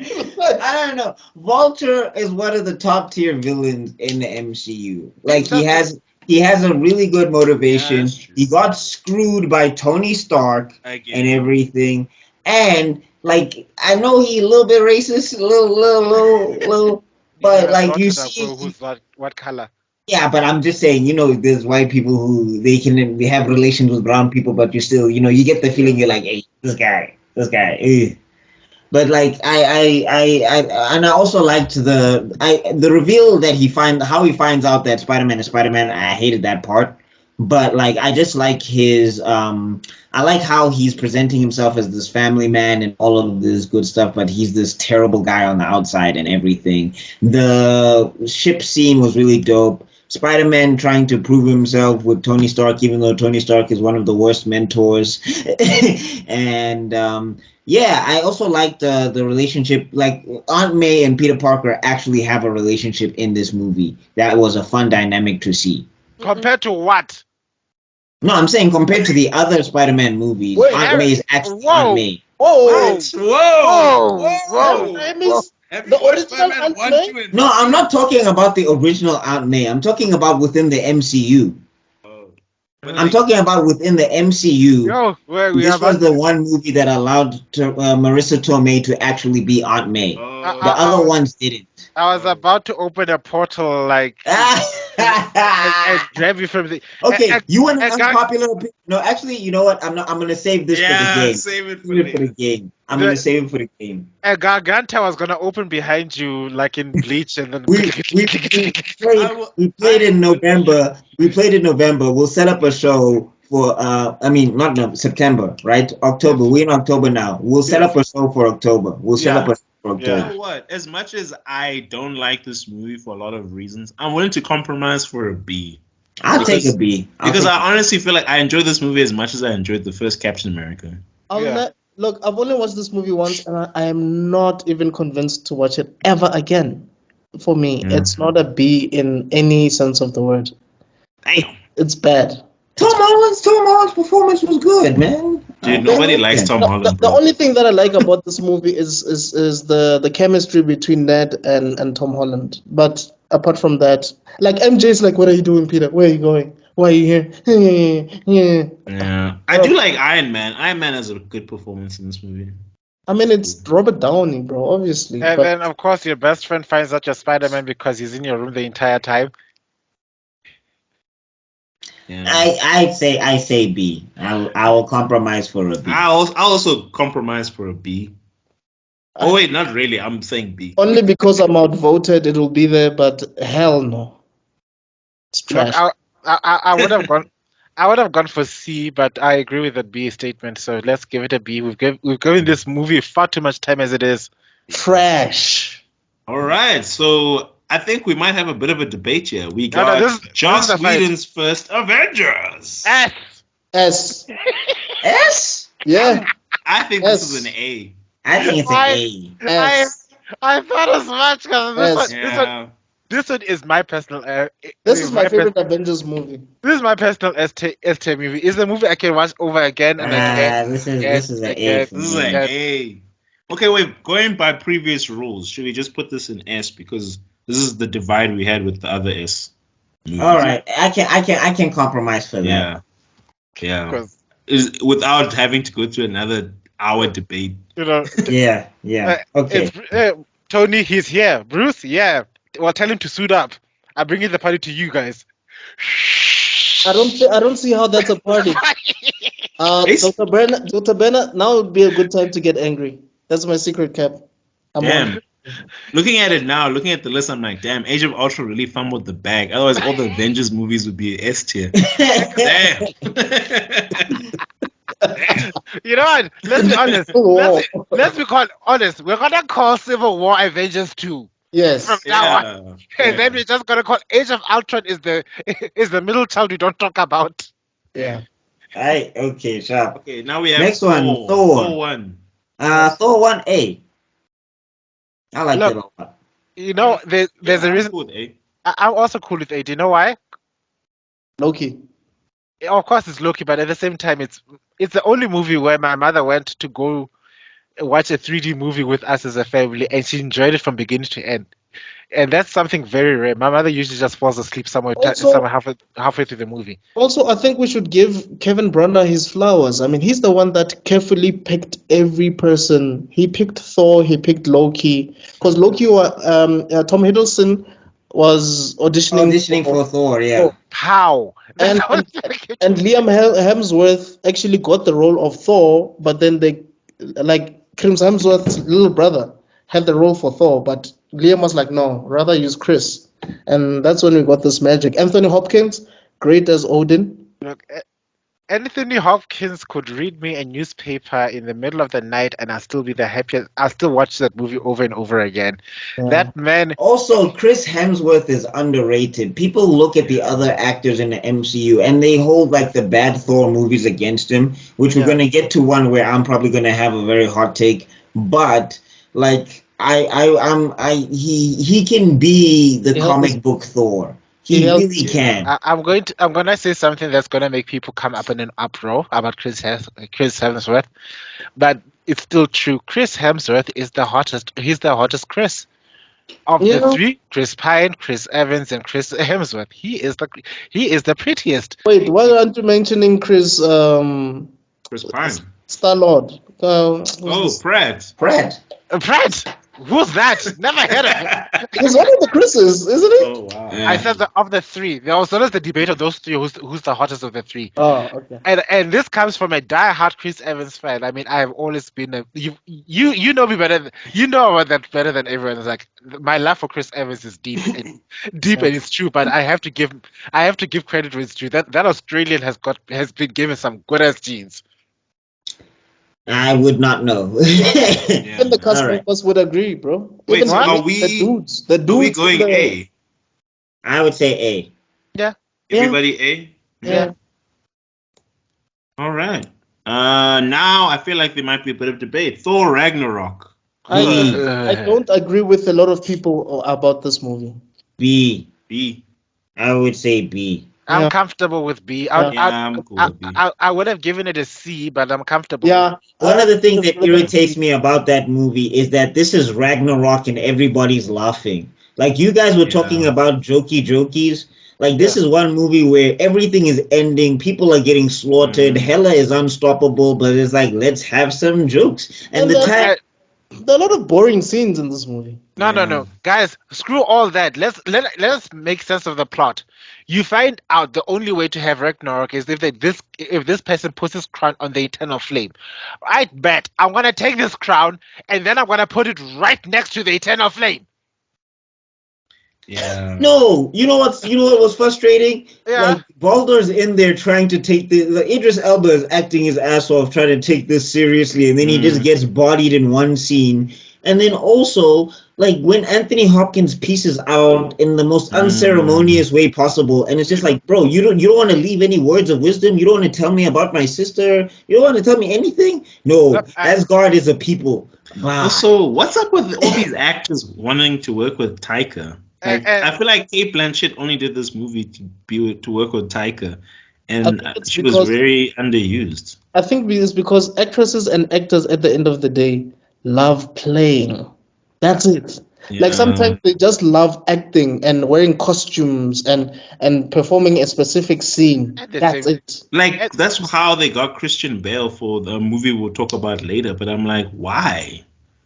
I don't know. Vulture is one of the top tier villains in the MCU. Like he has a really good motivation. Yeah, that's true. He got screwed by Tony Stark Again. and everything. And like I know he's a little bit racist, a little but like you see Who's what color? yeah, but I'm just saying, there's white people who they have relations with brown people, but you still, you get the feeling you're like, hey, this guy. But like I also liked the reveal that how he finds out that Spider-Man is Spider-Man. I hated that part, but like I just like his I like how he's presenting himself as this family man and all of this good stuff, but he's this terrible guy on the outside and everything. The ship scene was really dope. Spider-Man trying to prove himself with Tony Stark, even though Tony Stark is one of the worst mentors. And I also liked the relationship. Like Aunt May and Peter Parker actually have a relationship in this movie. That was a fun dynamic to see. Compared to what? No, I'm saying compared to the other Spider-Man movies, Wait, Aunt May is actually whoa. Aunt May. Oh, What? Whoa! Whoa! Sam Raimi's Have the you watched original Spider-Man 1, Ant-Man? 2, and No, I'm not talking about the original Aunt May. I'm talking about within the MCU. Oh. But I'm like, talking about within the MCU. Yo, where we are This was about the one movie that allowed Marissa Tomei to actually be Aunt May. oh, The other ones didn't. I was about to open a portal like and grab you from the. Okay, you want an and guy- unpopular opinion? No, actually, you know what? I'm not. I'm gonna save this for the yeah, game. save it for Save it for the later. game. I'm The- gonna save it for the game. A Garganta was gonna open behind you like in Bleach, and then We played in November. We played in November. We'll set up a show for I mean not no, September, right? October. We're in October now. We'll set up a show for October. We'll set up a show for You October. know what? As much as I don't like this movie for a lot of reasons, I'm willing to compromise for a B. I'll take a B. Because I honestly feel like I enjoyed this movie as much as I enjoyed the first Captain America. Look, I've only watched this movie once, and I am not even convinced to watch it ever again. For me, it's not a B in any sense of the word. Damn. It's bad. Tom Holland's performance was good, man. Dude, nobody likes Tom Holland. The bro. only thing that I like about this movie is the chemistry between Ned and Tom Holland. But apart from that, like MJ's like, what are you doing, Peter? Where are you going? Why are you here? Yeah, I do like Iron Man. Iron Man has a good performance in this movie. I mean, it's Robert Downey, bro, obviously. And but then of course your best friend finds out you're Spider-Man because he's in your room the entire time. Yeah. I say B. I will compromise for a B. I'll also compromise for a B. Oh wait, not really. I'm saying B. only because I'm outvoted, it will be there. But hell no, it's Look, trash. I would have gone. I would have gone for C, but I agree with the B statement. So let's give it a B. We've given this movie far too much time as it is. Trash. All right, so I think we might have a bit of a debate here. We No, got this is Joss the fight. Whedon's first Avengers. S. S. S? Yeah. I think this is an A. I think it's an A. S. I thought as much because Yes. this one is my personal. This is my favorite Avengers movie. This is my personal ST movie. It's a movie I can watch over again and again. This is an A. For This is me. an A. Okay, wait. Going by previous rules, should we just put this in S because this is the divide we had with the other S movies? All right, I can compromise for that. Yeah. Because, Without having to go through another hour debate. you know, Yeah. Okay. it's, Tony, he's here. Bruce, yeah. Well, tell him to suit up. I'm bringing the party to you guys. I don't see how that's a party. Dr. Bernard, now would be a good time to get angry. That's my secret cap. Damn. Looking at it now, looking at the list, I'm like, damn, Age of Ultron really fumbled the bag. Otherwise, all the Avengers movies would be S tier. Damn. You know what? Let's be honest. Let's be honest. We're gonna call Civil War Avengers 2 Yes. from now on. And then we're just gonna call Age of Ultron is the middle child we don't talk about. Yeah. Okay, sharp. Okay, now we have Next one, Thor. Thor 1. Thor 1A. I like Look, it a lot. You know, there's a reason. Cool with A. I'm also cool with 8. Do you know why? Loki. Of course, it's Loki, but at the same time, it's the only movie where my mother went to go watch a 3D movie with us as a family, and she enjoyed it from beginning to end. And that's something very rare. My mother usually just falls asleep somewhere halfway through the movie. Also, I think we should give Kevin Brunner his flowers. I mean, he's the one that carefully picked every person. He picked Thor, he picked Loki. Because Loki, Tom Hiddleston was auditioning For Thor, yeah. How? And Liam Hemsworth actually got the role of Thor, but then Chris Hemsworth's little brother had the role for Thor, but Liam was like, no, rather use Chris. And that's when we got this magic. Anthony Hopkins, great as Odin. Look, Anthony Hopkins could read me a newspaper in the middle of the night, and I'll still be the happiest. I'll still watch that movie over and over again. Yeah. That man. Also, Chris Hemsworth is underrated. People look at the other actors in the MCU and they hold like the bad Thor movies against him, which we're going to get to one where I'm probably going to have a very hot take. But like he can be the comic book Thor. He helps really you. can. I'm gonna say something that's gonna make people come up in an uproar about Chris Hemsworth, but it's still true. Chris Hemsworth is the hottest. He's the hottest Chris of the Yeah. three: Chris Pine, Chris Evans, and Chris Hemsworth. He is the prettiest. Wait, why aren't you mentioning Chris Chris Pine. Star-Lord? Oh, Pratt. Pratt. Pratt. Who's that? Never heard of him. He's one of the Chris's, isn't he? Oh wow. I said of the three. There was always the debate of those three. Who's the hottest of the three? Oh, okay. And this comes from a die-hard Chris Evans fan. I mean, I have always been you know me better. You know about that better than everyone. It's like my love for Chris Evans is deep and it's true. But I have to give credit where it's due. That Australian has been given some good ass genes. I would not know. Even the cast All right. members would agree, bro. Wait, Even so are the dudes. Are we going A? I would say A. Yeah. Everybody A? Yeah. All right. Now I feel like there might be a bit of debate. Thor Ragnarok. I don't agree with a lot of people about this movie. B. B. I would say B. I'm Yeah. comfortable with B. I'm cool with B. I would have given it a C, but I'm comfortable. Yeah. One of the things that irritates me about that movie is that this is Ragnarok and everybody's laughing. Like you guys were talking about jokies. Like this is one movie where everything is ending, people are getting slaughtered, Hela is unstoppable, but it's like let's have some jokes. And the time There are a lot of boring scenes in this movie. No, guys, screw all that. Let's make sense of the plot. You find out the only way to have Ragnarok is if this person puts his crown on the eternal flame. I bet I'm gonna take this crown and then I'm gonna put it right next to the eternal flame. Yeah. No, you know what was frustrating? Yeah. Like Baldur's in there trying to take the Idris Elba is acting his ass off trying to take this seriously, and then he just gets bodied in one scene. And then also, like when Anthony Hopkins pieces out in the most unceremonious way possible, and it's just like, bro, you don't want to leave any words of wisdom. You don't want to tell me about my sister. You don't want to tell me anything. No, Look, Asgard is a people. Wow. Also, what's up with all these actors wanting to work with Taika? Like, I feel like Kate Blanchett only did this movie to work with Taika, and she was very underused. I think it's because actresses and actors at the end of the day love playing. That's it. Yeah. Like sometimes they just love acting and wearing costumes and performing a specific scene. That's it. Like that's how they got Christian Bale for the movie we'll talk about later. But I'm like, why?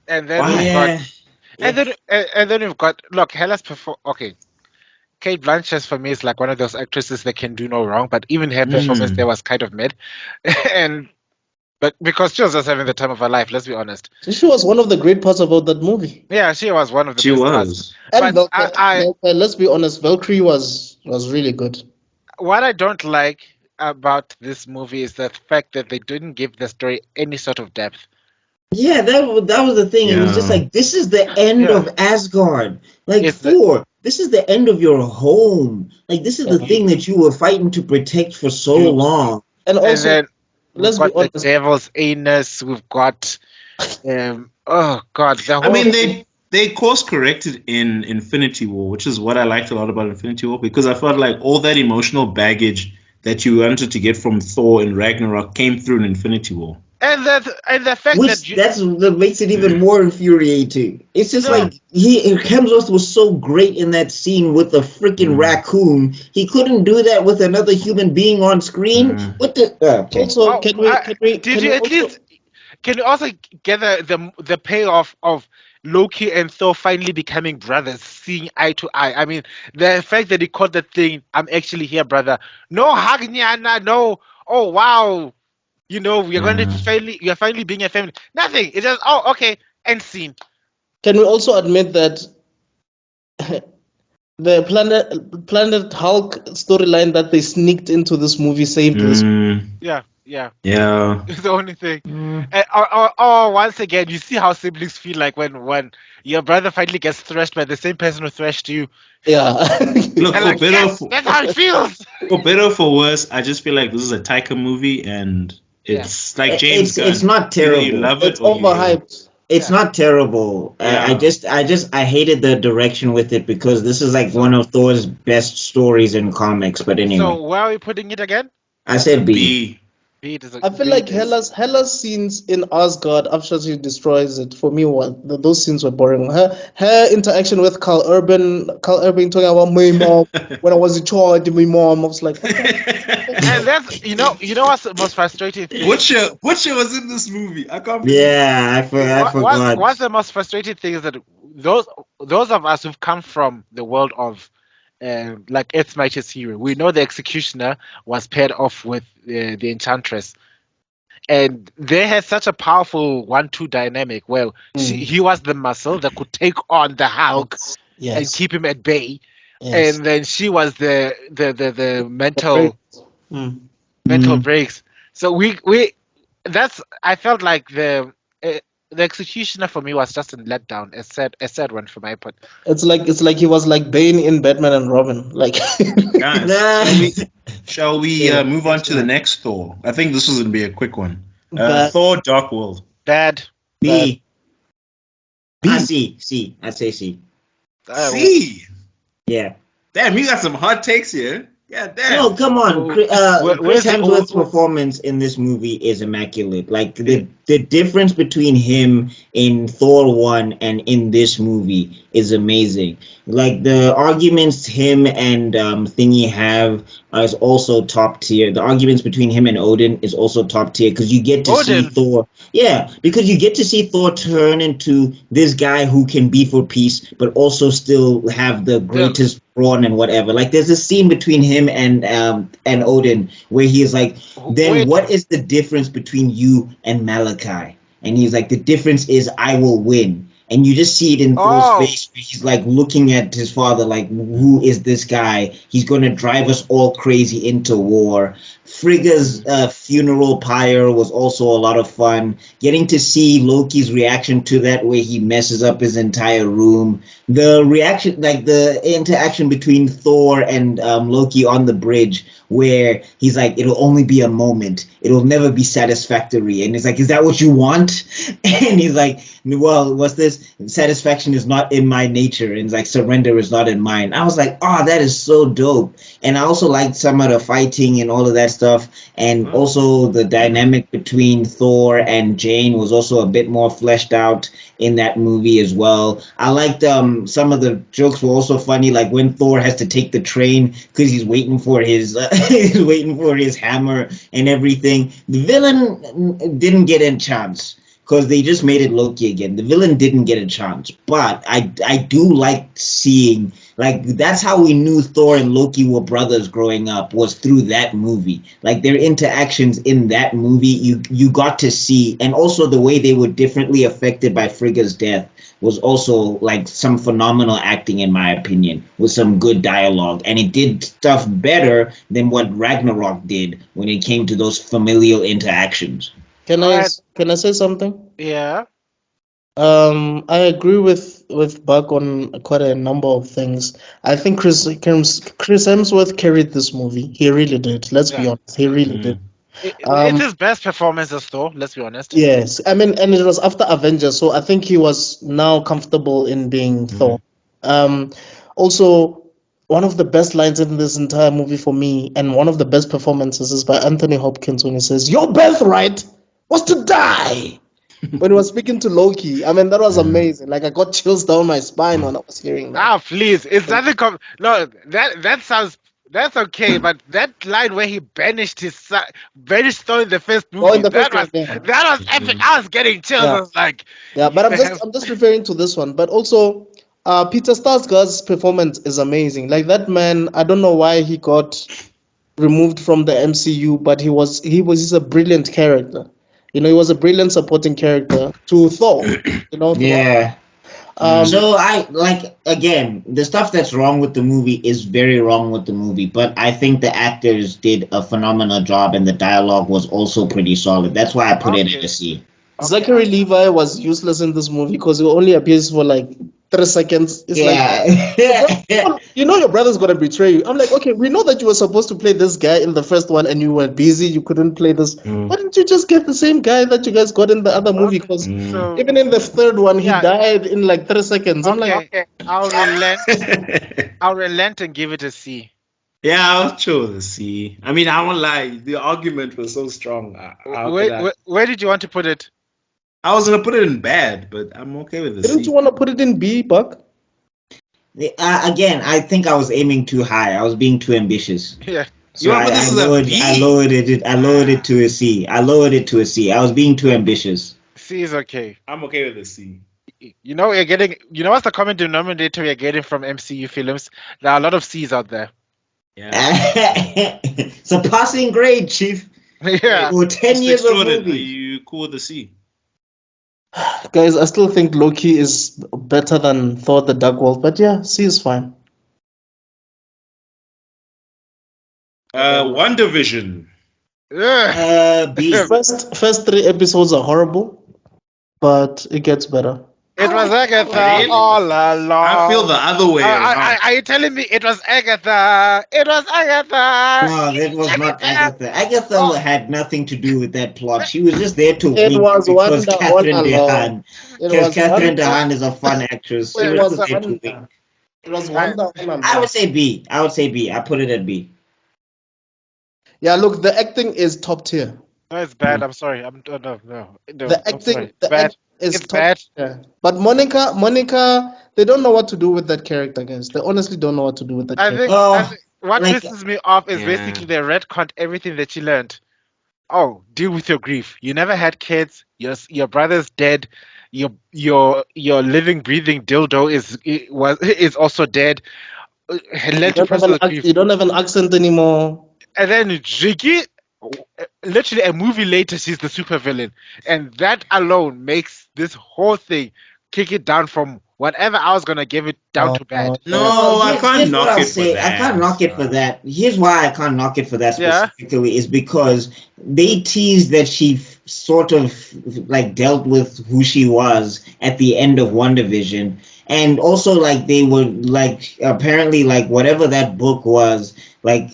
And then Why? and then we've got look, Hela's okay. Kate Blanchett for me is like one of those actresses that can do no wrong, but even her performance there was kind of mid. But because she was just having the time of her life, let's be honest. She was one of the great parts about that movie. Yeah, she was one of the She best was. parts. And But let's be honest, Valkyrie was really good. what I don't like about this movie is the fact that they didn't give the story any sort of depth. Yeah, that was the thing. It was just like, this is the end of Asgard. Like, Thor, this is the end of your home. Like, this is the thing that you were fighting to protect for so long. And also, And then let's we've be got the honest. devil's anus. We've got, oh god, the whole. I mean, they course corrected in Infinity War, which is what I liked a lot about Infinity War, because I felt like all that emotional baggage that you wanted to get from Thor in Ragnarok came through in Infinity War. and the fact That makes it even more infuriating. It's just like Hemsworth was so great in that scene with the freaking raccoon. He couldn't do that with another human being on screen. What the? Also, can you also get the payoff of Loki and Thor finally becoming brothers, seeing eye to eye? I mean, the fact that he caught the thing, I'm actually here, brother. No Hagnyana, no. Oh wow, you know we're finally being a family. Nothing. It's just okay, end scene. Can we also admit that the Planet Hulk storyline that they sneaked into this movie saved this? Yeah. Yeah. It's the only thing. And, once again, you see how siblings feel like when your brother finally gets thrashed by the same person who thrashed you. Yeah. Look, And like, that's how it feels. for better or for worse, I just feel like this is a Taika movie, and it's like James Gunn. It's not terrible. You love It's it or you hate it. overhyped. It's Yeah. not terrible. I hated the direction with it because this is like one of Thor's best stories in comics. But anyway, So where are we putting it again? I said B. B. Beat is I feel like Beat is- Hela's scenes in Asgard after she destroys it for me those scenes were boring. Her interaction with Carl Urban talking about my mom when I was a child, my mom I was like, And that's what's the most frustrating thing? Butcher was in this movie. I can't believe. Yeah, I forgot. What's the most frustrating thing is that those of us who've come from the world of like Earth's mightiest hero, we know the executioner was paired off with the enchantress, and they had such a powerful 1-2 dynamic. Well, he was the muscle that could take on the Hulk and yes, keep him at bay, yes. and then she was the mental mental Mm. breaks. So we that's I felt like the executioner for me was just a letdown, a sad one for my part. It's like he was like Bane in Batman and Robin. Like Guys, Nah. shall we Yeah. move on to the next Thor? I think this was going to be a quick one. But- Thor Dark World. Bad. B. B. C. I'd say C. C. Yeah. Damn, you got some hot takes here. Yeah, damn. No, come on. Where's Chris the- Hemsworth's performance in this movie is immaculate. Like the difference between him in Thor 1 and in this movie is amazing. Like the arguments him and Thingy have is also top tier. The arguments between him and Odin is also top tier because you get to see Odin? Thor. Yeah, because you get to see Thor turn into this guy who can be for peace, but also still have the greatest brawn and whatever. Like there's a scene between him and Odin where he is like, then Wait. what is the difference between you and Malachi? And he's like, the difference is I will win. And you just see it in Thor's Oh. face where he's like looking at his father like, who is this guy? He's going to drive us all crazy into war. Frigga's funeral pyre was also a lot of fun. Getting to see Loki's reaction to that where he messes up his entire room. The reaction, like the interaction between Thor and Loki on the bridge where he's like, it'll only be a moment. It'll never be satisfactory. And he's like, is that what you want? And he's like, well, what's this? Satisfaction is not in my nature. And it's like, surrender is not in mine. I was like, oh, that is so dope. And I also liked some of the fighting and all of that stuff. And also the dynamic between Thor and Jane was also a bit more fleshed out in that movie as well. I liked some of the jokes were also funny, like when Thor has to take the train because he's waiting for his hammer and everything. The villain didn't get a chance because they just made it Loki again. The villain didn't get a chance, but I do like seeing, like, that's how we knew Thor and Loki were brothers growing up, was through that movie. Like their interactions in that movie, you got to see, and also the way they were differently affected by Frigga's death was also like some phenomenal acting in my opinion, with some good dialogue, and it did stuff better than what Ragnarok did when it came to those familial interactions. Can Alright. I say something? Yeah. I agree with Buck on quite a number of things. I think Chris Hemsworth carried this movie. He really did. Let's be Yeah. honest. He really did. It's his best performance as Thor, let's be honest. Yes, I mean, and it was after Avengers, so I think he was now comfortable in being Thor. Also, one of the best lines in this entire movie for me, and one of the best performances, is by Anthony Hopkins when he says, "Your birthright was to die." When he was speaking to Loki, I mean, that was amazing. Like I got chills down my spine when I was hearing that. Ah, please. It's nothing. No, that sounds. That's okay, but that line where he banished banished Thor in the first movie, in the that first was one, yeah. that was epic. I was getting chills. Yeah. I was like, Yeah, but Yeah. I'm just referring to this one. But also, Peter Sarsgaard's performance is amazing. Like that man, I don't know why he got removed from the MCU, but he's a brilliant character. You know, he was a brilliant supporting character to Thor. You know, Yeah. Um, So I like, again, the stuff that's wrong with the movie is very wrong with the movie, but I think the actors did a phenomenal job and the dialogue was also pretty solid. That's why I put it at a C. Zachary Levi was useless in this movie because he only appears for like 3 seconds. It's Yeah. you know your brother's gonna betray you. I'm like, okay, we know that you were supposed to play this guy in the first one and you were busy, you couldn't play this. Why didn't you just get the same guy that you guys got in the other movie? Because So even in the third one, he Yeah. died in like 3 seconds. I'm like, okay, I'll relent. I'll relent and give it a C. Yeah, I'll choose a C. I mean, I won't lie. The argument was so strong. Where did you want to put it? I was gonna put it in bad, but I'm okay with the didn't C. you want to put it in B, Buck? Again, I think I was aiming too high. I was being too ambitious. Yeah. So You wanna put this as a B? I lowered it to a C. I was being too ambitious. C is okay. I'm okay with the C. You know you're getting. You know what's the common denominator you're getting from MCU films? There are a lot of C's out there. Yeah. It's a passing grade, Chief. Yeah. Or 10 Mr. years of Extrodin, are movies. you cool with the C? Guys, I still think Loki is better than Thor the Dark World, but yeah, C is fine. WandaVision. Ugh. B. First 3 episodes are horrible, but it gets better. It was Agatha Really? all along. I feel the other way around. Are you telling me it was Agatha? It was Agatha. No, that was not Agatha. Agatha had nothing to do with that plot. She was just there to It wink was because Wanda Catherine all along. DeHaan. It Because was Catherine Wanda. DeHaan is a fun actress. She It was was just there to Wanda. wink. It was Wanda all along. I would say B. I put it at B. Yeah, look, the acting is top tier. No, it's bad. I'm sorry. No. The I'm sorry. acting, the Bad. act is It's top bad. tier. But Monica, they don't know what to do with that character, guys. They honestly don't know what to do with that I character. think, Oh, I think what like- pisses me off is Yeah. basically they retconned everything that you learned. Oh, deal with your grief. You never had kids. Your brother's dead. Your living, breathing dildo is also dead. Learn You to don't have process an the grief. you don't have an accent anymore. And then Jiggy, literally a movie later, she's the supervillain, and that alone makes this whole thing kick it down from whatever I was gonna give it down to bad. No, I can't Here's what knock I'll it for say. that. I can't knock it for that. Here's why I can't knock it for that Yeah. specifically is because they teased that she sort of like dealt with who she was at the end of WandaVision, and also like they were like apparently like whatever that book was like.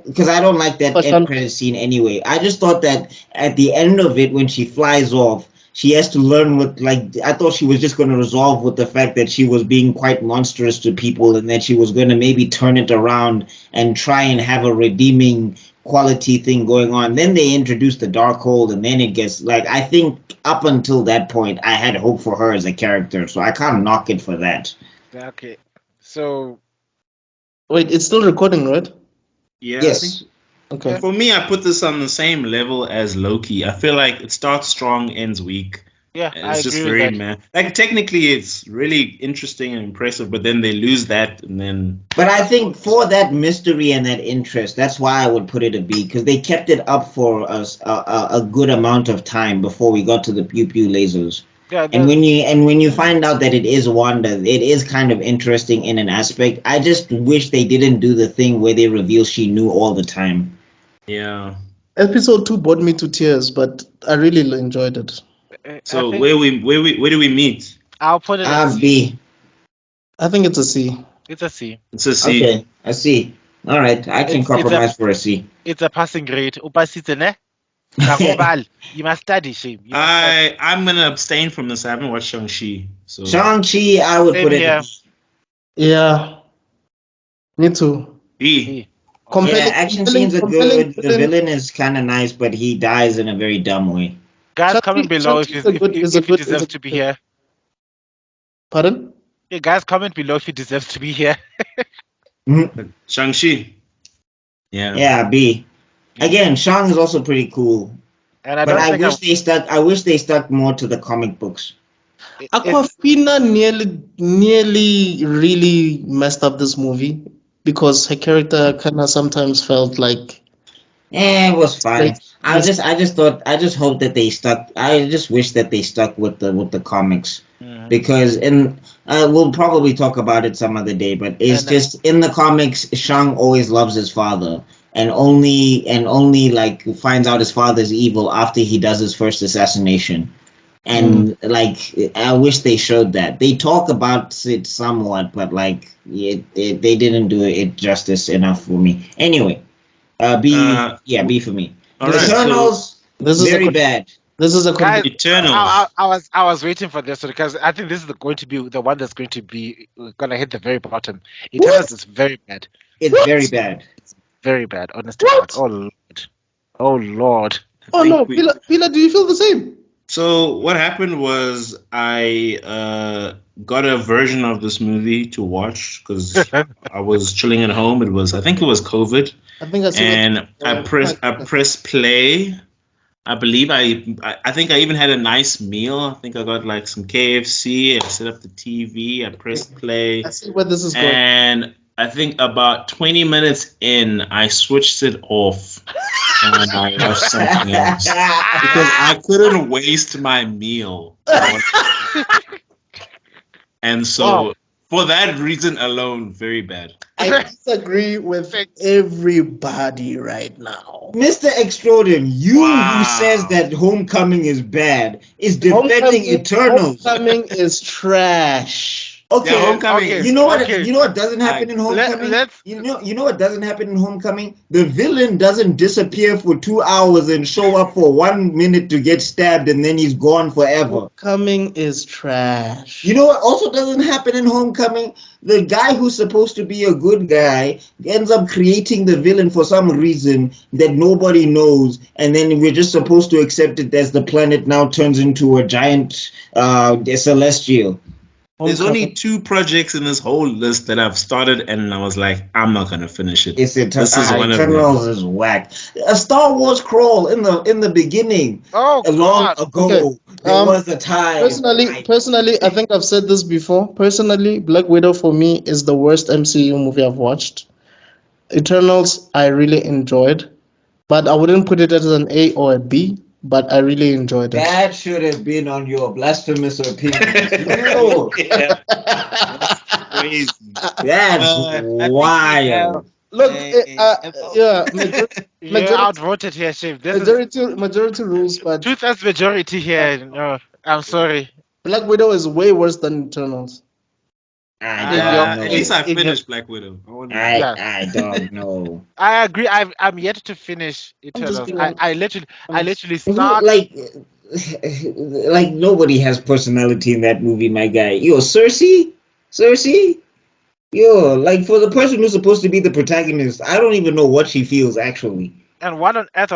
Because I don't like that end credit scene anyway. I just thought that at the end of it, when she flies off, she has to learn what, like, I thought she was just going to resolve with the fact that she was being quite monstrous to people and that she was going to maybe turn it around and try and have a redeeming quality thing going on. Then they introduced the Darkhold, and then it gets, like, I think up until that point, I had hope for her as a character, so I can't knock it for that. Okay, so Wait, it's still recording, right? Yeah. Yes. I think Okay. for me, I put this on the same level as Loki. I feel like it starts strong, ends weak. yeah, I It's just agree with very that. man. Like technically, it's really interesting and impressive, but then they lose that, and then But I think for that mystery and that interest, that's why I would put it a B, because they kept it up for us a good amount of time before we got to the pew pew lasers. Yeah, And when you find out that it is Wanda, it is kind of interesting in an aspect. I just wish they didn't do the thing where they reveal she knew all the time. yeah. Episode 2 brought me to tears, but I really enjoyed it. So I think where do we meet? I'll put it as C. B. I think it's a C. It's a C. It's a C. Okay, a C. All right, I can It's compromise for a C. It's a passing grade. Upasitse ne? Kakobal. You must study, Shame. You must study. I'm gonna abstain from this. I haven't watched Shang-Chi, so Shang-Chi, I would Same put it here. a B. Yeah. Me too. B. Yeah, action scenes are good. The villain is kind of nice, but he dies in a very dumb way. Guys, Shang-Chi- comment below if Shang-Chi is a good- is a he good- deserves is a to be good- here. Pardon? Yeah, guys, comment below if he deserves to be here. Shang-Chi. Yeah. Yeah, B. Again, Shang is also pretty cool, And I but don't I think wish they stuck. I wish they stuck more to the comic books. Aquafina nearly really messed up this movie because her character kind of sometimes felt like It was fine. Like, I just hope that they stuck. I just wish that they stuck with the comics, because we'll probably talk about it some other day. But it's And, just in the comics, Shang always loves his father, and only like finds out his father's evil after he does his first assassination. And like, I wish they showed that. They talk about it somewhat, but like, they didn't do it justice enough for me. Anyway, B for me. All right, Eternals, This is very a bad. this is a Guys, Eternals. I was waiting for this because I think this is going to be the one that's going to be gonna hit the very bottom. Eternals is very bad, It's very bad. very bad. Honest to God. Oh Lord, oh Lord. Oh think no, we- Pila, do you feel the same? So what happened was I got a version of this movie to watch because I was chilling at home. I think it was COVID, I think I see and I pressed play. I believe I think I even had a nice meal. I think I got like some KFC. I set up the TV. I pressed play, I see where this is going. and I think about 20 minutes in, I switched it off and I watched something else because I couldn't waste my meal. And so, for that reason alone, very bad. I disagree with everybody right now. Mr. Extrodin, you Wow. who says that Homecoming is bad is defending Eternals. Homecoming is trash. Okay, Yeah, Homecoming. okay. You know what? Okay. You know what doesn't happen in Homecoming. let's- You know what doesn't happen in Homecoming. The villain doesn't disappear for 2 hours and show up for 1 minute to get stabbed, and then he's gone forever. Homecoming is trash. You know what also doesn't happen in Homecoming? The guy who's supposed to be a good guy ends up creating the villain for some reason that nobody knows, and then we're just supposed to accept it as the planet now turns into a giant celestial. There's only 2 projects in this whole list that I've started, and I was like, I'm not gonna finish it. This is one of them. Eternals is whack. A Star Wars crawl in the beginning. Oh Long God. ago, Okay. there was a time. Personally, I think I've said this before. Personally, Black Widow for me is the worst MCU movie I've watched. Eternals, I really enjoyed, but I wouldn't put it as an A or a B. But I really enjoyed it. That should have been on your blasphemous opinion. No, Yeah. That's crazy. that's wild. Look, yeah, You're outvoted here, Chief. This majority rules, but 2/3 majority here. No, I'm sorry. Black Widow is way worse than Eternals. At least I finished Black Widow. I don't know. I agree. I'm yet to finish Eternals. being I literally start. Like nobody has personality in that movie, my guy. Yo, Cersei, yo, like for the person who's supposed to be the protagonist, I don't even know what she feels actually. And what on earth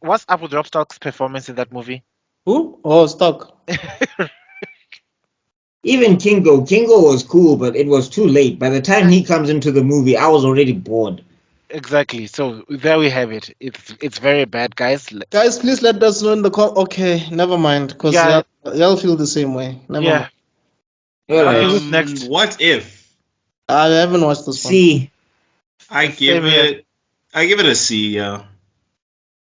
what's up with Rob Stark's performance in that movie? Who? Oh, Stock. Even Kingo was cool, but it was too late. By the time he comes into the movie, I was already bored. Exactly. So there we have it. It's very bad, guys. Guys, please let us know in the Okay, never mind, because Yeah. y'all feel the same way. Never mind. Okay, who's next? What if I haven't watched this one. See, I give it a C? Yeah.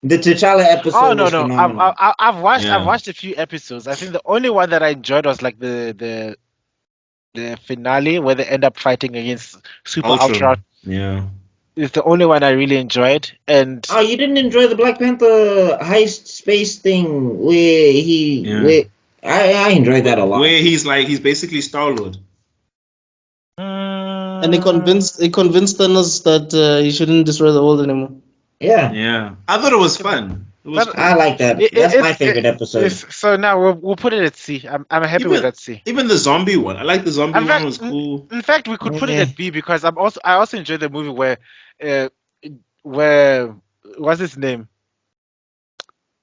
the T'Challa episode. Oh no was no! phenomenal. I've Yeah. watched a few episodes. I think the only one that I enjoyed was like the finale where they end up fighting against Super Ultra. Yeah. It's the only one I really enjoyed. And Oh, you didn't enjoy the Black Panther heist space thing where he? Yeah. Where, I enjoyed that a lot. Where he's basically Star-Lord. And he convinced Thanos that he shouldn't destroy the world anymore. Yeah, Yeah. I thought it was fun. It was But- fun. I like that. That's my favorite episode. So now we'll put it at C. I'm happy with that C. Even the zombie one. I like the zombie In one. fact, Was cool. In fact, we could put it Yeah. at B because I also enjoyed the movie where what's his name?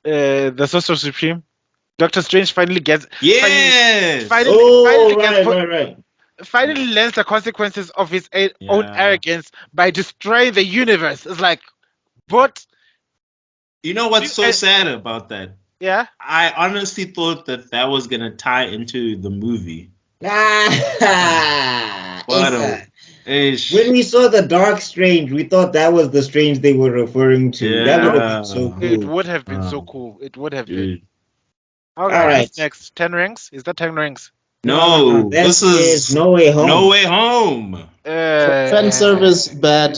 The Sorcerer Supreme, Doctor Strange finally gets Yes. finally gets right. finally learns the consequences of his own Yeah. arrogance by destroying the universe. It's like, but You know what's so sad about that? yeah, I honestly thought that was gonna tie into the movie. What When we saw the Dark Strange, we thought that was the Strange they were referring to. That would have been so it cool. would have been so cool. It would have been. Dude. Okay, All right. who's next? 10 rings? Is that 10 rings? No, this is No Way Home. No Way Home. Fan service bad.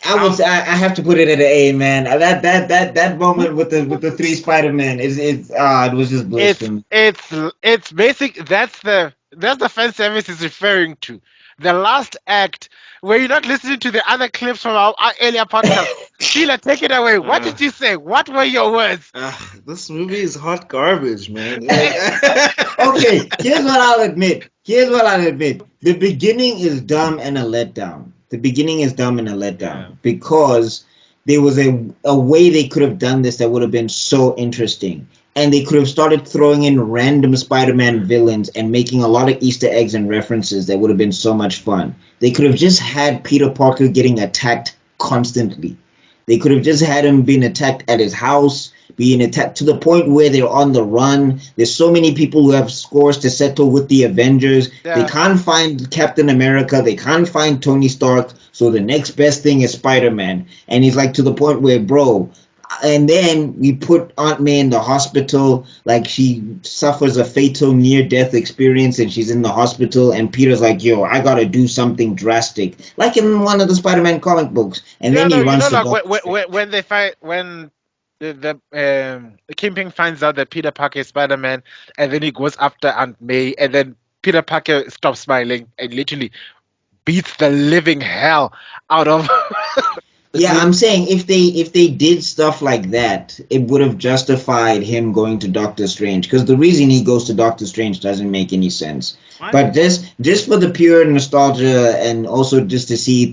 I have to put it at an A, man. That moment with the three Spider-Man it was just bliss for me. It's basic. That's the fan service is referring to. The last act where you're not listening to the other clips from our earlier podcast. Sheila, take it away. What did you say? What were your words? This movie is hot garbage, man. Okay, here's what I'll admit. The beginning is dumb and a letdown. Because there was a way they could have done this that would have been so interesting. And they could have started throwing in random Spider-Man villains and making a lot of Easter eggs and references that would have been so much fun. They could have just had Peter Parker getting attacked constantly. They could have just had him being attacked at his house, being attacked to the point where they're on the run. There's so many people who have scores to settle with the Avengers. Yeah. They can't find Captain America. They can't find Tony Stark. So the next best thing is Spider-Man. And he's like to the point where, bro... And then we put Aunt May in the hospital, like she suffers a fatal near-death experience and she's in the hospital, and Peter's like, yo, I gotta do something drastic, like in one of the Spider-Man comic books. And then he runs to when they fight, when the Kingpin finds out that Peter Parker is Spider-Man, and then he goes after Aunt May, and then Peter Parker stops smiling and literally beats the living hell out of... Yeah, I'm saying if they did stuff like that, it would have justified him going to Doctor Strange. Because the reason he goes to Doctor Strange doesn't make any sense. What? But just for the pure nostalgia, and also just to see the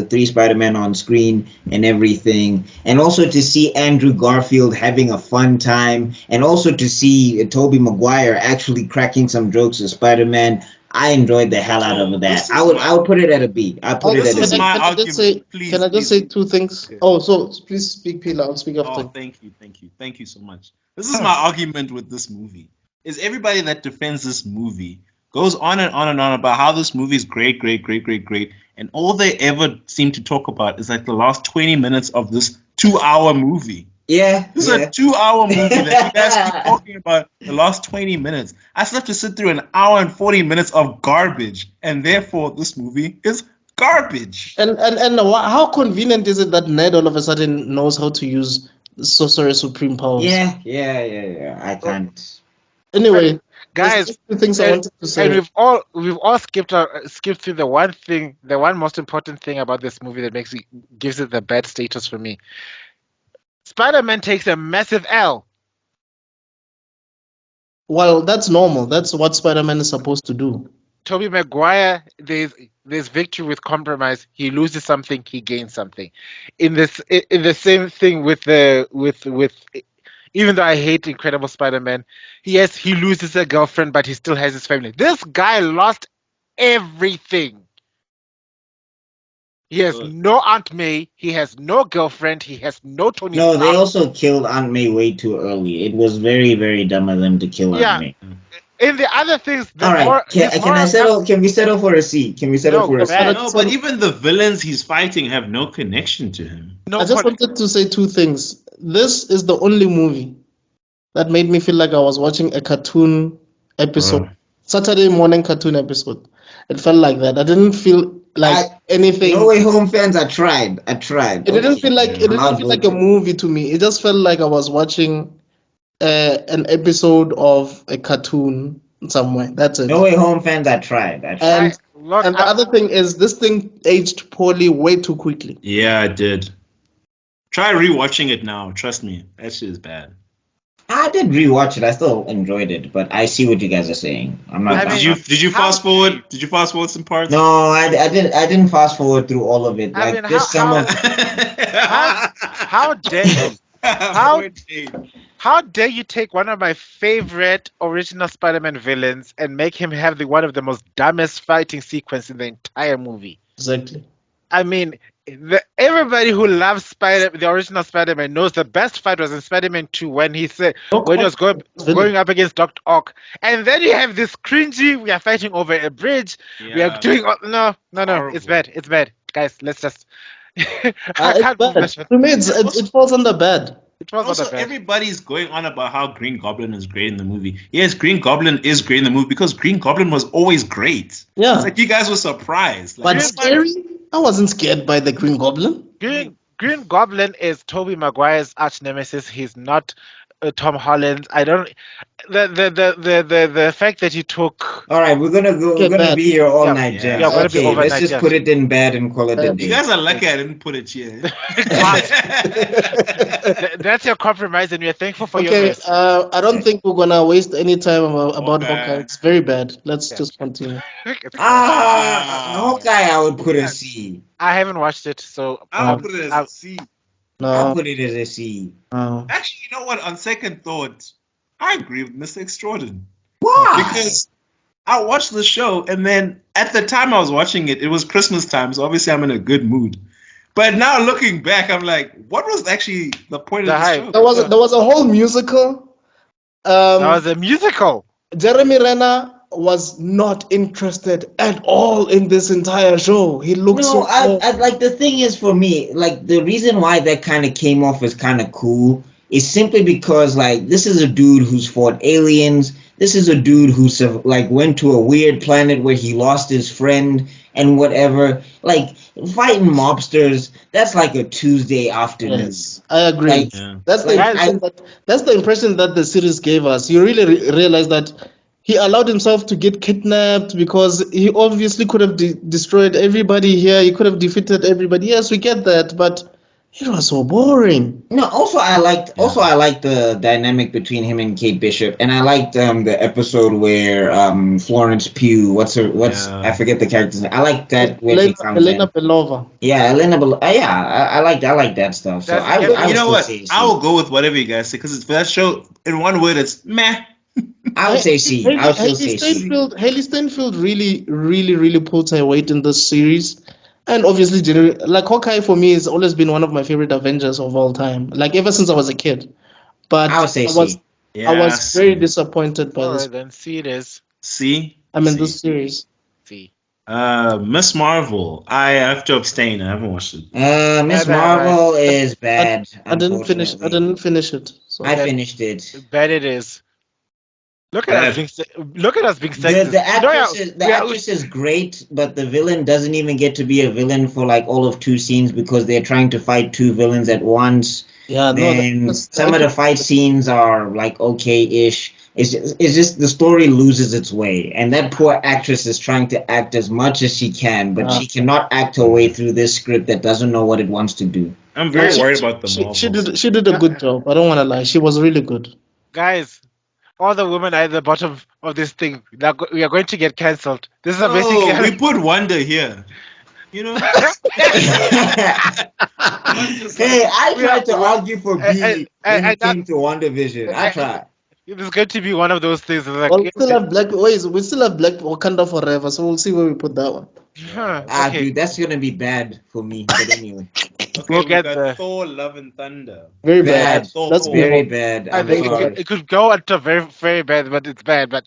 three Spider-Man on screen and everything, and also to see Andrew Garfield having a fun time, and also to see Tobey Maguire actually cracking some jokes as Spider-Man. I enjoyed the hell out of that. I would put it at a B. I put it at a B. Can I just say two things? Okay. Oh, so please speak, Pila. I'll speak after. Oh, thank you so much. This is my argument with this movie. Is everybody that defends this movie goes on and on and on about how this movie is great, and all they ever seem to talk about is like the last 20 minutes of this 2-hour movie. Yeah. This is a 2-hour movie that you guys keep talking about the last 20 minutes. I still have to sit through an hour and 40 minutes of garbage, and therefore this movie is garbage. And how convenient is it that Ned all of a sudden knows how to use Sorcerer Supreme powers? Yeah. I can't. Anyway, guys, two things I wanted to say. And we've all skipped through the one most important thing about this movie that gives it the bad status for me. Spider-Man takes a massive L. Well, that's normal. That's what Spider-Man is supposed to do. Tobey Maguire, there's victory with compromise. He loses something, he gains something. In the same thing with even though I hate Incredible Spider-Man, he loses a girlfriend, but he still has his family. This guy lost everything. He has no Aunt May. He has no girlfriend. He has no Tony Stark. No, they also killed Aunt May way too early. It was very, very dumb of them to kill Aunt May. In the other things, all right. Can we settle for a C? Can we settle for a C? No, but even the villains he's fighting have no connection to him. I just wanted to say two things. This is the only movie that made me feel like I was watching a cartoon episode, Saturday morning cartoon episode. It felt like that. I didn't feel like anything. No Way Home fans, I tried. It didn't feel like a movie to me. It just felt like I was watching an episode of a cartoon somewhere. That's it. No Way Home fans, I tried. And the other thing is, this thing aged poorly way too quickly. Yeah, it did. Try rewatching it now. Trust me, that shit is bad. I did rewatch it. I still enjoyed it, but I see what you guys are saying. I'm not. Did you fast forward? Did you fast forward some parts? No, I didn't fast forward through all of it. How dare you? How dare you take one of my favorite original Spider-Man villains and make him have one of the most dumbest fighting sequence in the entire movie? Exactly. I mean, everybody who loves the original Spider-Man knows the best fight was in Spider-Man 2 when he was going up against Dr. Ock. And then you have this cringy, we are fighting over a bridge. Yeah. We are doing... No. It's bad. Guys, let's just... To me, it falls under bad. Everybody's going on about how Green Goblin is great in the movie. Yes, Green Goblin is great in the movie because Green Goblin was always great. Yeah. It's like you guys were surprised. But scary? I wasn't scared by the Green Goblin. Green Goblin is Tobey Maguire's arch nemesis. He's not Tom Holland. I don't. The fact that he took. All right, we're gonna go. We're Okay, gonna bad. be here all Yeah, night, yeah, gents. we're gonna be Okay, let's overnight, just yes. put it in bad and call it a Bad. You day. guys are lucky I didn't put it here. That's your compromise, and we are thankful for your Okay, mess. I don't think we're gonna waste any time about Okay. Hawkeye. It's very bad. Let's Yeah. just continue. Hawkeye, I would put a C. I haven't watched it, so I'll put it as a C. I'll No, put it as a C. no. Actually, you know what? On second thought, I agree with Mr. Extrodin. Why? Because I watched the show, and then at the time I was watching it, it was Christmas time, so obviously I'm in a good mood. But now looking back, I'm like, what was actually the point The of the hype. show? There was a whole musical. that was a musical. Jeremy Renner was not interested at all in this entire show. He looked No, so I like the thing is for me, like the reason why that kind of came off as kind of cool is simply because like this is a dude who's fought aliens. This is a dude who like went to a weird planet where he lost his friend and whatever. Like fighting mobsters, that's like a Tuesday afternoon. yes, I agree. Like, Yeah. That's the Like, impression that's the impression that the series gave us. You really realize that he allowed himself to get kidnapped because he obviously could have destroyed everybody here. He could have defeated everybody. Yes, we get that, but it was so boring. No, also I liked the dynamic between him and Kate Bishop, and I liked the episode where Florence Pugh, Yeah. I forget the character's name. I like that where she comes Elena in. Belova. Yeah, I like that stuff. So Does it I get- would You know still what? say C. I will go with whatever you guys say, because for that show, in one word, it's meh. I would say C. I would still say C. Haley Steinfeld really pulled her weight in this series. And obviously, like Hawkeye for me has always been one of my favorite Avengers of all time. Like ever since I was a kid. But I would say C. Yeah, I was very C. disappointed by All this. right, then C it is. C. This series. C. Miss Marvel. I have to abstain. I haven't watched it. Miss Bad, Marvel is bad. I didn't finish it. So I finished it. Bad it is. Look at us being The, sexist. the actress No, is the actress is great, but the villain doesn't even get to be a villain for like all of 2 scenes because they're trying to fight 2 villains at once. yeah, Then some of the fight scenes are like okay-ish. It's just the story loses its way, and that poor actress is trying to act as much as she can, but she cannot act her way through this script that doesn't know what it wants to do. I'm very worried about the Marvels. she did a good job. I don't want to lie. She was really good. guys, all the women are at the bottom of this thing. We are going to get cancelled. This is a Oh, basically. we put Wonder here. You know? Hey, I tried to argue for B when it came to WandaVision. I tried. It's going to be one of those things. Like, Well, we still have Black Wakanda Forever, so we'll see where we put that one. Ah, okay. dude, that's gonna be bad for me. But anyway, Okay, We'll we get got there. Thor, Love and Thunder. Very bad. bad. Thor, Let's Thor. move Very on. bad. I I'm think sorry. it could go into very, very bad, but it's bad. But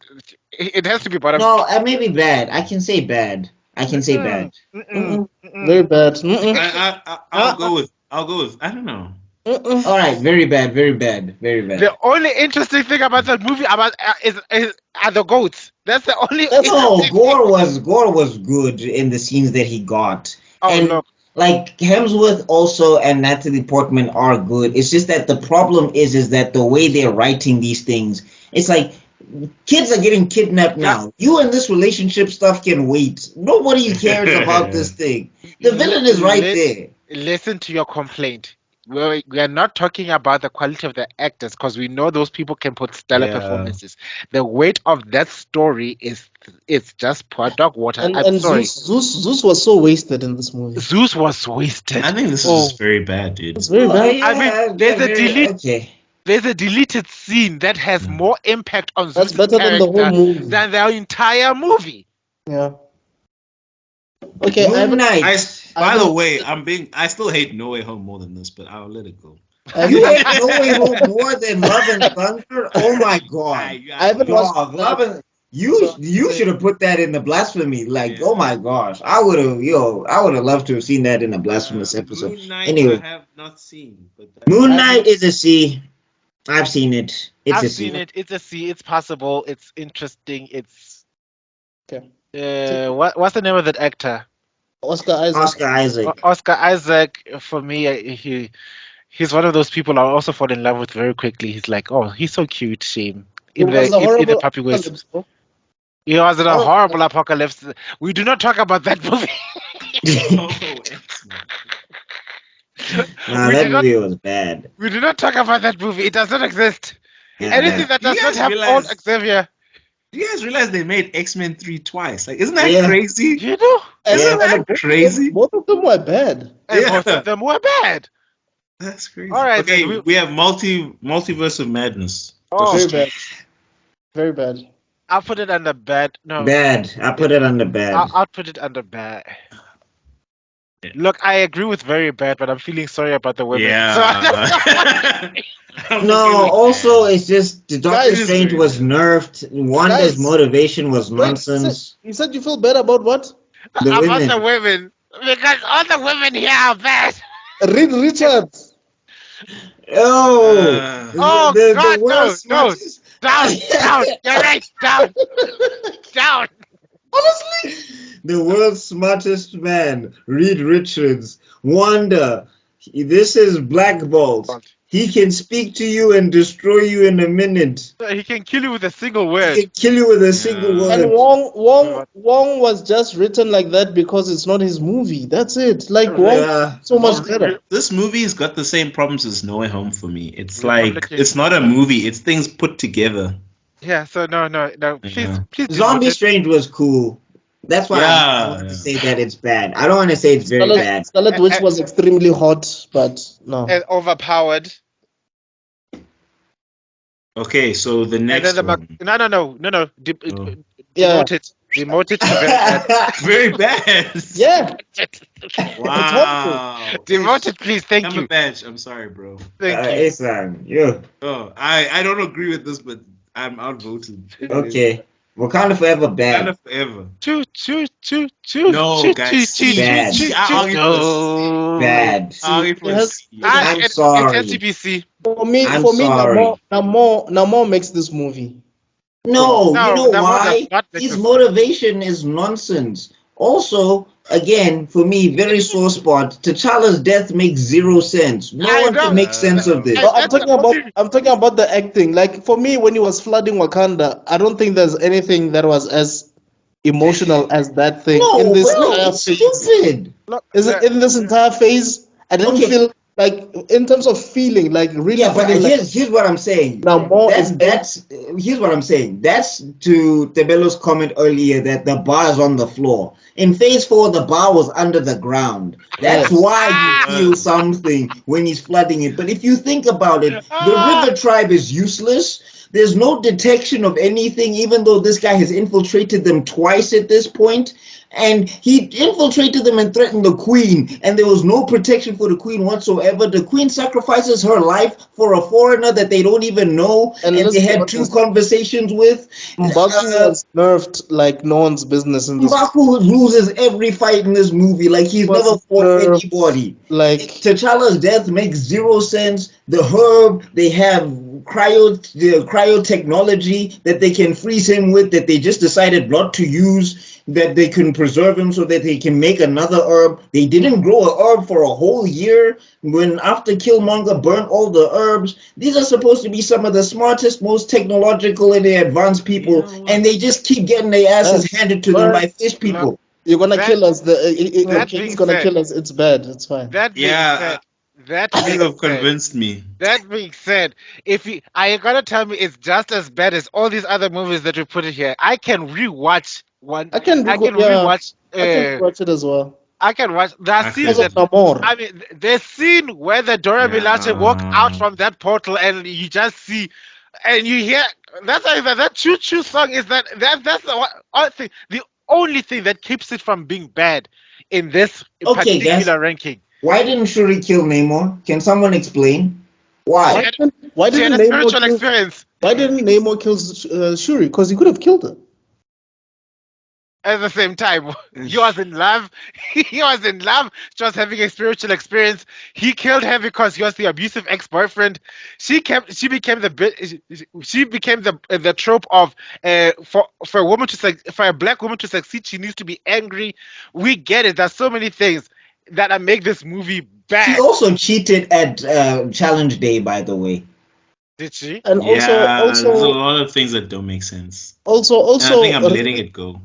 it has to be bottom. No, maybe bad. I can say bad. I can say bad. Very bad. I'll go with. I don't know. All right, very bad, very bad, very bad. The only interesting thing about that movie are the goats. That's the only. No, Gore was good in the scenes that he got. Oh, and look. like Hemsworth also and Natalie Portman are good. It's just that the problem is that the way they're writing these things, it's like kids are getting kidnapped now. You and this relationship stuff can wait. Nobody cares about this thing. The villain is right there. Listen to your complaint. We are not talking about the quality of the actors because we know those people can put stellar Yeah. performances. The weight of that story is just poor dog water. I'm And sorry. Zeus was so wasted in this movie. Zeus was wasted. I think this is very bad, dude. It's very bad. I mean, there's a delete. Okay. There's a deleted scene that has more impact on That's Zeus' better than the whole character movie. than the entire movie. Yeah. Okay, I Moon haven't, Knight. By the way, I still hate No Way Home more than this, but I'll let it go. You hate No Way Home more than Love and Thunder? Oh my god. I haven't watched. Dog, Love and you should have put that in the blasphemy. Like, oh my gosh. I would have loved to have seen that in a blasphemous episode. Moon Knight Anyway. I have not seen. But Moon Knight is a C. I've seen it. It's I've a C. seen it. It's a C. It's possible. It's interesting. It's Okay. what's the name of that actor? Oscar Isaac. Oscar Isaac. Oscar Isaac, for me, he's one of those people I also fall in love with very quickly. He's like, oh, he's so cute, shame. It In was the a in the horrible puppy ways. apocalypse, bro. He was in a Horrible. horrible apocalypse. We do not talk about that movie. Oh, X-Men. Nah, we, that do not, movie was bad. we do not talk about that movie. It does not exist. Yeah. Anything that Do you does not guys have realize- old Xavier. Do you guys realize they made X-Men 3 twice? Like, isn't that Yeah. crazy? You know? And, Isn't and that crazy? both of them were bad. And Yeah. most of them were bad. That's crazy. All right, okay, then we have multiverse of madness. Oh, Very bad. Very bad. I'll put it under bad. No, Bad. I put it under bad. I'll put it under bad. Look, I agree with very bad, but I'm feeling sorry about the women. Yeah. No, also it's just the Doctor Guys, Strange was nerfed. Wanda's Guys, motivation was Wait, nonsense. You said you feel bad about what? The about women. the women. Because all the women here are bad. Reed Richards. Oh, Oh, God, no, world's no. smartest- Down, down. You're right. Down. Down. Honestly. The world's smartest man, Reed Richards. Wanda, this is Black Bolt. He can speak to you and destroy you in a minute. He can kill you with a single He word. can kill you with a single And word. Wong was just written like that because it's not his movie. That's it. Like Wong, Yeah. so much better. This movie's got the same problems as No Way Home for me. It's Yeah, I'm like, looking- it's not a movie, it's things put together. Yeah, so no. Please, Yeah. please. Zombie demote it. Strange was cool. That's why I Yeah, don't want to yeah. say that it's bad. I don't want to say it's very bad. Scarlet Witch was extremely hot, but no. And overpowered. Okay, so the And next then the one. no. Oh. Yeah. Demote it. Demote it to very bad. Very bad. Yeah. Wow. Demote it, please. Thank you. Cumberbatch, I'm sorry, bro. Thank you. Isan, yeah. Oh, I don't agree with this, but I'm outvoted. Okay. Wakanda Forever Kind bad. of forever. Choo. No, guys. Bad. No. Bad. Sorry for Yes. I'm It's sorry. SCPC. For me, I'm Namor, sorry. Namor makes this movie. No, No, you know that why? was not His because- motivation is nonsense. Also, again, for me, very sore spot. T'Challa's death makes zero sense. No I one know. can make sense of this. No, I'm talking about the acting. Like for me, when he was flooding Wakanda, I don't think there's anything that was as emotional as that thing No, in this bro, entire it's phase. stupid. Look, In this entire phase, I didn't Okay. feel like, in terms of feeling, like really Yeah, but feeling like here's what I'm saying. Namor is That's here's what I'm saying. That's to Tebello's comment earlier that the bar is on the floor. In phase 4, the bar was under the ground. That's Yes. why you feel something when he's flooding it. But if you think about it, the river tribe is useless. There's no detection of anything, even though this guy has infiltrated them twice at this point. And he infiltrated them and threatened the queen, and there was no protection for the queen whatsoever. The queen sacrifices her life for a foreigner that they don't even know, And and let's they be had 2 honest, conversations with. Mbaku was nerfed like no one's business in this. Mbaku loses every fight in this movie, like he's Was never fought nerfed, anybody. Like T'Challa's death makes zero sense. The herb, they have cryo technology that they can freeze him with, that they just decided not to use, that they can preserve him so that they can make another herb. They didn't grow a herb for a whole year when after Killmonger burnt all the herbs. These are supposed to be some of the smartest, most technological and advanced people, and they just keep getting their asses handed to them by fish people. you're gonna That- kill us. The that king's being gonna said- kill us. It's bad. It's fine. That being Yeah, said, that You being have said, convinced me. that being said, if you are you gonna tell me it's just as bad as all these other movies that we put in here, I can rewatch one. I can rewatch. I can watch it as well. I can watch that I scene. Because can- of That, Namor. I mean, the scene where the Dora Milaje walk out from that portal and you just see, and you hear that's why that choo choo song is that's the only thing that keeps it from being bad in this Okay, particular guys. ranking. Why didn't Shuri kill Namor? Can someone explain? Why? Why She had didn't a Namor spiritual kill? experience. Why didn't Namor kill Shuri? Because he could have killed her. at the same time. He was in love. He was in love. She was having a spiritual experience. He killed her because he was the abusive ex-boyfriend. She became the trope of for a woman for a black woman to succeed, she needs to be angry. We get it. There's so many things that make this movie bad. She also cheated at Challenge Day, by the way. Did she? And there's a also, lot of things that don't make sense. also, And I think I'm also, letting it go.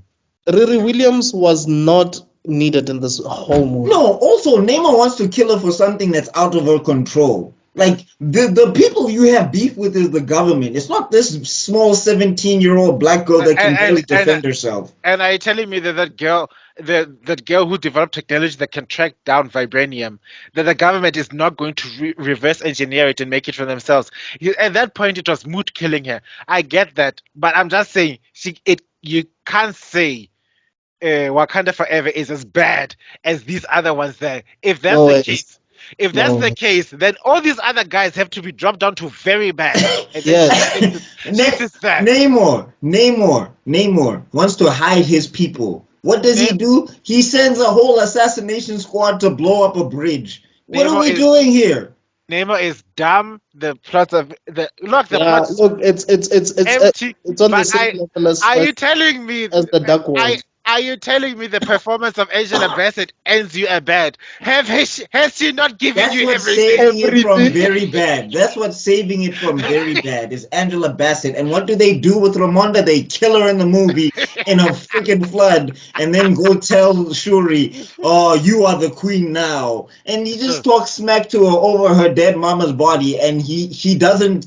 Riri Williams was not needed in this whole movie. No, also Neymar wants to kill her for something that's out of her control. Like the people you have beef with is the government. It's not this small 17-year-old black girl that can barely defend herself. And are you telling me that girl who developed technology that can track down vibranium, that the government is not going to reverse engineer it and make it for themselves? At that point, it was moot killing her. I get that, but I'm just saying, you can't say Wakanda Forever is as bad as these other ones there. If that's No, the it's- case, if that's no. the case, then all these other guys have to be dropped down to very bad. And Yes. this is that. Namor wants to hide his people. What does he do? He sends a whole assassination squad to blow up a bridge. What are we doing here? Namor is dumb. The plots of the Yeah, plot look, it's empty. it's on the But same level as, Are you as, telling me? as the Dark World. Are you telling me the performance of Angela Bassett ends you a bad? Has she not given That's you what's everything? saving it from very bad. That's what's saving it from very bad is Angela Bassett. And what do they do with Ramonda? They kill her in the movie in a freaking flood and then go tell Shuri, oh, you are the queen now. And he just talks smack to her over her dead mama's body and he doesn't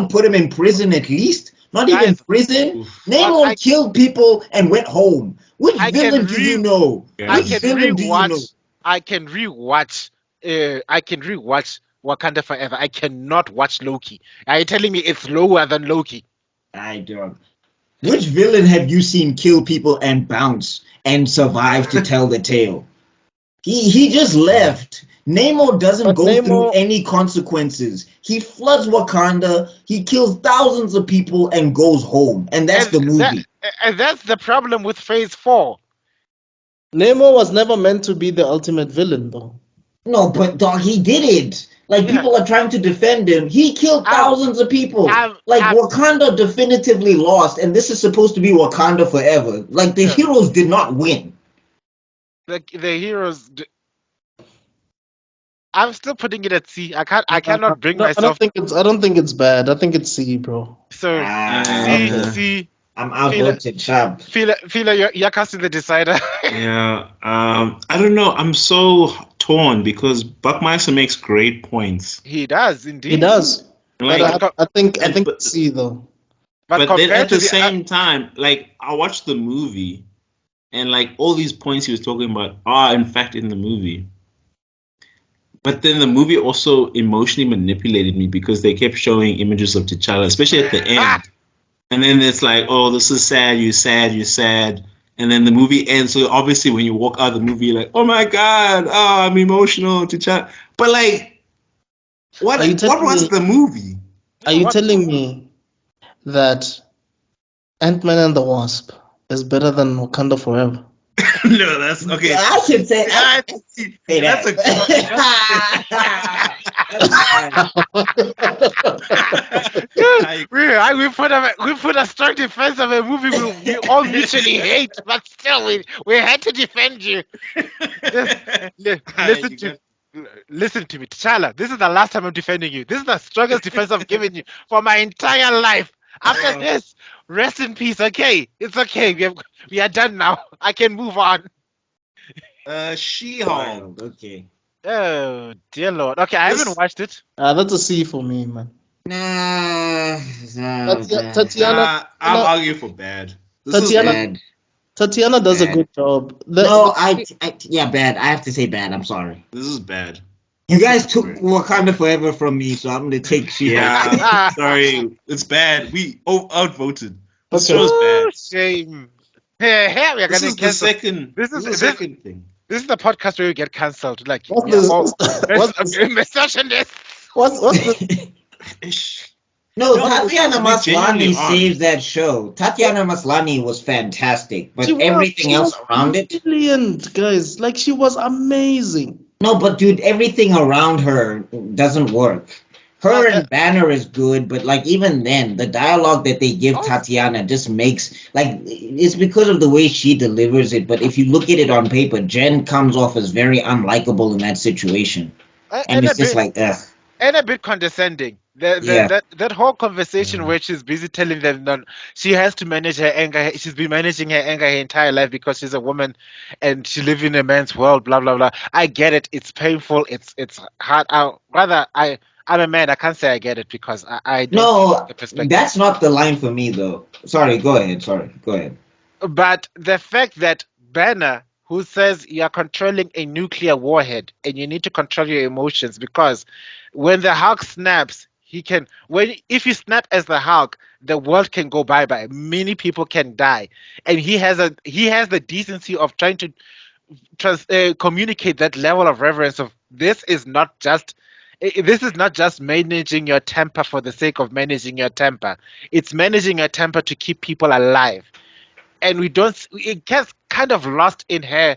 put him in prison at least. Not even prison. Namor killed people and went home. Which villain do you know? I can rewatch Wakanda Forever. I cannot watch Loki. Are you telling me it's lower than Loki? I don't. Which villain have you seen kill people and bounce and survive to tell the tale? He just left. Namor doesn't go through any consequences. He floods Wakanda, he kills thousands of people and goes home. And that's the movie. And that's the problem with Phase 4. Namor was never meant to be the ultimate villain, though. No, but dog, he did it. Like, people are trying to defend him. He killed thousands of people. Wakanda definitively lost, and this is supposed to be Wakanda Forever. Like, the heroes did not win. The heroes... I'm still putting it at C. I cannot bring myself... I don't think it's bad. I think it's C, bro. So, C... I'm outvoted, Chab. Fila, you're casting the decider. Yeah. I don't know. I'm so torn because BuckMeister makes great points. He does, indeed. He does. Like, I think it's C, though. But then at the same time, like, I watched the movie and, like, all these points he was talking about are, in fact, in the movie. But then the movie also emotionally manipulated me because they kept showing images of T'Challa, especially at the end. And then it's like, oh, this is sad, you're sad, you're sad. And then the movie ends. So obviously when you walk out of the movie, you're like, oh my God, I'm emotional, T'Challa. But like, what was the movie? Are you telling me that Ant-Man and the Wasp is better than Wakanda Forever? No, that's okay. I should say that's we put a strong defense of a movie we all mutually hate, but still we had to defend you. Listen to me, T'Challa. This is the last time I'm defending you. This is the strongest defense I've given you for my entire life. After this, rest in peace. Okay, it's okay. We are done now. I can move on. She-Hulk. Okay. Oh dear Lord. Okay, I haven't watched it. That's a C for me, man. Tatiana. I'll argue for bad. Tatiana does a good job. Bad. I have to say bad. I'm sorry. This is bad. You guys took Wakanda Forever from me, so I'm gonna take She-Hulk. Yeah, sorry, it's bad. We outvoted. This Okay. show's bad. Shame. Hey, we are This gonna is the cancel. second. This is the second thing. This is the podcast where you get cancelled. Like, What's misogynist. the No, No, Tatiana to be genuinely Maslany honest. saved that show. Tatiana Maslany was fantastic, but everything she else was around it. brilliant, guys. Like she was amazing. No, but dude, everything around her doesn't work. Her and Banner is good, but like even then, the dialogue that they give Tatiana just makes like it's because of the way she delivers it. But if you look at it on paper, Jen comes off as very unlikable in that situation, and and a it's just bit like, ugh, and a bit condescending. yeah. That whole conversation Yeah. where she's busy telling them that she has to manage her anger. She's been managing her anger her entire life because she's a woman and she lives in a man's world. Blah blah blah. I get it. It's painful. It's hard. I'm a man. I can't say I get it because I don't see No, the perspective. that's not the line for me though. Sorry, go ahead. Sorry, go ahead. But the fact that Banner, who says you are controlling a nuclear warhead and you need to control your emotions because when the Hulk snaps, he can. When if you snap as the Hulk, the world can go bye bye. Many people can die, and he has the decency of trying to communicate that level of reverence of this is not just. This is not just managing your temper for the sake of managing your temper. It's managing your temper to keep people alive, and we don't it gets kind of lost in her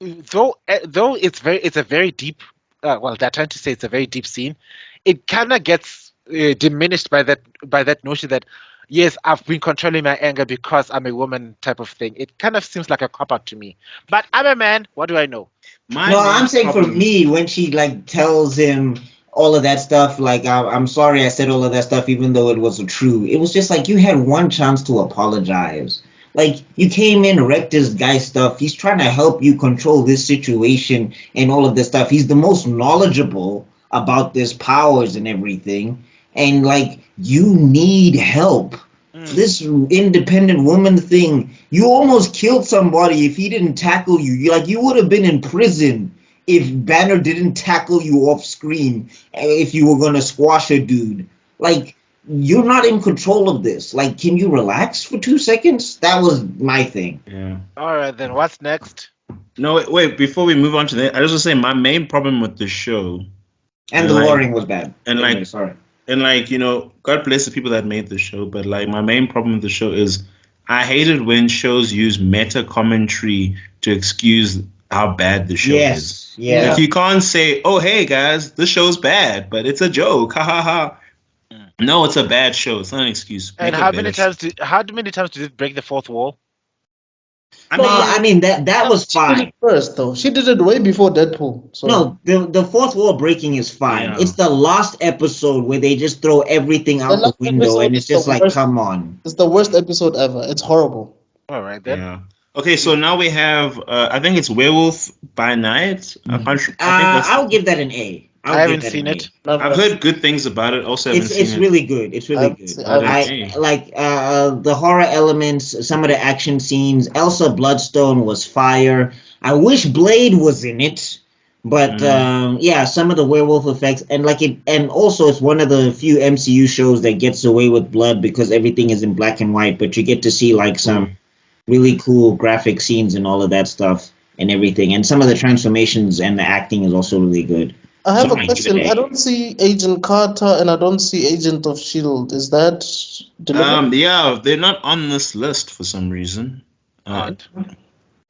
though it's a very deep well they're trying to say it's a very deep scene. It kind of gets diminished by that notion that yes, I've been controlling my anger because I'm a woman type of thing. It kind of seems like a cop out to me, but I'm a man, what do I know? My No, main I'm saying for problem- me, when she like tells him all of that stuff, like I'm sorry I said all of that stuff, even though it wasn't true. It was just like you had one chance to apologize. Like you came in, wrecked this guy's stuff. He's trying to help you control this situation and all of this stuff. He's the most knowledgeable about this powers and everything. And like you need help. This independent woman thing, you almost killed somebody if he didn't tackle you. You would have been in prison if Banner didn't tackle you off screen if you were gonna squash a dude. Like you're not in control of this. Like, can you relax for 2 seconds? That was my thing. Yeah. All right, then what's next? No, wait. Before we move on to that, I just want to say my main problem with the show, And the like- loring was bad. and Anyway, like- sorry. and like God bless the people that made the show, but like my main problem with the show is I hated when shows use meta commentary to excuse how bad the show is. Yes, yeah. Like you can't say, "Oh, hey guys, this show's bad, but it's a joke." Ha ha ha. No, it's a bad show. It's not an excuse. And Make a how better many show. times did it break the fourth wall? I mean, That was She did fine. it first, though. She did it way before Deadpool. So. No, the fourth wall breaking is fine. Yeah. It's the last episode where they just throw everything out the last window, episode and it's is the just like, worst. come on. It's the worst episode ever. It's horrible. All right then. yeah. Okay, so now we have. I think it's Werewolf by Night. I think I'll give that an A. I haven't seen it. I've heard good things about it. Also, haven't It's seen really good. It's really I've good. seen- I've I seen- like the horror elements, some of the action scenes. Elsa Bloodstone was fire. I wish Blade was in it, but yeah, some of the werewolf effects and also it's one of the few MCU shows that gets away with blood because everything is in black and white, but you get to see like some really cool graphic scenes and all of that stuff and everything, and some of the transformations and the acting is also really good. I have So a I give question. it a. I don't see Agent Carter and I don't see Agent of S.H.I.E.L.D. Is that delivered? Yeah, they're not on this list for some reason. Right.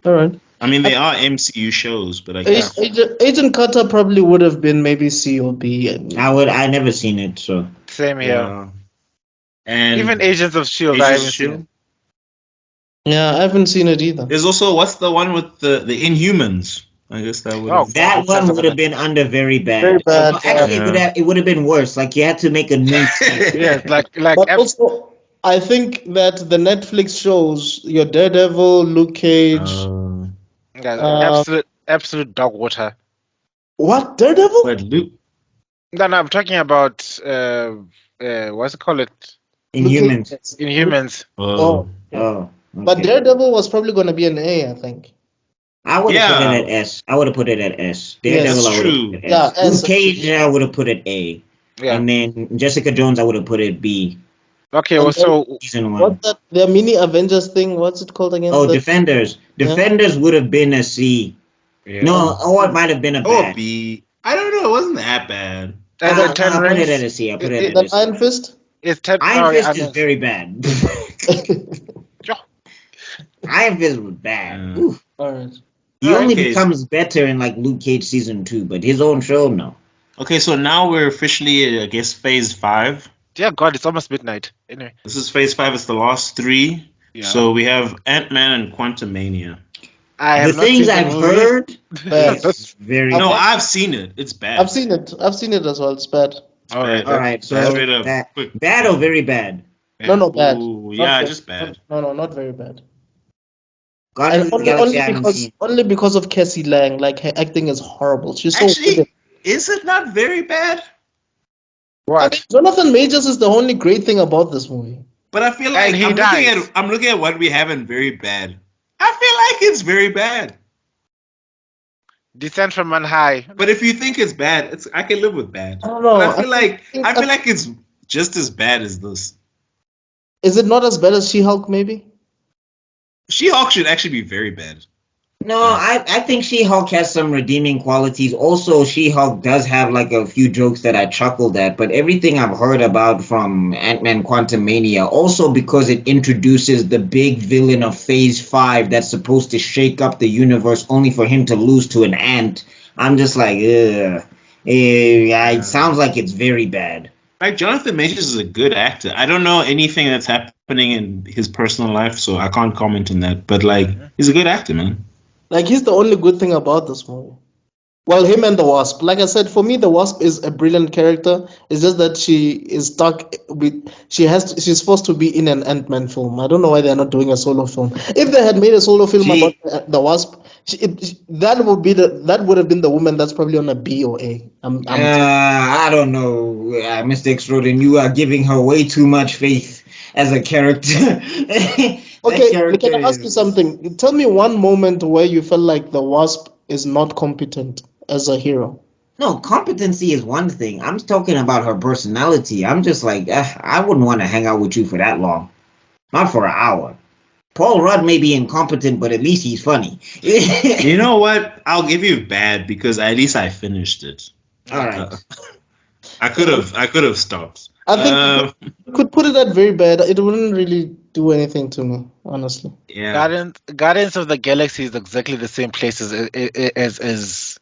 All right. I mean, they are MCU shows, but I guess. Agent Carter probably would have been maybe C or B. I never seen it, so Same here. Yeah. And Even Agents of Shield, I Agents haven't of seen S.H.I.E.L.D.? it. Yeah, I haven't seen it either. There's also what's the one with the Inhumans? I guess that would. Oh, that one would have been under very bad. Very bad, Actually, yeah. it would have been worse. Like you had to make a new. Yeah, like But also, I think that the Netflix shows, your Daredevil, Luke Cage. absolute dog water. What? Daredevil? But Luke. No, I'm talking about what's it called? Inhumans. Inhumans. Oh. Oh. But okay. Daredevil was probably going to be an A, I think. I would have put Yeah. it at S. I would have put it at S. Yes, Daredevil, I would true. have put it at Yeah, S. S. Luke Cage, I would have put it A. Yeah. And then Jessica Jones, I would have put it B. Okay, And well, so Season 1. What's that? The mini Avengers thing, what's it called again? Oh, The- Defenders. Yeah. Defenders would have been a C. Yeah. No, or it might have been a Or bad. B. I don't know. It wasn't that bad. and I'll the 10 put it rings. at a C. I'll put it The at a C. Iron Fist? It's Iron sorry, Fist is very bad. Iron Fist was bad. Oof. All right. He only Okay. becomes better in like Luke Cage season 2, but his own show, no. Okay, so now we're officially, I guess, phase 5. Dear God, it's almost midnight. Anyway. This is phase 5. It's the last 3. Yeah. So we have Ant-Man and Quantumania. I The have not things seen the I've movie. heard, Bad. it's very No, bad. I've seen it. It's bad. I've seen it. I've seen it as well. It's bad. All right. All right, so Straight up. bad, Quick. bad or very bad? No, bad. Ooh, Not yeah, bad. just bad. No, not very bad. Guardians And of the Galaxy I haven't because seen. only because of Cassie Lang, like her acting is horrible. She's so Actually, good. is it not very bad? I What? mean, Jonathan Majors is the only great thing about this movie. But I feel And like he I'm looking at what we have in very bad. I feel like it's very bad. Descent from on high. But if you think it's bad, I can live with bad. I don't know. But I feel think- like it's just as bad as this. Is it not as bad as She-Hulk? Maybe. She-Hulk should actually be very bad. No, I think She-Hulk has some redeeming qualities. Also, She-Hulk does have like a few jokes that I chuckled at, but everything I've heard about from Ant-Man Quantumania, also because it introduces the big villain of Phase 5 that's supposed to shake up the universe only for him to lose to an ant, I'm just like, ugh. It sounds like it's very bad. Like, Jonathan Majors is a good actor. I don't know anything that's happening in his personal life, so I can't comment on that. But, like, he's a good actor, man. Like, he's the only good thing about this movie. Well, him and the Wasp. Like I said, for me, the Wasp is a brilliant character. It's just that she is stuck with. She's forced to be in an Ant-Man film. I don't know why they're not doing a solo film. If they had made a solo film about the Wasp, that would have been the woman that's probably on a B or A. I don't know, Mr. Extrodin. You are giving her way too much faith as a character. Okay, can I ask you something? Tell me one moment where you felt like the Wasp is not competent as a hero. No, competency is one thing. I'm talking about her personality. I'm just like, I wouldn't want to hang out with you for that long. Not for an hour. Paul Rudd may be incompetent, but at least he's funny. You know what? I'll give you bad because at least I finished it. All right. I could have stopped. I think you could put it at very bad. It wouldn't really do anything to me, honestly. Yeah. Guardians of the Galaxy is exactly the same place as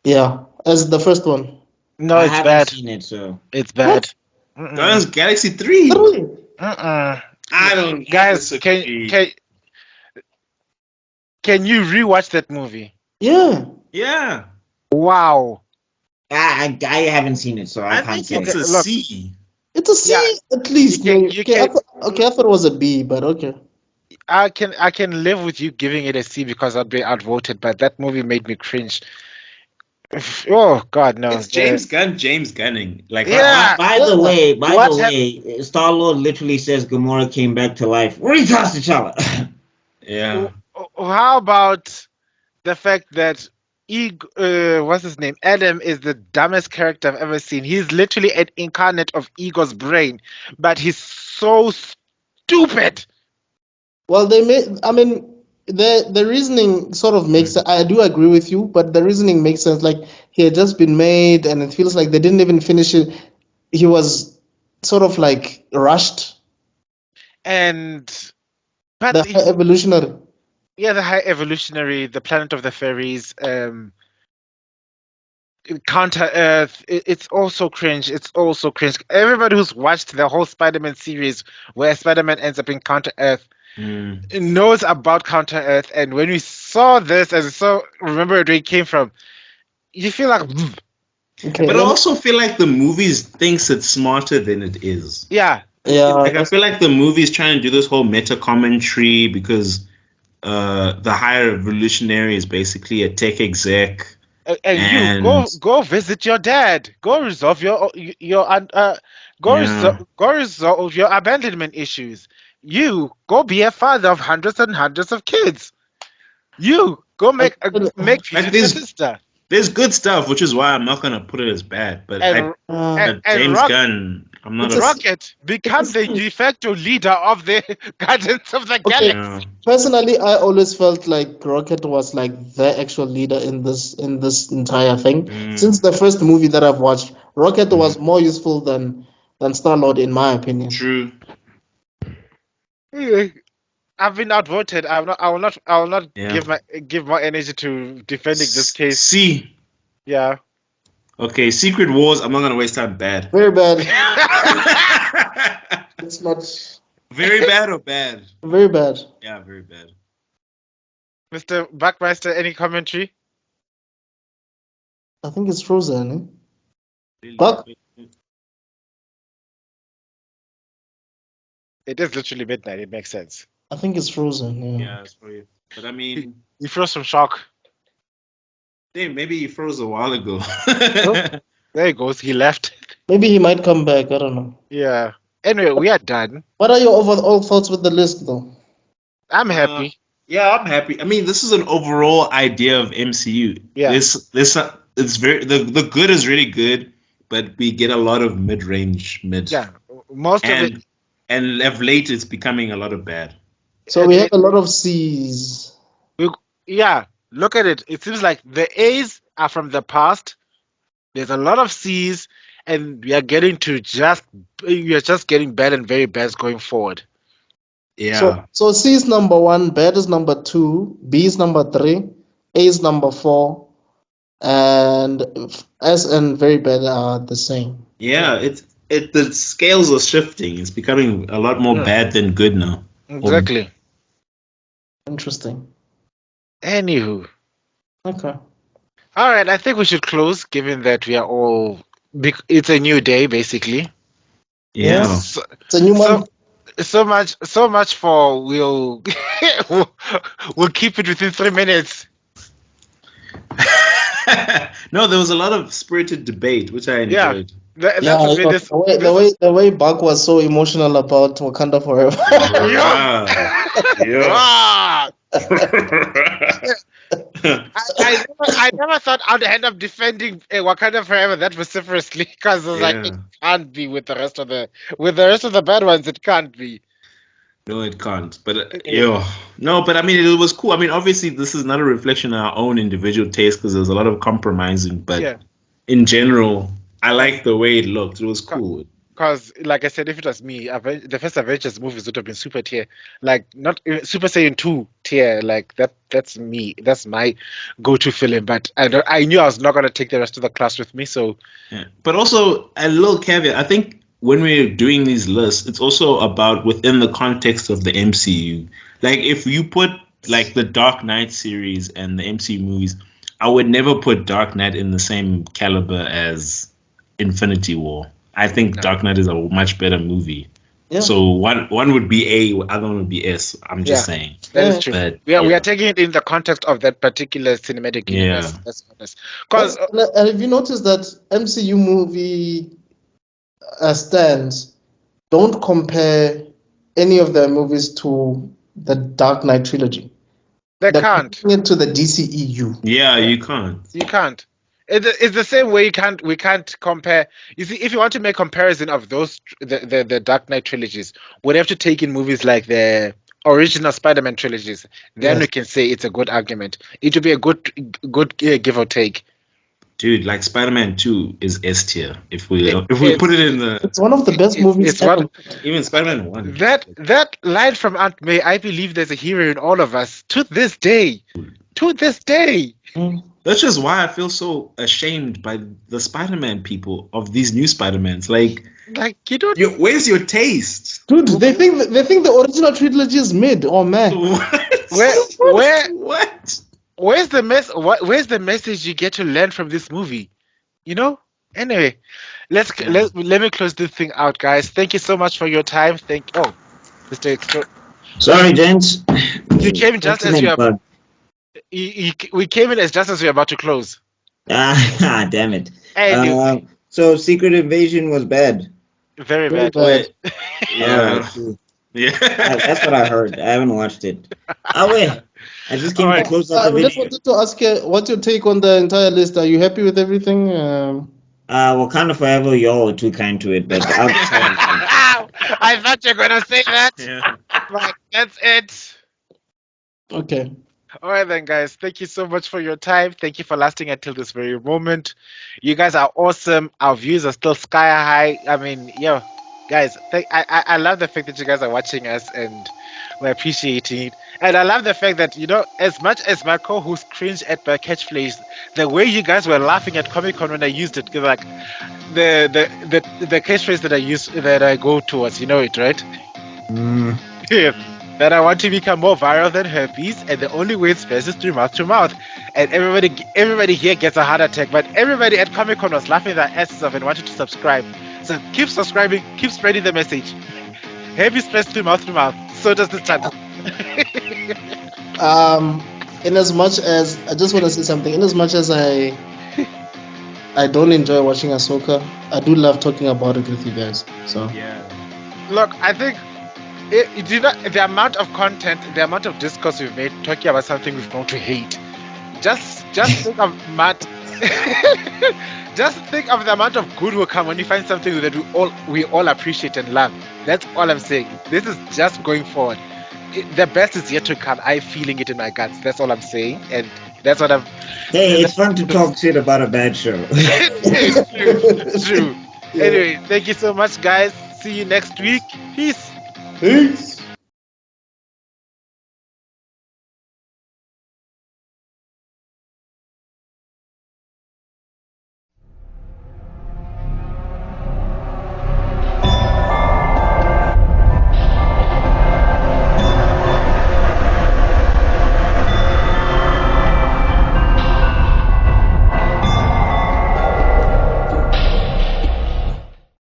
Yeah, as the first one. No, I it's haven't bad. seen it, so. It's bad. Guardians of the Galaxy 3. Really? Uh-uh. I don't Guys, disagree. can you rewatch that movie? Yeah. Yeah. Wow. I haven't seen it, so I can't think say. it's a Look. C. It's a C at least. You I can- thought it was a B, but okay. I can live with you giving it a C because I'd be outvoted, but that movie made me cringe. Oh God, no! It's James Gunning. Like, Yeah. By the way, What Star Lord literally says Gamora came back to life. Recast T'Challa. yeah. How about the fact that what's his name? Adam is the dumbest character I've ever seen. He's literally an incarnate of Ego's brain, but he's so stupid. Well, the reasoning sort of makes sense. I do agree with you, but the reasoning makes sense. Like, he had just been made, and it feels like they didn't even finish it. He was sort of like rushed. But The high evolutionary. yeah, the high evolutionary, the planet of the fairies, Counter Earth. It's also cringe. It's also cringe. Everybody who's watched the whole Spider-Man series, where Spider-Man ends up in Counter Earth, knows about Counter Earth. And when we saw this, remember where it came from, you feel like, Okay. But I also feel like the movies thinks it's smarter than it is. yeah. Like, I feel like the movie's trying to do this whole meta commentary because the higher evolutionary is basically a tech exec. And you go visit your dad. Go resolve resolve your abandonment issues. You go be a father of hundreds and hundreds of kids. You go make peace with your this- sister. There's good stuff, which is why I'm not gonna put it as bad. But And James Rock- Gunn, I'm not a Rocket becomes the de facto leader of the Guardians of the Galaxy. yeah. Personally, I always felt like Rocket was like the actual leader in this entire thing. Since the first movie that I've watched, Rocket was more useful than than Star-Lord, in my opinion. True. I've been outvoted. I will not Yeah. give more energy to defending this case. C. Yeah. Okay, Secret Wars. I'm not gonna waste time. Bad. Very bad. It's not Very bad or bad? very bad. Yeah, very bad. Mr. BuckMeister, any commentary? I think it's Frozen. Eh? Really? Buck? It is literally midnight. It makes sense. I think it's Frozen. Yeah. Yeah, it's for you. But I mean, You feel some shock. damn, maybe he froze a while ago. There he goes. He left. Maybe he might come back. I don't know. Yeah. Anyway, we are done. What are your overall thoughts with the list, though? I'm happy. Yeah, I'm happy. I mean, this is an overall idea of MCU. Yeah. This it's very the good is really good, but we get a lot of mid-range mid. Yeah. Most of it. And of late, it's becoming a lot of bad. So we have a lot of C's. Yeah. Look at it. It seems like the A's are from the past. There's a lot of C's, and we are getting to we are just getting bad and very bad going forward. Yeah. So C is number 1, bad is number 2, B is number 3, A is number 4, and S and very bad are the same. Yeah, the scales are shifting. It's becoming a lot more bad than good now. Exactly. Interesting. Anywho. Okay. All right, I think we should close, given that we are all. It's a new day, basically. Yeah. So, It's a new month. so much for we'll keep it within 3 minutes. No, there was a lot of spirited debate, which I enjoyed. The way Buck was so emotional about Wakanda Forever. Yeah. I never thought I'd end up defending Wakanda Forever that vociferously, because I was like, it can't be with the rest of the bad ones. It can't be. No, it can't. But no, but I mean, it was cool. I mean, obviously, this is not a reflection of our own individual taste, because there's a lot of compromising. But in general, I like the way it looked. It was cool. Because, like I said, if it was me, the first Avengers movies would have been super tier, like not Super Saiyan 2 tier, like that. That's me. That's my go-to film. But I knew I was not gonna take the rest of the class with me. So, but also a little caveat. I think when we're doing these lists, it's also about within the context of the MCU. Like if you put like the Dark Knight series and the MCU movies, I would never put Dark Knight in the same caliber as Infinity War. I think Dark Knight is a much better movie. Yeah. So one would be A, other one would be S. I'm just saying. That is true. But, we are taking it in the context of that particular cinematic universe. That's honest. Because and if you notice that MCU movie stands, don't compare any of their movies to the Dark Knight trilogy. They can't. Into the DCEU. Yeah, you can't. You can't. It's the same way we can't compare. You see, if you want to make comparison of those the Dark Knight trilogies, we'd have to take in movies like the original Spider-Man trilogies. Then we can say it's a good argument. It would be a good give or take. Dude, like Spider-Man 2 is S tier. If we put it in the, it's one of the best movies ever. Even Spider-Man 1. That line from Aunt May, I believe there's a hero in all of us to this day. To this day. That's just why I feel so ashamed by the Spider-Man people of these new Spider-Mans. Like you don't. Where's your taste, dude? They think the original trilogy is mid. Oh man. What? Where's the message you get to learn from this movie? You know. Anyway, let me close this thing out, guys. Thank you so much for your time. Mr. Extrodin. Sorry, gents. You came just as you are. We came in just as we were about to close. Damn it. So Secret Invasion was bad. Very bad. Yeah. That's what I heard. I haven't watched it. I just came to close out the video. I just wanted to ask you, what's your take on the entire list? Are you happy with everything? Wakanda Forever, y'all are too kind to it, but I thought you were going to say that. Yeah. But that's it. Okay. All right, then, guys. Thank you so much for your time. Thank you for lasting until this very moment. You guys are awesome. Our views are still sky high. I mean, yo, guys, I love the fact that you guys are watching us and we're appreciating it. And I love the fact that, as much as my co host cringed at my catchphrase, the way you guys were laughing at Comic Con when I used it, 'cause, like, the catchphrase that I use, that I go towards, you know it, right? Mm. Yeah. That I want to become more viral than herpes, and the only way it spreads is through mouth to mouth. And everybody here gets a heart attack, but everybody at Comic Con was laughing their asses off and wanted to subscribe. So keep subscribing, keep spreading the message. Herpes spreads through mouth to mouth. So does the channel. In as much as I just want to say something, in as much as I don't enjoy watching Ahsoka, I do love talking about it with you guys. So Yeah. Look, I think the amount of content, the amount of discourse we've made talking about something we've grown to hate. Just think of Matt. Just think of the amount of good will come when you find something that we all appreciate and love. That's all I'm saying. This is just going forward. The best is yet to come. I'm feeling it in my guts. That's all I'm saying, and that's what I'm. Hey, it's fun to talk shit about a bad show. It's true. Yeah. Anyway, thank you so much, guys. See you next week. Peace. Peace.